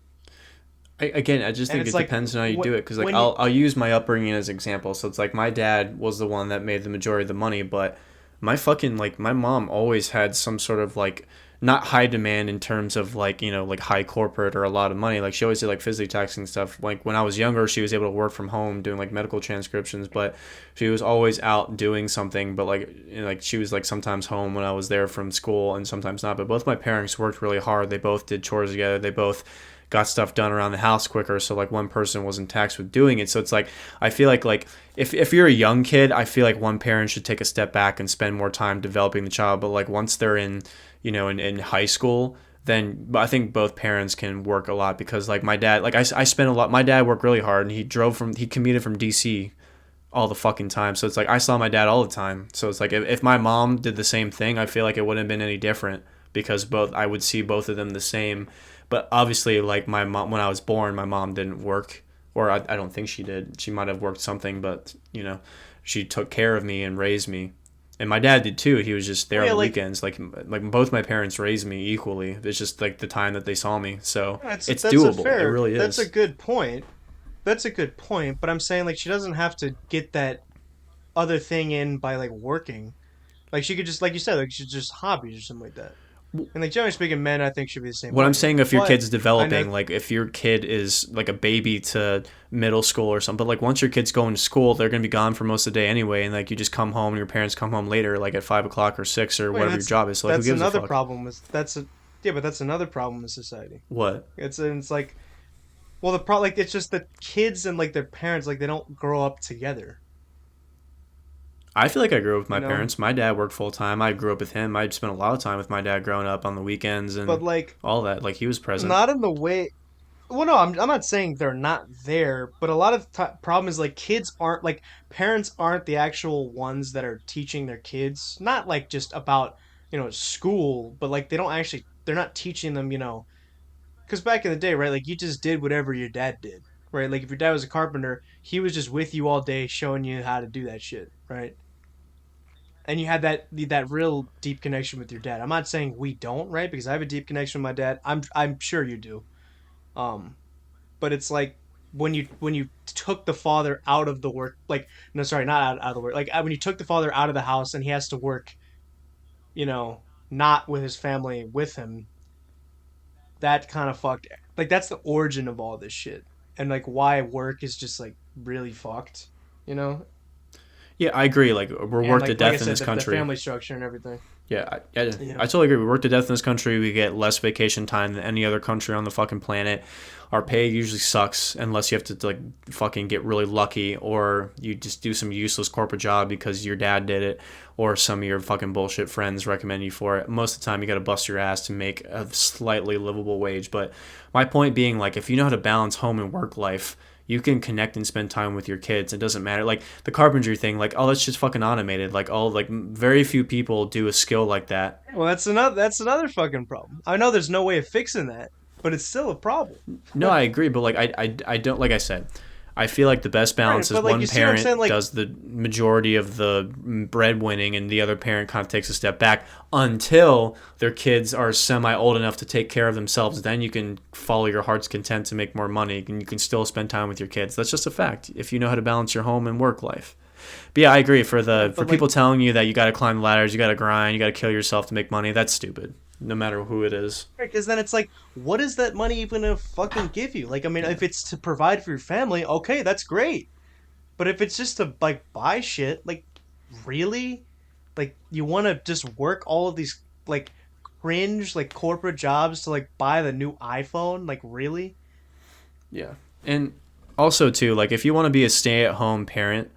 Again, I just And think it's it like depends on how you do it. Because like when you I'll use my upbringing as an example. So it's like my dad was the one that made the majority of the money, but my fucking like my mom always had some sort of like not high demand in terms of like like high corporate or a lot of money. Like she always did like physically taxing stuff. Like when I was younger, she was able to work from home doing like medical transcriptions, but she was always out doing something. But like like she was like sometimes home when I was there from school and sometimes not. But both my parents worked really hard. They both did chores together. They both got stuff done around the house quicker, so like one person wasn't taxed with doing it. So it's like I feel like if you're a young kid, I feel like one parent should take a step back and spend more time developing the child. But like once they're in, in high school, then I think both parents can work a lot, because like my dad, like I spent a lot. My dad worked really hard, and he commuted from DC all the fucking time. So it's like I saw my dad all the time. So it's like if my mom did the same thing, I feel like it wouldn't have been any different, because both I would see both of them the same. But obviously, like my mom, when I was born, my mom didn't work, or I don't think she did. She might have worked something, but she took care of me and raised me. And my dad did too. He was just there on the weekends. Like both my parents raised me equally. It's just like the time that they saw me. So it's doable. It really is. That's a good point. That's a good point, but I'm saying like she doesn't have to get that other thing in by like working. Like she could just, like you said, like she just hobbies or something like that. And like generally speaking, men I think should be the same What way. I'm saying, if your But kid's I know, developing, like if your kid is like a baby to middle school or something, but like once your kid's going to school, they're gonna be gone for most of the day anyway, and like you just come home and your parents come home later, like at 5 o'clock or 6 or wait, whatever your job is. So like, who that's gives a another fuck? problem with that's a yeah, but that's another problem with society. What? It's like, well, the pro like it's just that kids and like their parents like they don't grow up together. I feel like I grew up with You my know, parents. My dad worked full time. I grew up with him. I spent a lot of time with my dad growing up on the weekends but and like all that. Like he was present. not in the way. Well, no, I'm not saying they're not there, but a lot of the problem is like kids aren't like parents aren't the actual ones that are teaching their kids. Not like just about school, but like they don't actually they're not teaching them. Because back in the day, right? Like you just did whatever your dad did, right? Like if your dad was a carpenter, he was just with you all day, showing you how to do that shit, right? And you had that real deep connection with your dad. I'm not saying we don't, right? Because I have a deep connection with my dad. I'm sure you do. Um, but it's like when you took the father out of the work, like no, sorry, not out of the work, like when you took the father out of the house and he has to work, you know, not with his family with him, that kind of fucked. Like that's the origin of all this shit, and like why work is just like really fucked, you know, Yeah, I agree. Like we're and worked to like I death in said, this the country. family structure and everything. Yeah, I Yeah. totally agree. We work to death in this country. We get less vacation time than any other country on the fucking planet. Our pay usually sucks unless you have to like fucking get really lucky, or you just do some useless corporate job because your dad did it, or some of your fucking bullshit friends recommend you for it. Most of the time, you got to bust your ass to make a slightly livable wage. But my point being, like, if you know how to balance home and work life, you can connect and spend time with your kids. It doesn't matter. Like the carpentry thing, like, oh, that's just fucking automated. Like, all like very few people do a skill like that. Well, that's another fucking problem. I know there's no way of fixing that, but it's still a problem. No, I agree, but like I don't, like I said, I feel like the best Right, balance is but like one you see what I'm saying, parent like does the majority of the breadwinning and the other parent kind of takes a step back until their kids are semi old enough to take care of themselves. Then you can follow your heart's content to make more money, and you can still spend time with your kids. That's just a fact if you know how to balance your home and work life. But yeah, I agree. For but like people telling you that you got to climb ladders, you got to grind, you got to kill yourself to make money, that's stupid. No matter who it is. because then it's like, what is that money even gonna fucking give you? Like, I mean, if it's to provide for your family, okay, that's great. But if it's just to like buy shit, like really, like you want to just work all of these like cringe like corporate jobs to like buy the new iPhone, like really? Yeah. And also too, like if you want to be a stay-at-home parent,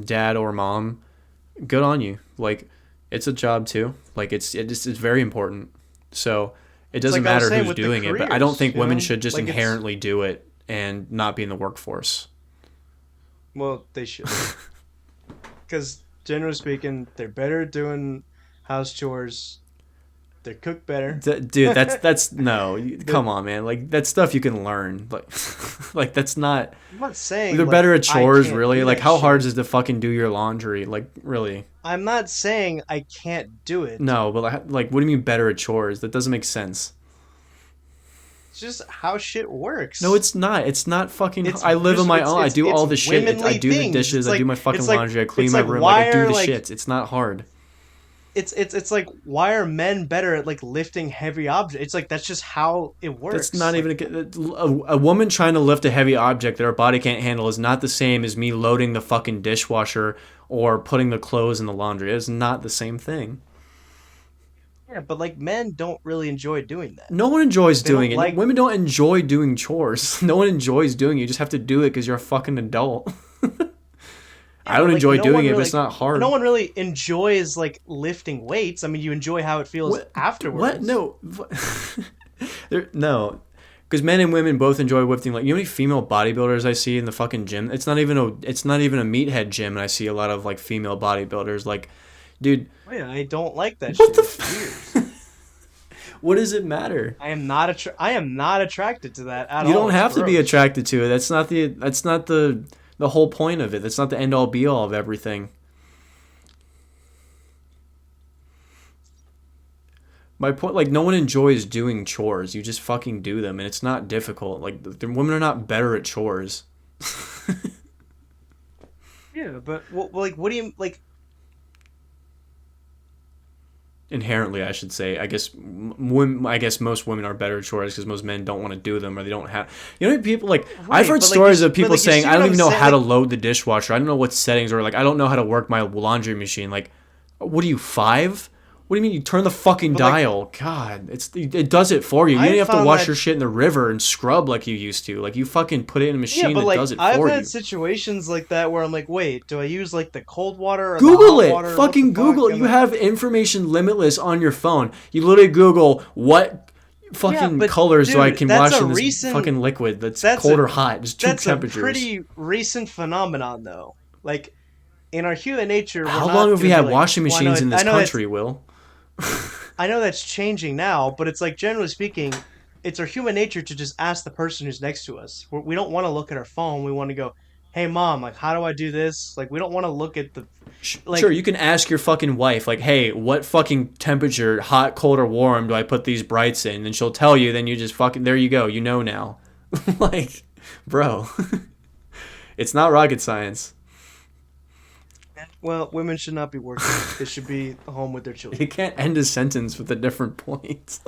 dad or mom, good on you. Like it's a job too. Like it's very important. So it It's doesn't like I was matter saying who's with the doing it, but I don't careers, think women you know, should just like it's inherently do it and not be in the workforce. well, they should, because generally speaking, they're better at doing house chores. They cook better. Dude, that's no. They're Come on, man. Like that's stuff you can learn. Like like that's not. I'm not saying They're like better at I chores, can't really. do Like that how hard shit. is it to fucking do your laundry? Like really. I'm not saying I can't do it. No, but like, what do you mean better at chores? That doesn't make sense. It's just how shit No, works. it's not. It's not fucking. It's I live on my it's own. I it's do it's all the shit. I womenly do the things. dishes. I do my fucking laundry. I clean It's my like room. Like I why do are the like shit. It's not hard. it's like why are men better at like lifting heavy objects? It's like that's just how it That's works. not Like even a woman trying to lift a heavy object that her body can't handle is not the same as me loading the fucking dishwasher or putting the clothes in the laundry. It's not the same thing. Yeah, but like men don't really enjoy doing that. No one enjoys They don't doing it. like. Women don't enjoy doing chores. No one enjoys doing it. You just have to do it because you're a fucking adult. Yeah, I don't but like enjoy doing it, but it's not no hard. one really enjoys like lifting weights. I mean, you enjoy how it feels What? What? afterwards. No. No. Because men and women both enjoy lifting. Like, you know how many female bodybuilders I see in the fucking gym? It's not even a meathead gym, and I see a lot of like female bodybuilders. Like, dude, Oh, yeah, I don't like that what shit. the? It's weird. What does it matter? I am not attracted to that at You all. don't It's have to be gross. attracted to it. That's not the whole point of it. That's not the end all be all of everything. My point, like, no one enjoys doing chores. You just fucking do them, and it's not difficult. Like, the women are not better at chores. Yeah, but like, what do you like? Inherently, I should say. I guess most women are better at chores because most men don't want to do them, or they don't have. You know, people like I've Right, heard stories of people you saying, see "I what don't I'm even know saying? how to Like, load the dishwasher. I don't know what settings, or like I don't know how to work my laundry machine." Like, what are you, 5? What do you mean you turn the fucking but like, dial? God, it does it for you. You don't I have to found wash that. your shit in the river and scrub like you used to. Like, you fucking put it in a Yeah, machine but that like, does it I've for had you. situations like that where I'm like, wait, do I use like the cold water or the Google hot it. water? What the Fucking fuck? Google it. And You like, have information limitless on your phone. You literally Google what yeah, fucking but colors do I dude, can wash in this fucking liquid that's that's cold a or hot. Just two that's a temperatures. pretty recent phenomenon though. Like in our human nature, we're How long not have we gonna be had like, washing well, machines in this I know it's country, Will? I know that's changing now, but it's like generally speaking, it's our human nature to just ask the person who's next to us. We don't want to look at our phone. We want to go, "Hey, mom, like, how do I do this?" Like, we don't want to look at the Sure, like. you can ask your fucking wife, like, hey, what fucking temperature, hot, cold, or warm, do I put these brights in? And she'll tell you, then you just fucking, there you go, you know now. Like, bro, it's not rocket science. Well, women should not be working. They should be home with their You children. can't end a sentence with a different point.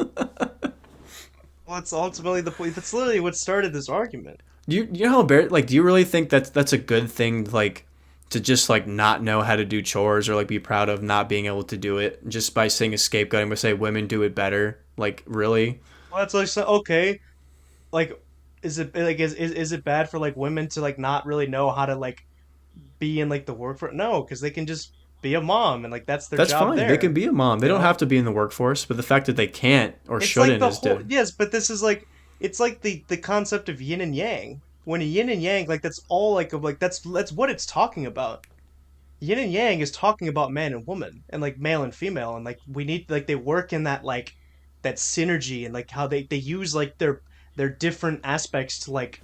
Well, it's ultimately the point. That's literally what started this argument. You know how like, do you really think that's a good thing, like, to just like not know how to do chores, or like be proud of not being able to do it just by saying a scapegoating, but say women do it better? Like, really? Well, that's like okay. Like, is it bad for like women to like not really know how to like be in like the work for no, because they can just be a mom and like that's their That's job fine. They can there. be a mom. They You don't know, have to be in the workforce, but the fact that they can't or it's like shouldn't the is whole dead. yes, but this is like it's like the concept of yin and yang. When a yin and yang, like that's all like that's what it's talking about. Yin and yang is talking about man and woman and like male and female and like we need like they work in that like that synergy and like how they use like their different aspects to like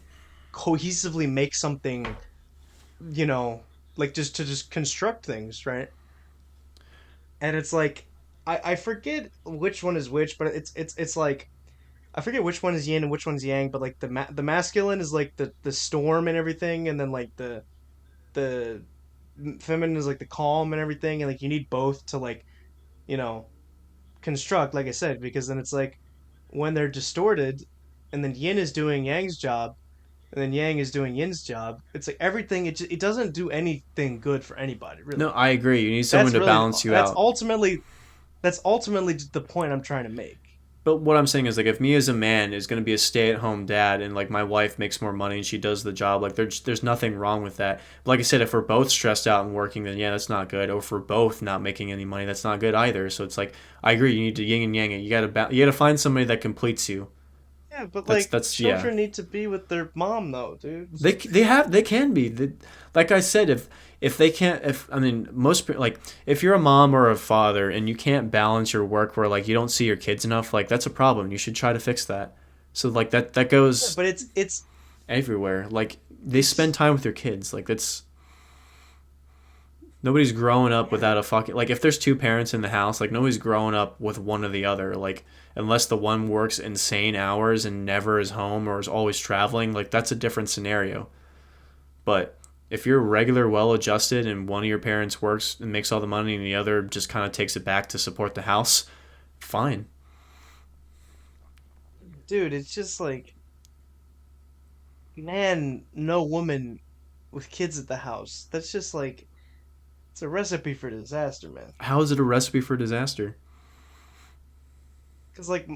cohesively make something, you know, like just to just construct things, right? And it's like I forget which one is which, but it's like I forget which one is yin and which one's yang, but like the masculine is like the storm and everything, and then like the feminine is like the calm and everything, and like you need both to like, you know, construct, like I said, because then it's like when they're distorted, and then yin is doing yang's job, and then yang is doing yin's job. It's like everything. It doesn't do anything good for anybody, No, really. I agree. You need someone That's to really balance you out. that's ultimately the point I'm trying to make. But what I'm saying is, like, if me as a man is going to be a stay-at-home dad, and like my wife makes more money and she does the job, like there's nothing wrong with that. But like I said, if we're both stressed out and working, then yeah, that's not good. Or if we're both not making any money, that's not good either. So it's like, I agree. You need to yin and yang it. You gotta find somebody that completes you. Yeah, but That's like that's yeah. children need to be with their mom though, dude. They can be. Like I said, if they can't, if I mean most like, if you're a mom or a father and you can't balance your work where like you don't see your kids enough, like that's a problem. You should try to fix that. So like that Yeah, goes but everywhere. Like, they it's spend time with their kids. Like, that's nobody's growing up yeah. without a fucking, like, if there's two parents in the house, like nobody's growing up with one or the other. Like, unless the one works insane hours and never is home or is always traveling, like that's a different scenario. But if you're regular, well adjusted, and one of your parents works and makes all the money and the other just kind of takes it back to support the house, fine. Dude, it's just like man, no woman with kids at the house. That's just like it's a recipe for disaster, man. How is it a recipe for disaster? Cause like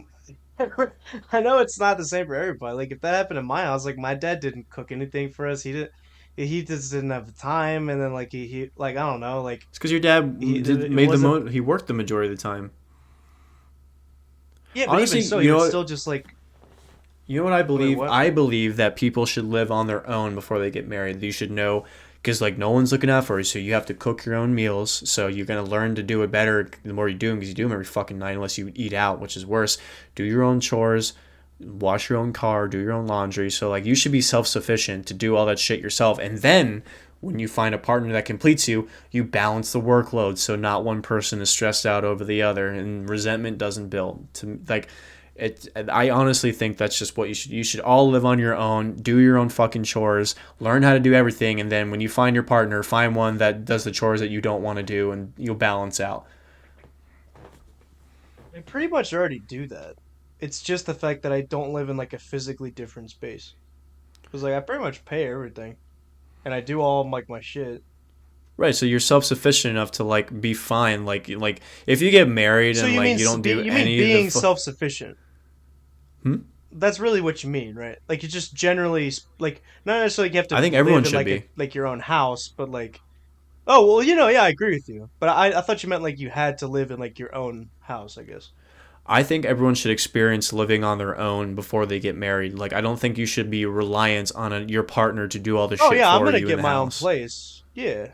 I know it's not the same for everybody. Like if that happened in my house, like my dad didn't cook anything for us. He just didn't have the time, and then like he like I don't know, like It's because your dad it wasn't. he worked the majority of the time. Yeah, but Honestly, even so, he would still just like you know what I wait, believe? what? I believe that people should live on their own before they get married. You should know because like no one's looking out for you, so you have to cook your own meals. So you're gonna learn to do it better the more you do them because you do them every fucking night, unless you eat out, which is worse. Do your own chores, wash your own car, do your own laundry. So like you should be self sufficient to do all that shit yourself, and then when you find a partner that completes you, you balance the workload so not one person is stressed out over the other and resentment doesn't build. To like I honestly think that's just what you should all live on your own, do your own fucking chores, learn how to do everything, and then when you find your partner, find one that does the chores that you don't want to do, and you'll balance out. I pretty much already do that. It's just the fact that I don't live in like a physically different space. Cause like I pretty much pay everything, and I do all like my shit. Right, so you're self sufficient enough to like be fine. Like if you get married So and you like mean you don't do you mean any of the being self-sufficient? hmm? That's really what you mean, right? Like you just generally like not necessarily you have I to think everyone live in should like a be. like your own house, but like oh well, yeah, I agree with you. But I thought you meant like you had to live in like your own house, I guess. I think everyone should experience living on their own before they get married. Like I don't think you should be reliant on your partner to do all the Oh shit yeah, I'm for gonna you in get the my own house. place. Yeah,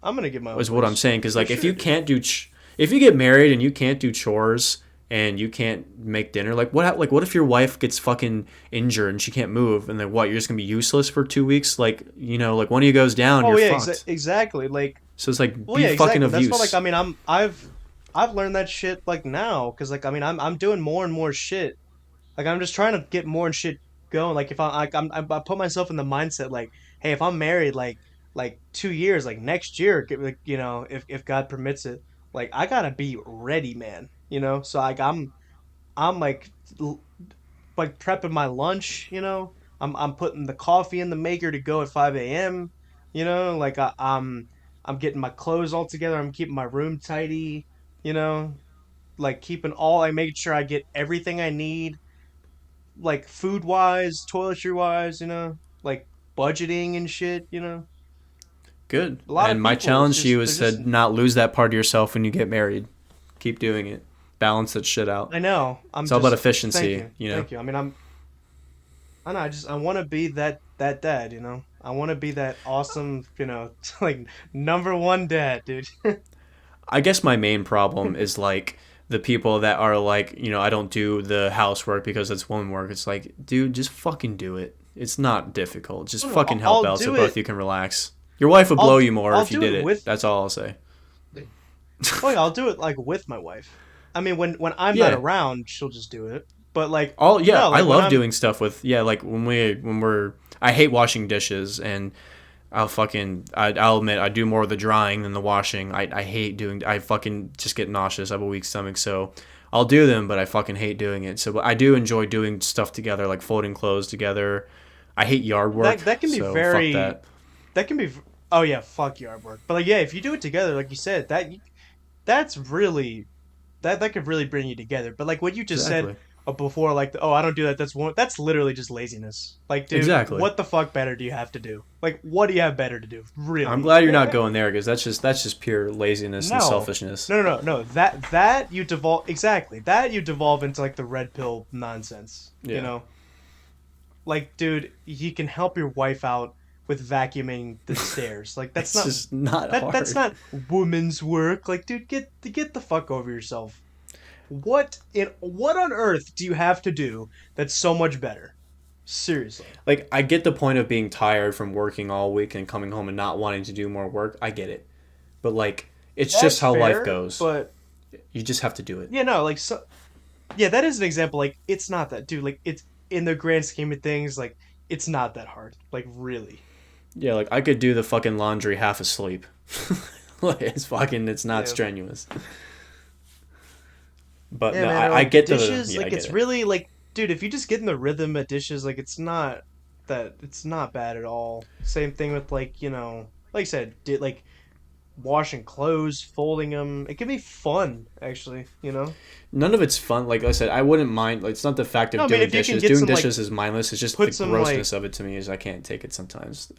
I'm gonna get my own Is what I'm place saying. Because for like if sure, you dude. can't if you get married and you can't do chores and you can't make dinner, like what if your wife gets fucking injured and she can't move and then what you're just gonna be useless for 2 weeks? Like like one of you goes down, Oh you're yeah, fucked. exactly. Like So it's like well be yeah, fucking exactly. of That's why like I use. mean I've learned that shit like now because like I mean I'm doing more and more shit. Like I'm just trying to get more and shit going. Like if I put myself in the mindset like, hey, if I'm married like 2 years, like next year, like if God permits it, like I gotta be ready, man. So like I'm like prepping my lunch. I'm putting the coffee in the maker to go at 5 a.m. Like I'm getting my clothes all together. I'm keeping my room tidy. You know, like keeping all I make sure I get everything I need like food wise, toiletry wise, like budgeting and shit. Good. A lot of And my people, it's challenge to you just they're is just. to not lose that part of yourself when you get married. Keep doing it. Balance that shit out. I know. I'm It's all about just. Thank efficiency, you, you know. thank you. I mean, I know. I want to be that dad. I want to be that awesome. Like number one dad, dude. I guess my main problem is like the people that are like, I don't do the housework because it's woman work. It's like, dude, just fucking do it. It's not difficult. Just No, no, fucking help I'll out so do both it. of you can relax. Your wife would blow I'll you more I'll if you do did it it. with. That's all I'll say. Oh yeah, I'll do it like with my wife. I mean, when I'm not Yeah. around, she'll just do it. But like, All yeah, no, I like when love I'm. doing stuff with like when we're I hate washing dishes and I'll admit I do more of the drying than the washing. I hate doing I fucking just get nauseous. I have a weak stomach, so I'll do them, but I fucking hate doing it. So but I do enjoy doing stuff together, like folding clothes together. I hate yard work, That can be so fuck very. that. That can be. Oh yeah, fuck yard work. But like, yeah, if you do it together, like you said, that's really that could really bring you together. But like what you just said Exactly. before, like oh I don't do that. That's literally just laziness. Like dude, Exactly. what the fuck better do you have to do? Like what do you have better to do? I'm Really? glad you're not going there because that's just pure laziness and No. selfishness. No. That you devolve exactly. That you devolve into like the red pill nonsense. Yeah. Like dude, you can help your wife out with vacuuming the stairs. Like It's just not that's hard. not woman's work. Like dude, get the fuck over yourself. What on earth do you have to do that's so much better? Seriously. Like I get the point of being tired from working all week and coming home and not wanting to do more work. I get it. But like it's just That's how life fair, goes. but You just have to do it. yeah, no, like so yeah, that is an example. Like it's not that dude, like it's in the grand scheme of things, like it's not that hard. Like really. Yeah, like I could do the fucking laundry half asleep. Like it's not Yeah. strenuous. But Yeah, no, man, or I like the get the dishes, yeah, I like get it's it. really like dude, if you just get in the rhythm of dishes, like it's not bad at all. Same thing with like, like I said, did like washing clothes, folding them. It can be fun, actually. None of it's fun. Like I said, I wouldn't mind. Like, it's not the fact No, of I mean doing if you can dishes. get Doing some like dishes is mindless. It's just the put some grossness like of it to me is I can't take it sometimes.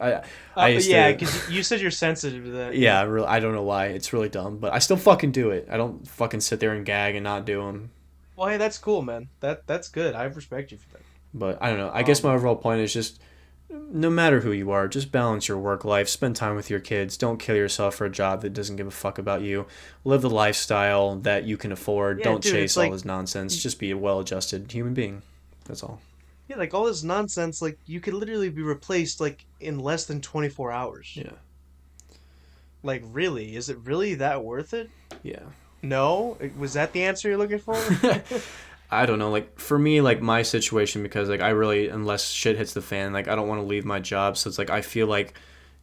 I used yeah, to. because you said you're sensitive to that. Yeah. Yeah, really, I don't know why. It's really dumb, but I still fucking do it. I don't fucking sit there and gag and not do them. Well, hey, that's cool, man. That's good. I respect you for that. But I don't know. I guess my Um, overall point is just no matter who you are, just balance your work life, spend time with your kids, don't kill yourself for a job that doesn't give a fuck about you. Live the lifestyle that you can afford. yeah, Don't dude, it's chase all like this nonsense. Just be a well-adjusted human being. That's all. yeah, like all this nonsense. Like you could literally be replaced like in less than 24 hours. Yeah. Like really, is it really that worth it? Yeah. No, was that the answer you're looking for? I don't know. Like for me, like my situation, because like I really, unless shit hits the fan, like I don't want to leave my job. So it's like I feel like,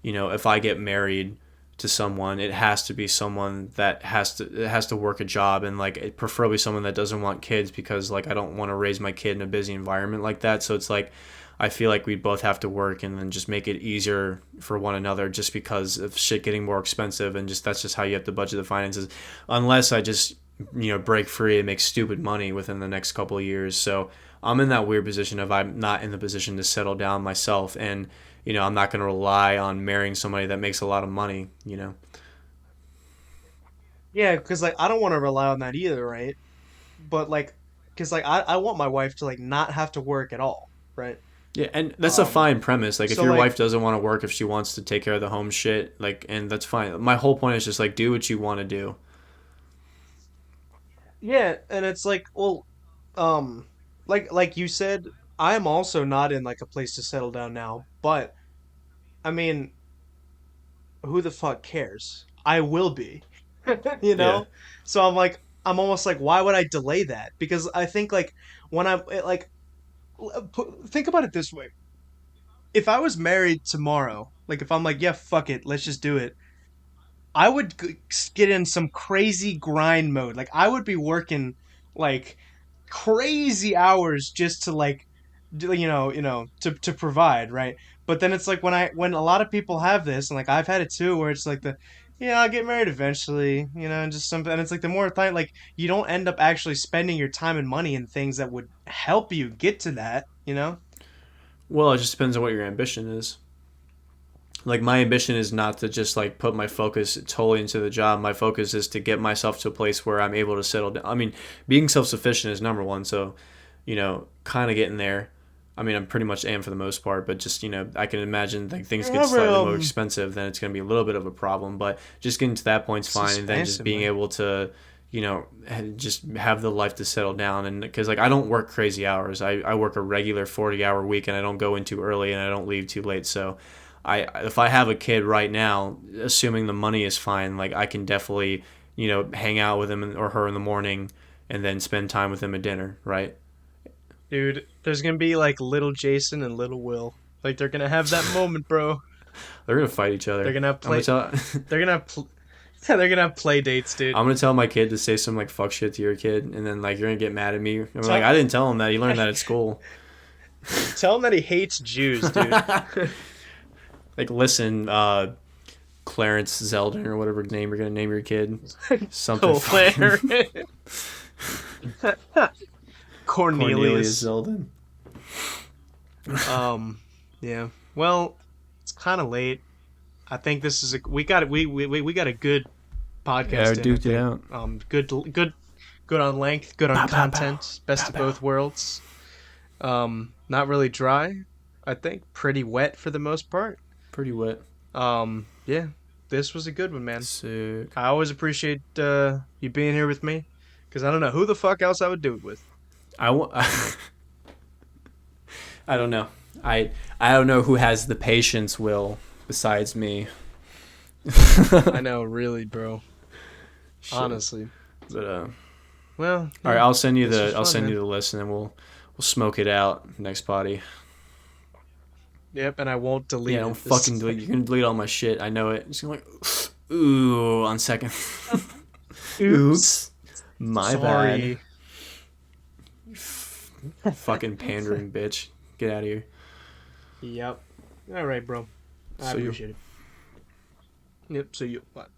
if I get married to someone, it has to be someone that has to work a job, and like preferably someone that doesn't want kids, because like I don't want to raise my kid in a busy environment like that. So it's like I feel like we both have to work and then just make it easier for one another, just because of shit getting more expensive, and just that's just how you have to budget the finances. Unless I just break free and make stupid money within the next couple of years. So I'm in that weird position of I'm not in the position to settle down myself, and I'm not going to rely on marrying somebody that makes a lot of money. Yeah, because like I don't want to rely on that either, right? But like, because like I want my wife to like not have to work at all, right? Yeah, and that's a Um, fine premise. Like, if so your like wife doesn't want to work, if she wants to take care of the home shit, like, and that's fine. My whole point is just like do what you want to do. yeah, and it's like well, um, like you said, I'm also not in like a place to settle down now, but I mean, who the fuck cares? I will be, you Yeah, know? So I'm like, I'm almost like, why would I delay that? Because I think like when I'm like, think about it this way. If I was married tomorrow, like if I'm like, yeah, fuck it, let's just do it. I would get in some crazy grind mode. Like I would be working like crazy hours just to like to provide, right? But then it's like when a lot of people have this and like I've had it too where it's like the yeah, I'll get married eventually, and just something and it's like the more time like you don't end up actually spending your time and money in things that would help you get to that. well, it just depends on what your ambition is. Like, my ambition is not to just like put my focus totally into the job. My focus is to get myself to a place where I'm able to settle down. I mean, being self-sufficient is number one. So, kind of getting there. I mean, I'm pretty much am for the most part, but just I can imagine like things get However, slightly more expensive, then it's going to be a little bit of a problem. But just getting to that point's it's fine, and then just expensive, being man. able to, just have the life to settle down. And because like I don't work crazy hours, I work a regular 40-hour week, and I don't go in too early, and I don't leave too late. So if I have a kid right now, assuming the money is fine, like I can definitely hang out with him or her in the morning, and then spend time with him at dinner, right? Dude, there's gonna be like little Jason and little Will. Like they're gonna have that moment, bro. They're gonna fight each They're other. gonna have I'm gonna play. tell They're gonna have. They're gonna have play dates, dude. I'm gonna tell my kid to say some like fuck shit to your kid, and then like you're gonna get mad at me. I'm like, Tell, I didn't tell him that. He learned that at school. tell him that he hates Jews, dude. Like, listen, Clarence Zeldin or whatever name you're gonna name your kid, something fucking Claire. Cornelius Cornelius. Zeldin. Um. Yeah. Well, it's kind of late. I think this is a we got a good Yeah, I podcast in. I duked it think. out. Good on length, good on Pow pow pow. content. Best Pow of pow. both worlds. Not really dry. I think pretty wet for the most part. Pretty wet. Yeah, this was a good one, man. Sick. I always appreciate you being here with me, because I don't know who the fuck else I would do it with. I w- I don't know. I don't know who has the patience, Will, besides me. I know, really, bro. Shit. Honestly. But Well, all right, yeah, I'll send you this was I'll fun, send you man. the list, and then we'll smoke it out next potty. Yep, and I won't Yeah, delete don't it. This fucking delete. You can delete all my shit. I know it. Just like, ooh, on second. Oops. Oops, my bad. Sorry. Fucking pandering bitch. Get out of here. Yep. All right, bro. I So you. appreciate it. Yep. So you. What?